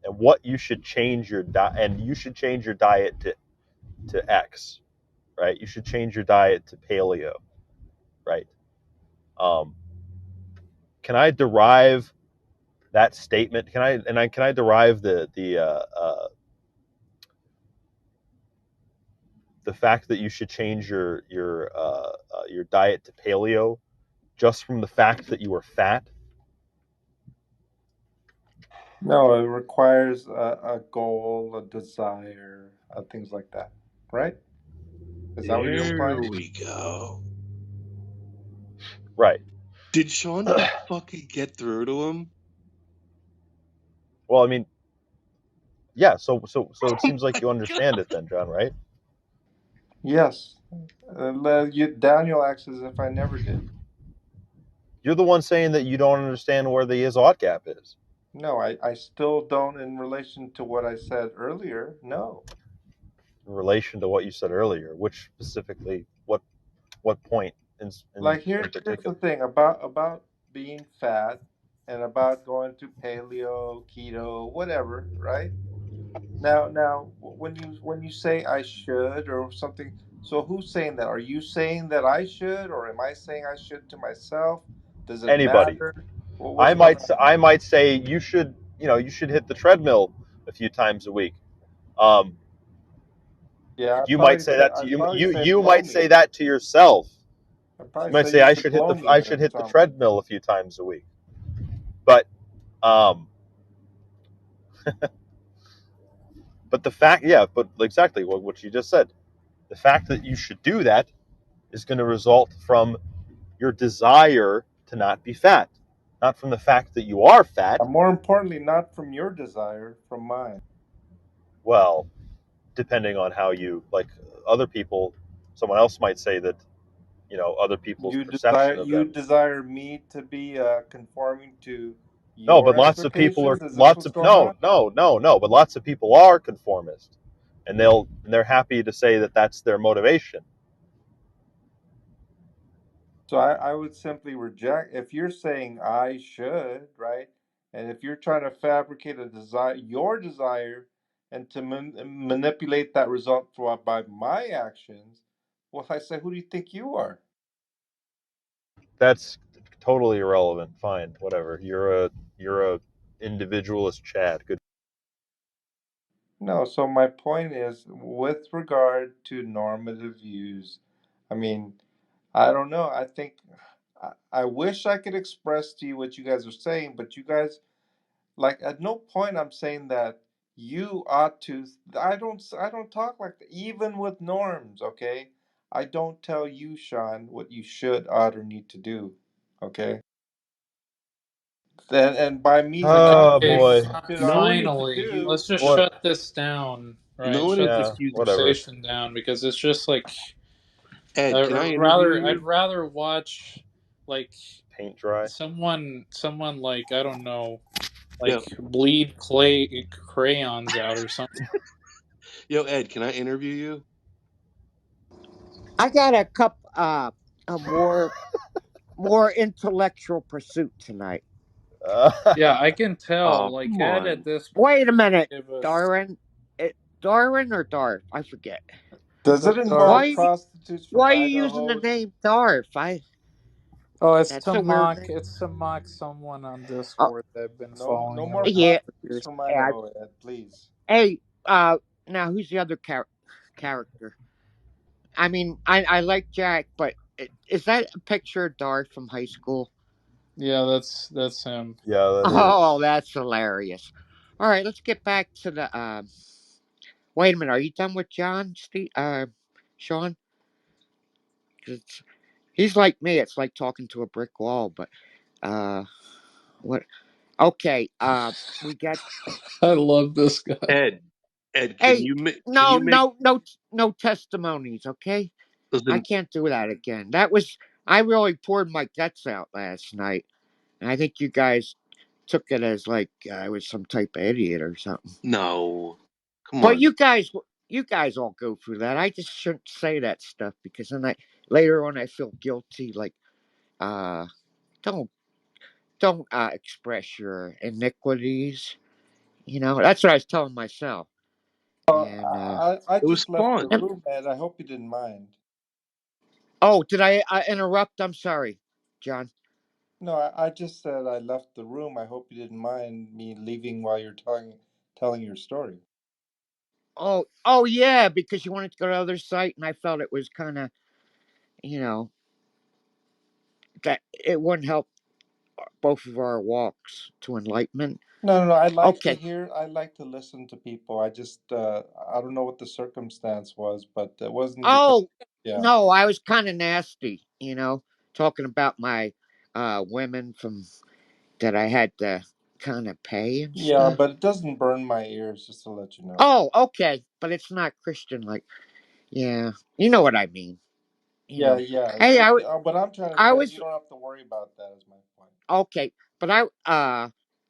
and what you should change your diet, and you should change your diet to X, right? You should change your diet to paleo, right? Um, can I derive that statement? Can I derive the fact that you should change your diet to paleo just from the fact that you are fat? No, it requires a goal, a desire, things like that, right? Is that what you're There implying? we go. Right. Did Sean just fucking get through to him? Well, I mean, yeah. So it Oh seems like my you god. understand it then, John, right? Yes. Daniel acts as if I never did. You're the one saying that you don't understand where the is ought gap is No, I still don't in relation to what I said earlier. No. in relation to what you said earlier. Which specifically, what point Like in here's the particular? thing about being fat and about going to paleo, keto, whatever, right? Now when you say I should or something, so who's saying that? Are you saying that I should or am I saying I should to myself? Does it Anybody. matter? What's going on? I might say you should hit the treadmill a few times a week. Um, Yeah, you might say that to I'd probably say you blow might me. say that to yourself. I'd You probably might say say you should blow me I then should or hit the something. treadmill a few times a week. But um, but the fact, yeah, but exactly what you just said. The fact that you should do that is going to result from your desire to not be fat, not from the fact that you are fat. More importantly, not from your desire, from mine. Well, depending on how you like other people, someone else might say that other people's perception of You them. desire me to be conforming to No, your but lots of people are expectations. Is this lots what's of going no, on? no, no, no. But lots of people are conformist, and they're happy to say that that's their motivation. So I would simply reject if you're saying I should, right? And if you're trying to fabricate a desire, your desire, and to manipulate that result by my actions, well, I say, who do you think you are? That's totally irrelevant. Fine, whatever. You're a individualist, Chad. Good. No, so my point is, with regard to normative views, I mean, I don't know. I think I wish I could express to you what you guys are saying, but you guys, like, at no point I'm saying that you ought to. I don't talk like that. Even with norms, okay? I don't tell you, Sean, what you should, ought, or need to do, okay? And by me Oh telling Okay, you boy. what you should, No ought, or one is need to finally, do, let's just What? shut this down, right? no one is Shut this Yeah, accusing whatever. conversation down because it's just like Ed, can I interview I'd you? rather watch like Paint dry. someone like I don't know, like Yo, bleed clay crayons out or something. yo, Ed, can I interview you? I got a more intellectual pursuit tonight. Yeah, I can tell. Oh, Like come Ed at on. this point Wait a minute, give us Darwin. Darwin or Darth? I forget. does it Darth. involve Why? prostitutes from Why are you using the Idaho? name Darth? Oh, it's That's a weird name. to mock someone on Oh, Discord that I've been No, no following more around yeah. for prostitutes years. from Yeah. Idaho, Ed, please. Hey, now who's the other character? I mean, I like Jack, but is that a picture of Darth from high school? Yeah, that's him. Yeah, that Oh, is. that's hilarious. All right, let's get back to the. Wait a minute. Are you done with John, Steve? Sean? 'Cause he's like me. It's like talking to a brick wall. But uh, what? Okay. We got. I love this guy. Ed, Ed, Hey, can no, you make no, no, no testimonies. Okay, I listen? can't do that again. That was. I really poured my guts out last night, and I think you guys took it as like I was some type of idiot or something. No, come But on. you guys all go through that. I just shouldn't say that stuff because then I later on I feel guilty. Like, uh, don't express your iniquities. That's what I was telling myself. And I It was just left the fun. and room, Ed. I hope you didn't mind. oh, did I interrupt? I'm sorry, John. No, I just said I left the room. I hope you didn't mind me leaving while you're telling your story. Oh yeah, because you wanted to go to the other site, and I felt it was kind of you know that it wouldn't help both of our walks to enlightenment. No, no, no. I like to Okay. hear. I like to listen to people. I just I don't know what the circumstance was, but it wasn't because Oh yeah, no, I was kind of nasty, talking about my women from that I had to kind of pay and yeah. stuff. But it doesn't burn my ears, just to let you know. Oh, okay, but it's not Christian. Like, yeah, you know what I mean. Yeah, yeah. Hey, What I'm trying to I say, you was don't have to worry about that. Is my point. okay, but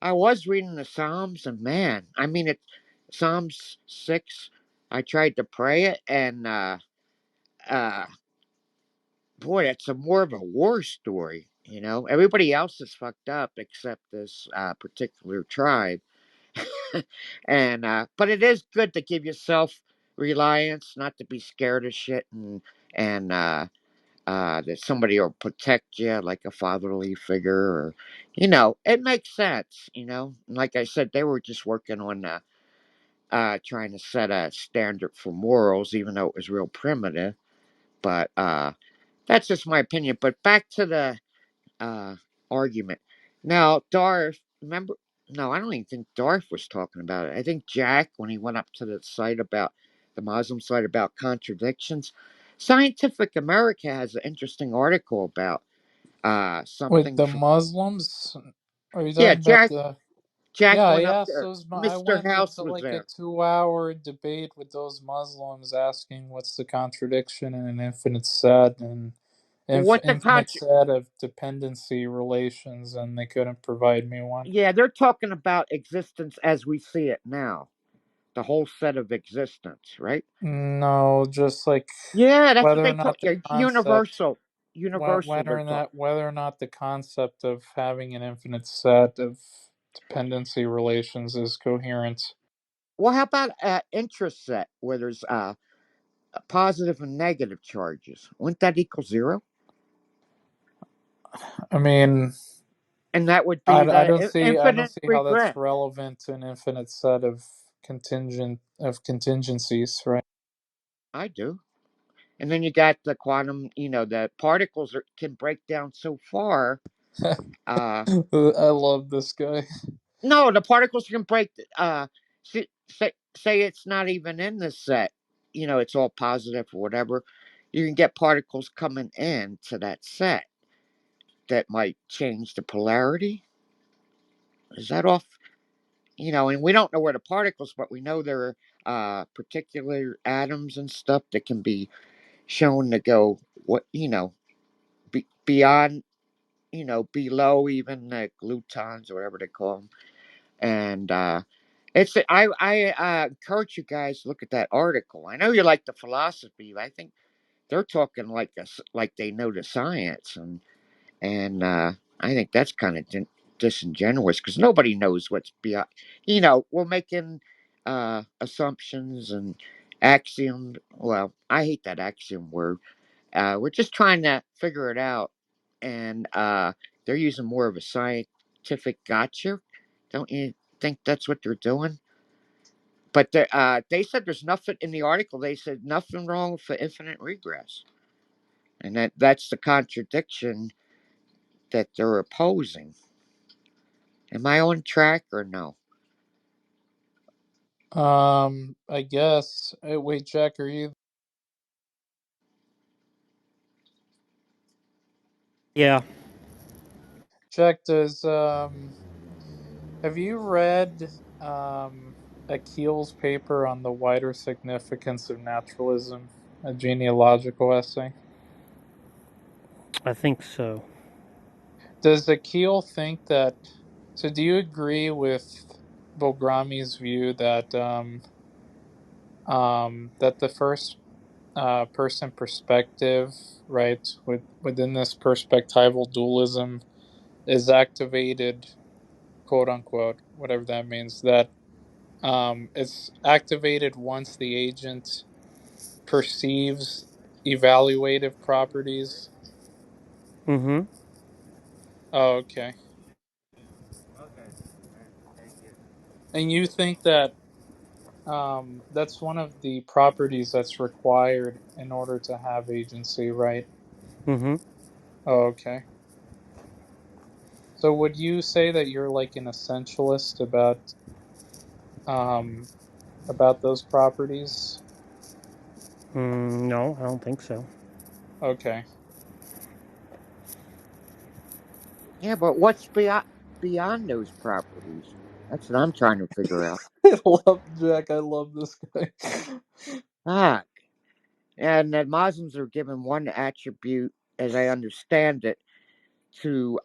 I was reading the Psalms, and man, I mean it. Psalms 6. I tried to pray it, and uh, boy, it's a more of a war story. Everybody else is fucked up except this particular tribe. And but it is good to give yourself reliance, not to be scared of shit, and that somebody will protect you, like a fatherly figure, or it makes sense. And like I said, they were just working on trying to set a standard for morals, even though it was real primitive. But that's just my opinion. But back to the uh, argument. Now, Darth, remember? No, I don't even think Darth was talking about it. I think Jack, when he went up to the site about the Muslim site about contradictions, Scientific America has an interesting article about Wait, something the from. Muslims? Are you Yeah, talking about Jack. the? Jack Yeah, went I up asked there. those. I Mr. went House into was like a there. 2 hour debate with those Muslims, asking what's the contradiction in an infinite set and What the infinite contra? set of dependency relations, and they couldn't provide me one. Yeah, they're talking about existence as we see it now. The whole set of existence, right? No, just like Yeah, that's what whether they or talk. not the Yeah, concept, universal. Universal. They're talking. whether or not the concept of having an infinite set of dependency relations is coherent. Well, how about interest set where there's positive and negative charges? Wouldn't that equal zero? I mean, And that would be I the don't see infinite how that's regret. relevant to an infinite set of contingencies, right? I do. And then you got the quantum. The particles can break down so far. Uh, I love this guy. no, the particles can break. Say it's not even in the set. It's all positive or whatever. You can get particles coming in to that set that might change the polarity. Is that off? And we don't know where the particles, but we know there are particular atoms and stuff that can be shown to go beyond, below even the glutons or whatever they call them. And I encourage you guys to look at that article. I know you like the philosophy, but I think they're talking like they know the science, and I think that's kind of disingenuous because nobody knows what's beyond. We're making assumptions and axiom. Well, I hate that axiom word. We're just trying to figure it out, and they're using more of a scientific gotcha. Don't you think that's what they're doing? But they said there's nothing in the article. They said nothing wrong with the infinite regress, and that's the contradiction that they're opposing. Am I on track or no? I guess. Wait, Jack, are you? Yeah. Jack, does have you read Akil's paper on the wider significance of naturalism, a genealogical essay? I think so. Does Akil think that? So, do you agree with Bogrami's view that that the first person perspective, right, within this perspectival dualism, is activated, quote unquote, whatever that means? That it's activated once the agent perceives evaluative properties. Mm-hmm. Oh, okay. And you think that that's one of the properties that's required in order to have agency, right? Mm-hmm. Oh, okay. So would you say that you're like an essentialist um about those properties? No, I don't think so. Okay. Yeah, but what's beyond those properties? That's what I'm trying to figure out. I love Jack. I love this guy. Ah, and the Muslims are given one attribute, as I understand it, to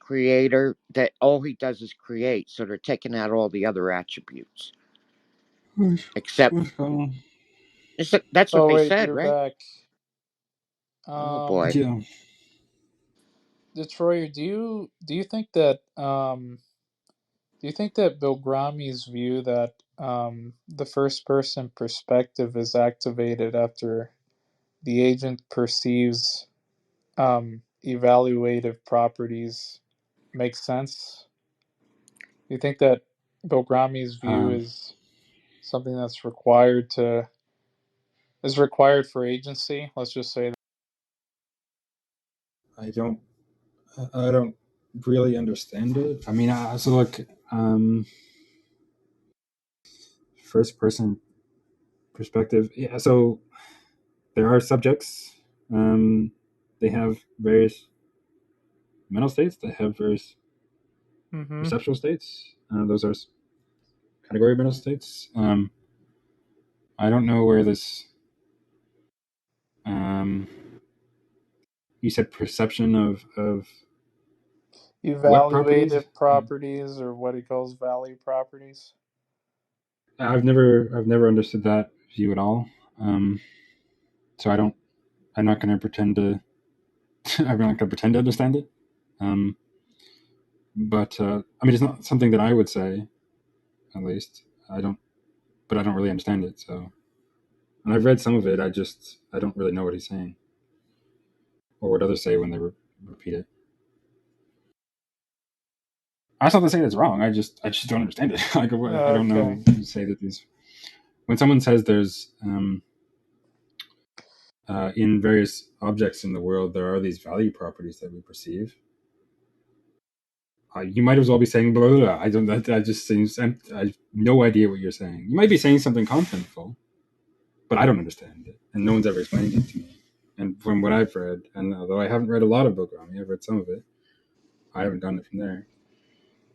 Creator that all he does is create. So they're taking out all the other attributes, except Which one? that's what Oh they wait, said, you're right? back. Oh boy. Um Yeah. Detroyer, do you think that do you think that Bill Grami's view that the first person perspective is activated after the agent perceives evaluative properties makes sense? Do you think that Bill Grami's view Um, is something that's required for agency? Let's just say that. I don't. I don't really understand it. I mean, so like, first person perspective. Yeah. So there are subjects. They have various mental states. They have various. Mm-hmm. perceptual states. Those are category mental states. I don't know where this. Um, you said perception of what properties? Evaluative properties, or what he calls value properties. I've never understood that view at all. Um, so I don't. I'm not going to pretend to. I'm not going to pretend to understand it. Um, but I mean, it's not something that I would say. At least I don't. But I don't really understand it. So, and I've read some of it. I don't really know what he's saying or what others say when they repeat it. That's not to say that's wrong. I just don't understand it. Like I don't Okay. know. You say that these when someone says there's in various objects in the world there are these value properties that we perceive. You might as well be saying blah blah blah. I don't. That just seems. I have no idea what you're saying. You might be saying something contentful, but I don't understand it, and no one's ever explained it to me. And from what I've read, and although I haven't read a lot of Bogami, I've read some of it. I haven't done it from there.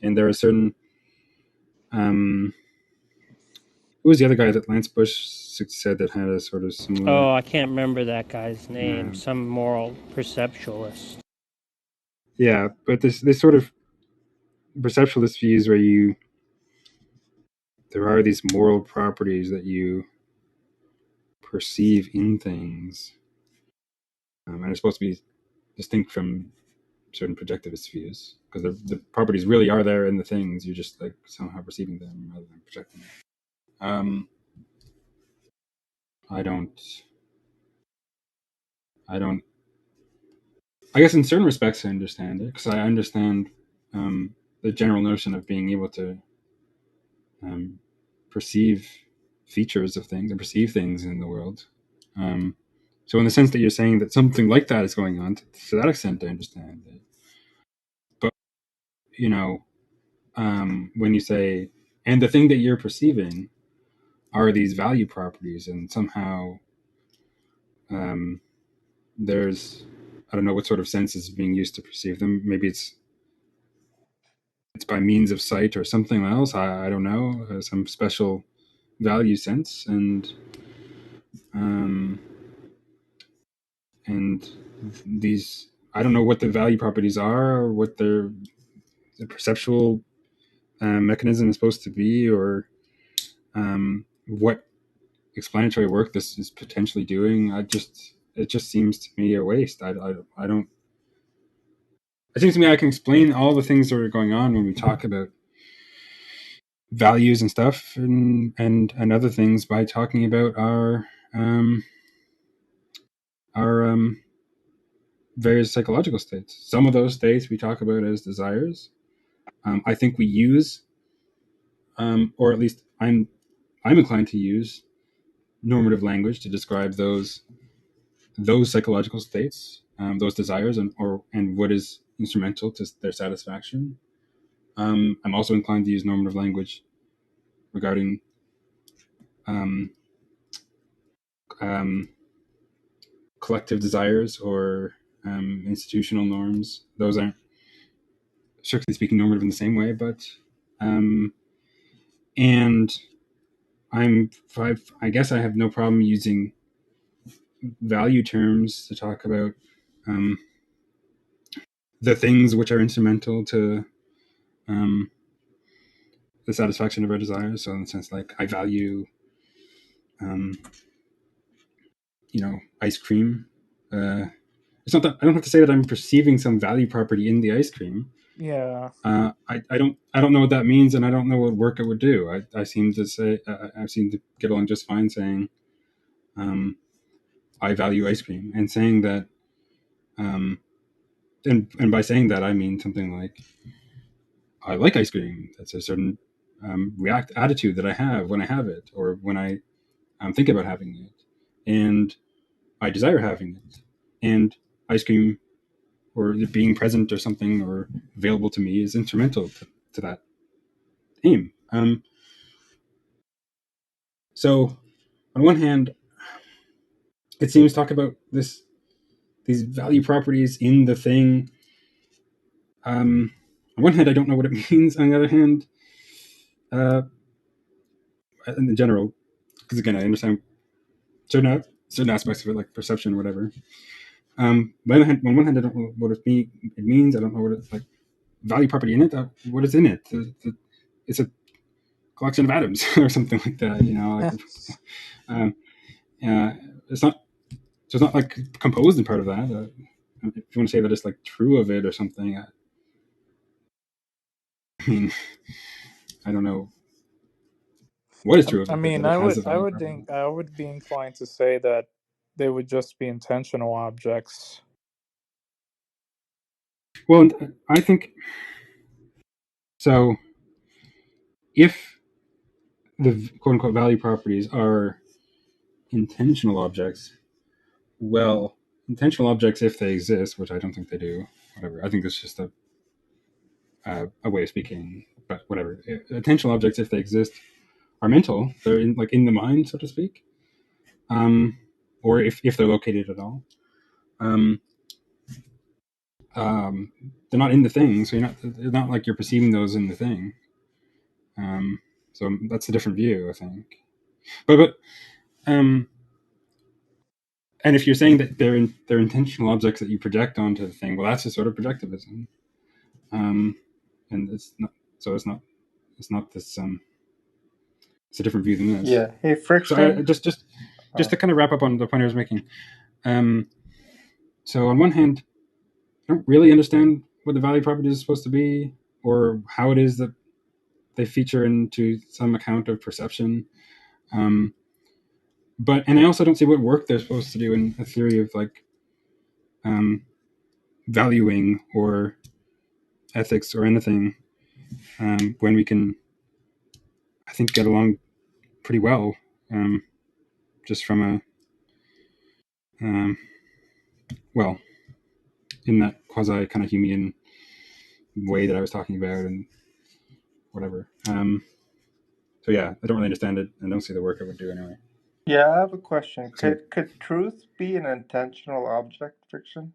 And there are certain. Who was the other guy that Lance Bush said that had a sort of similar? Oh, I can't remember that guy's name. Uh, Some moral perceptualist. yeah, but this sort of perceptualist views where there are these moral properties that you perceive in things, and it's supposed to be distinct from certain projectivist views because the properties really are there in the things. You're just like somehow perceiving them rather than projecting them. Um, I don't. I don't. I guess in certain respects I understand it because I understand the general notion of being able to um, perceive features of things and perceive things in the world. Um, so, in the sense that you're saying that something like that is going on, to that extent, I understand it. But you know, when you say, and the thing that you're perceiving are these value properties, and somehow um, there's, I don't know what sort of sense is being used to perceive them. Maybe it's by means of sight or something else. I don't know, some special value sense, um, and these I don't know what the value properties are or what the perceptual mechanism is supposed to be or what explanatory work this is potentially doing. It just seems to me a waste. I don't. It seems to me I can explain all the things that are going on when we talk about values and stuff and other things by talking about um, our various psychological states. Some of those states we talk about as desires. I think we use, or at least I'm inclined to use normative language to describe those psychological states, those desires, and what is instrumental to their satisfaction. I'm also inclined to use normative language regarding um, um, collective desires or institutional norms. Those aren't strictly speaking normative in the same way, but um, and I guess I have no problem using value terms to talk about um, the things which are instrumental to um, the satisfaction of our desires. So, in the sense, like I value, um, ice cream. It's not that I don't have to say that I'm perceiving some value property in the ice cream. Yeah. I don't know what that means, and I don't know what work it would do. I seem to say I seem to get along just fine saying um, I value ice cream, and saying that, um, and by saying that I mean something like I like ice cream. That's a certain react attitude that I have when I have it, or when I think about having it, and I desire having it. And ice cream, or it being present, or something, or available to me, is instrumental to that aim. So, on one hand, it seems talk about these value properties in the thing. on one hand, I don't know what it means. On the other hand, uh, in the general, because again, I understand certain aspects of it, like perception or whatever. On one hand, I don't know what it means. I don't know what it's like value property in it. What is in it? It's a collection of atoms or something like that. Like um, it's not. So it's not like composed and part of that. If you want to say that it's like true of it or something, I mean, I don't know what is true of I it, but mean, that it has a value property. I would be inclined to say that they would just be intentional objects. Well, I think so. If the quote unquote value properties are intentional objects, well, intentional objects, if they exist, which I don't think they do, whatever. I think that's just a way of speaking, but whatever. Intentional objects, if they exist, are mental. They're in the mind, so to speak, um, or if they're located at all. Um, they're not in the thing, so it's not like you're perceiving those in the thing. Um, so that's a different view, I think. But and if you're saying that they're intentional objects that you project onto the thing, well, that's a sort of projectivism. Um, and it's not. So it's not. It's not this. It's a different view than this. Yeah. Hey, So Friction. just Oh, to kind of wrap up on the point I was making. Um, so on one hand, I don't really understand what the value property is supposed to be, or how it is that they feature into some account of perception. Um, and I also don't see what work they're supposed to do in a theory of like um, valuing or ethics or anything, when we can, I think, get along pretty well, just from a well, in that quasi kind of Humean way that I was talking about and whatever. So yeah, I don't really understand it and don't see the work it would do anyway. yeah. I have a question. So Could truth be an intentional object? Friction.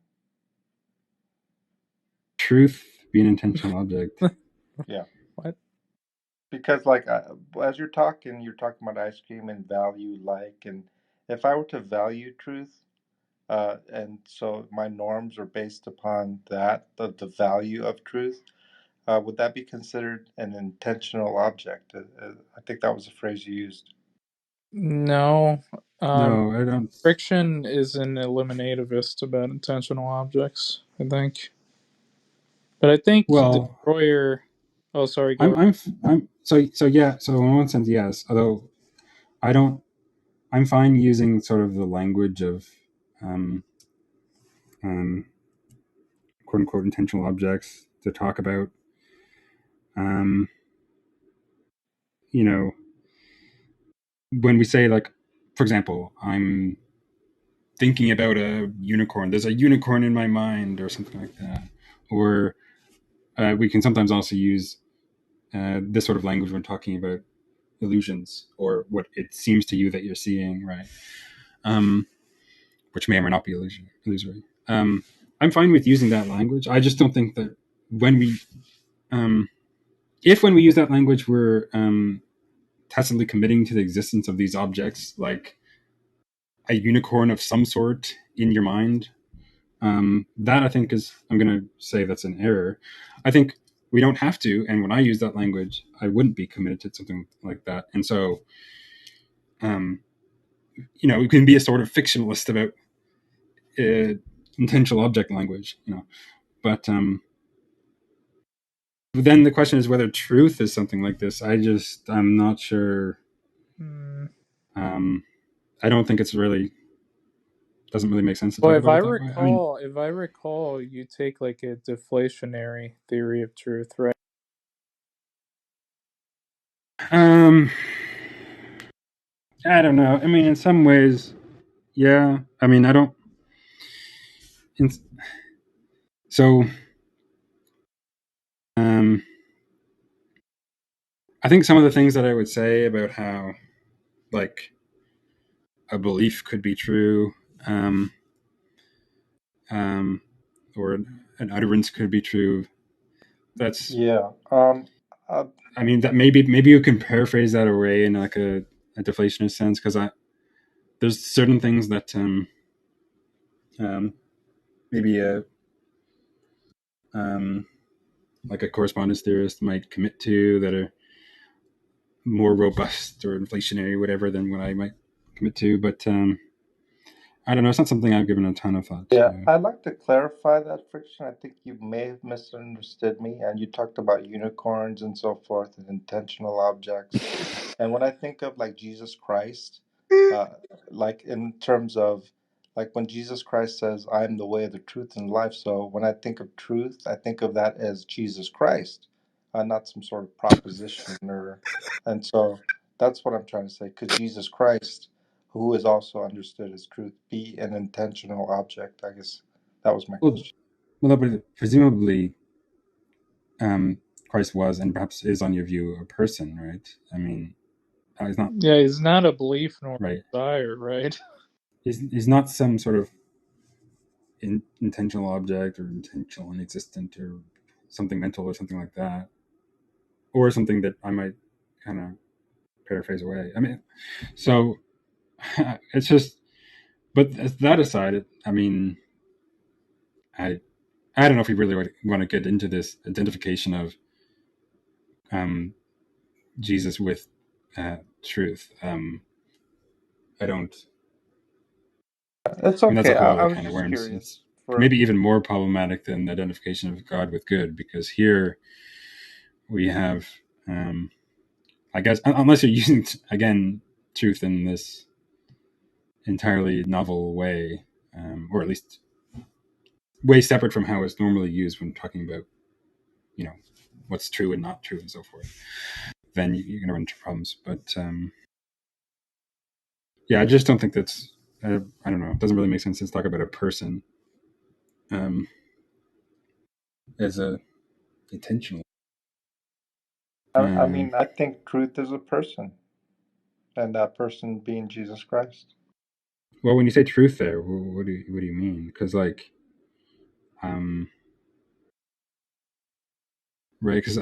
truth be an intentional object. Yeah. What? Because as you're talking about ice cream and value, and if I were to value truth, and so my norms are based upon the value of truth, would that be considered an intentional object? I think that was the phrase you used. No. No, I don't. Friction is an eliminativist about intentional objects, I think. But I think Well, Detroyer. Oh, sorry, go I'm ahead. I'm I'm so yeah. So in one sense, yes. Although I don't. I'm fine using sort of the language of um, um, quote unquote intentional objects to talk about um, you know when we say, like, for example, I'm thinking about a unicorn. There's a unicorn in my mind, or something like that. Or we can sometimes also use this sort of language when talking about illusions or what it seems to you that you're seeing, right? Which may or may not be illusory. I'm fine with using that language. I just don't think that when we, if when we use that language, we're tacitly committing to the existence of these objects, like a unicorn of some sort in your mind. That I think is, I'm going to say that's an error. I think we don't have to. And when I use that language, I wouldn't be committed to something like that. And so, um, you can be a sort of fictionalist about uh, intentional object language, but then the question is whether truth is something like this. I'm not sure. Hmm. Um, I don't think it's really, doesn't really make sense to Well, talk about it that way. I mean, if I recall, you take like a deflationary theory of truth, right? um, I don't know. I mean, in some ways, yeah. I mean, I don't. In, so, um, I think some of the things that I would say about how, like, a belief could be true, um, um, or an utterance could be true, That's, Yeah. Uh, I mean, that maybe you can paraphrase that away in like a deflationist sense, because there's certain things that um, maybe um, like a correspondence theorist might commit to that are more robust or inflationary, whatever, than what I might commit to. But I don't know. It's not something I've given a ton of thought Yeah, to. I'd like to clarify that friction. I think you may have misunderstood me, and you talked about unicorns and so forth and intentional objects. And when I think of like Jesus Christ, uh, like in terms of like when Jesus Christ says, "I am the way, the truth, and life." So when I think of truth, I think of that as Jesus Christ, not some sort of proposition or. And so that's what I'm trying to say. Could Jesus Christ, who is also understood as truth, be an intentional object? I guess that was my Well, question. well, but presumably um, Christ was and perhaps is, on your view, a person, right? I mean, he's not, Yeah, he's not a belief nor right? desire, right? He's not some sort of intentional object or intentional and existent or something mental or something like that, or something that I might kind of paraphrase away. I mean, so it's just, but that aside, I mean, I I don't know if we really want to get into this identification of um, Jesus with truth. I don't. It's I mean, that's a okay. whole I other was kind of just worms. curious. It's For maybe even more problematic than the identification of God with good, because here we have, I guess, unless you're using again truth in this entirely novel way, or at least way separate from how it's normally used when talking about, you know, what's true and not true and so forth, then you're going to run into problems. But yeah, I just don't think that's. I don't know. It doesn't really make sense to talk about a person um, as a intentional. I Um, mean, I think truth is a person, and that person being Jesus Christ. well, when you say truth, there, what do you mean? Because like, um, right? Because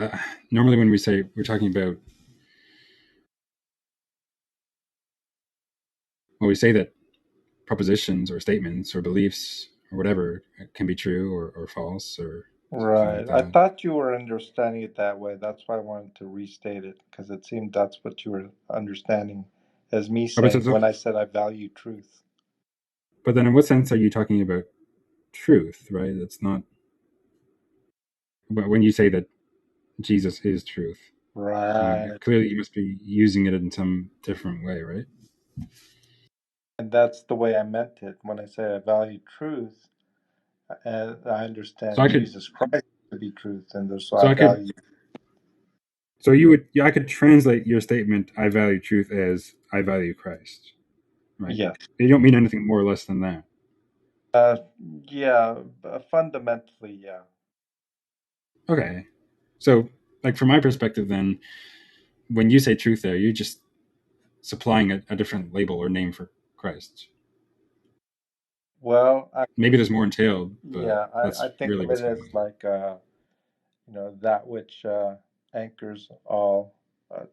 normally when we say we're talking about, when we say that propositions or statements or beliefs or whatever can be true or false or something like Right. I that. thought you were understanding it that way. That's why I wanted to restate it because it seemed that's what you were understanding as me Oh, saying when I said I value truth. but then in what sense are you talking about truth, right? It's not. But when you say that Jesus is truth, Right. clearly you must be using it in some different way, right? And that's the way I meant it. When I say I value truth, I So understand I could, Jesus Christ to be truth, and so so I I could, value. so you would, yeah, I could translate your statement, "I value truth," as "I value Christ," right? Yes. You don't mean anything more or less than that. Uh, yeah, fundamentally, yeah. Okay, so like from my perspective, then when you say truth, there, you're just supplying a different label or name for Christ. Well, Maybe there's more entailed, but yeah, I that's think really of what's it as happening. like that which anchors all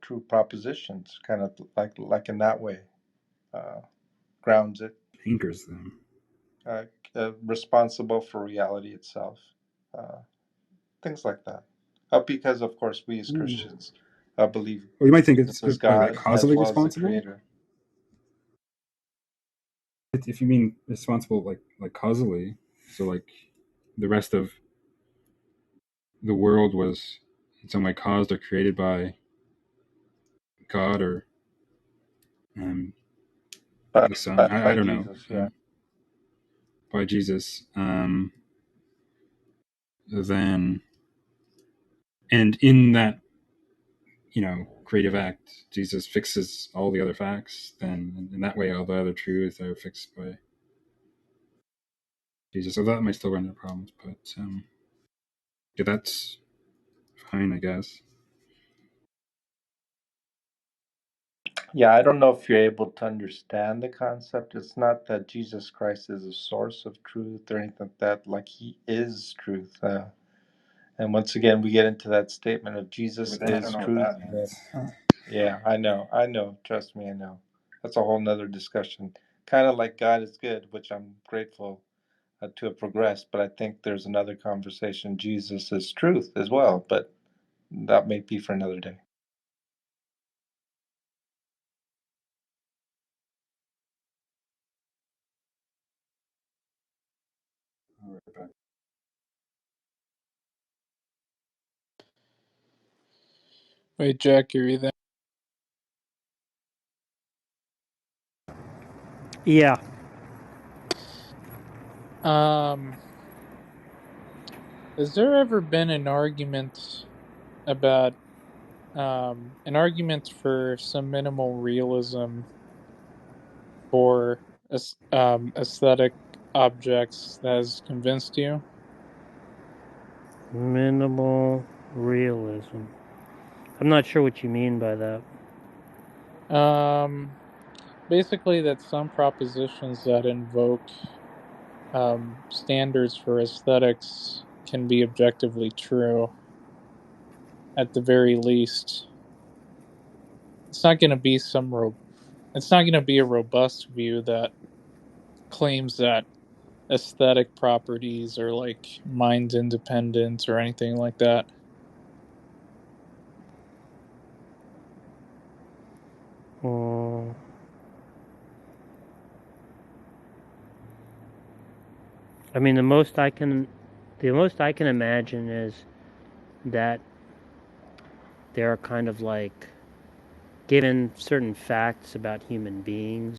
true propositions, kind of like in that way, uh, grounds it, Anchors them. uh, responsible for reality itself, uh, things like that. Because of course we as Well, Christians believe you might think Jesus it's is like God as causally well as the responsible. Creator. If you mean responsible, like causally, so like the rest of the world was in some way caused or created by God or um, By, the Son. by, I by don't know, Jesus, yeah. by Jesus. Then and in that, creative act, Jesus fixes all the other facts. Then in that way, all the other truths are fixed by Jesus. So that might still run into problems, but yeah, that's fine, I guess. Yeah, I don't know if you're able to understand the concept. It's not that Jesus Christ is a source of truth or anything like that. Like he is truth. And once again, we get into that statement of Jesus But then I don't is know what truth. that means. Yeah, I know. Trust me, I know. That's a whole nother discussion. Kind of like God is good, which I'm grateful to have progressed, but I think there's another conversation. Jesus is truth as well, but that may be for another day. I'll be right back. Wait, Jack, are you there? Yeah. Um, has there ever been an argument about an argument for some minimal realism for aesthetic objects that has convinced you? Minimal realism. I'm not sure what you mean by that. Basically, that some propositions that invoke standards for aesthetics can be objectively true, at the very least. It's not going to be it's not going to be a robust view that claims that aesthetic properties are like mind independent or anything like that. Uh, I mean, the most I can imagine is that they're kind of like given certain facts about human beings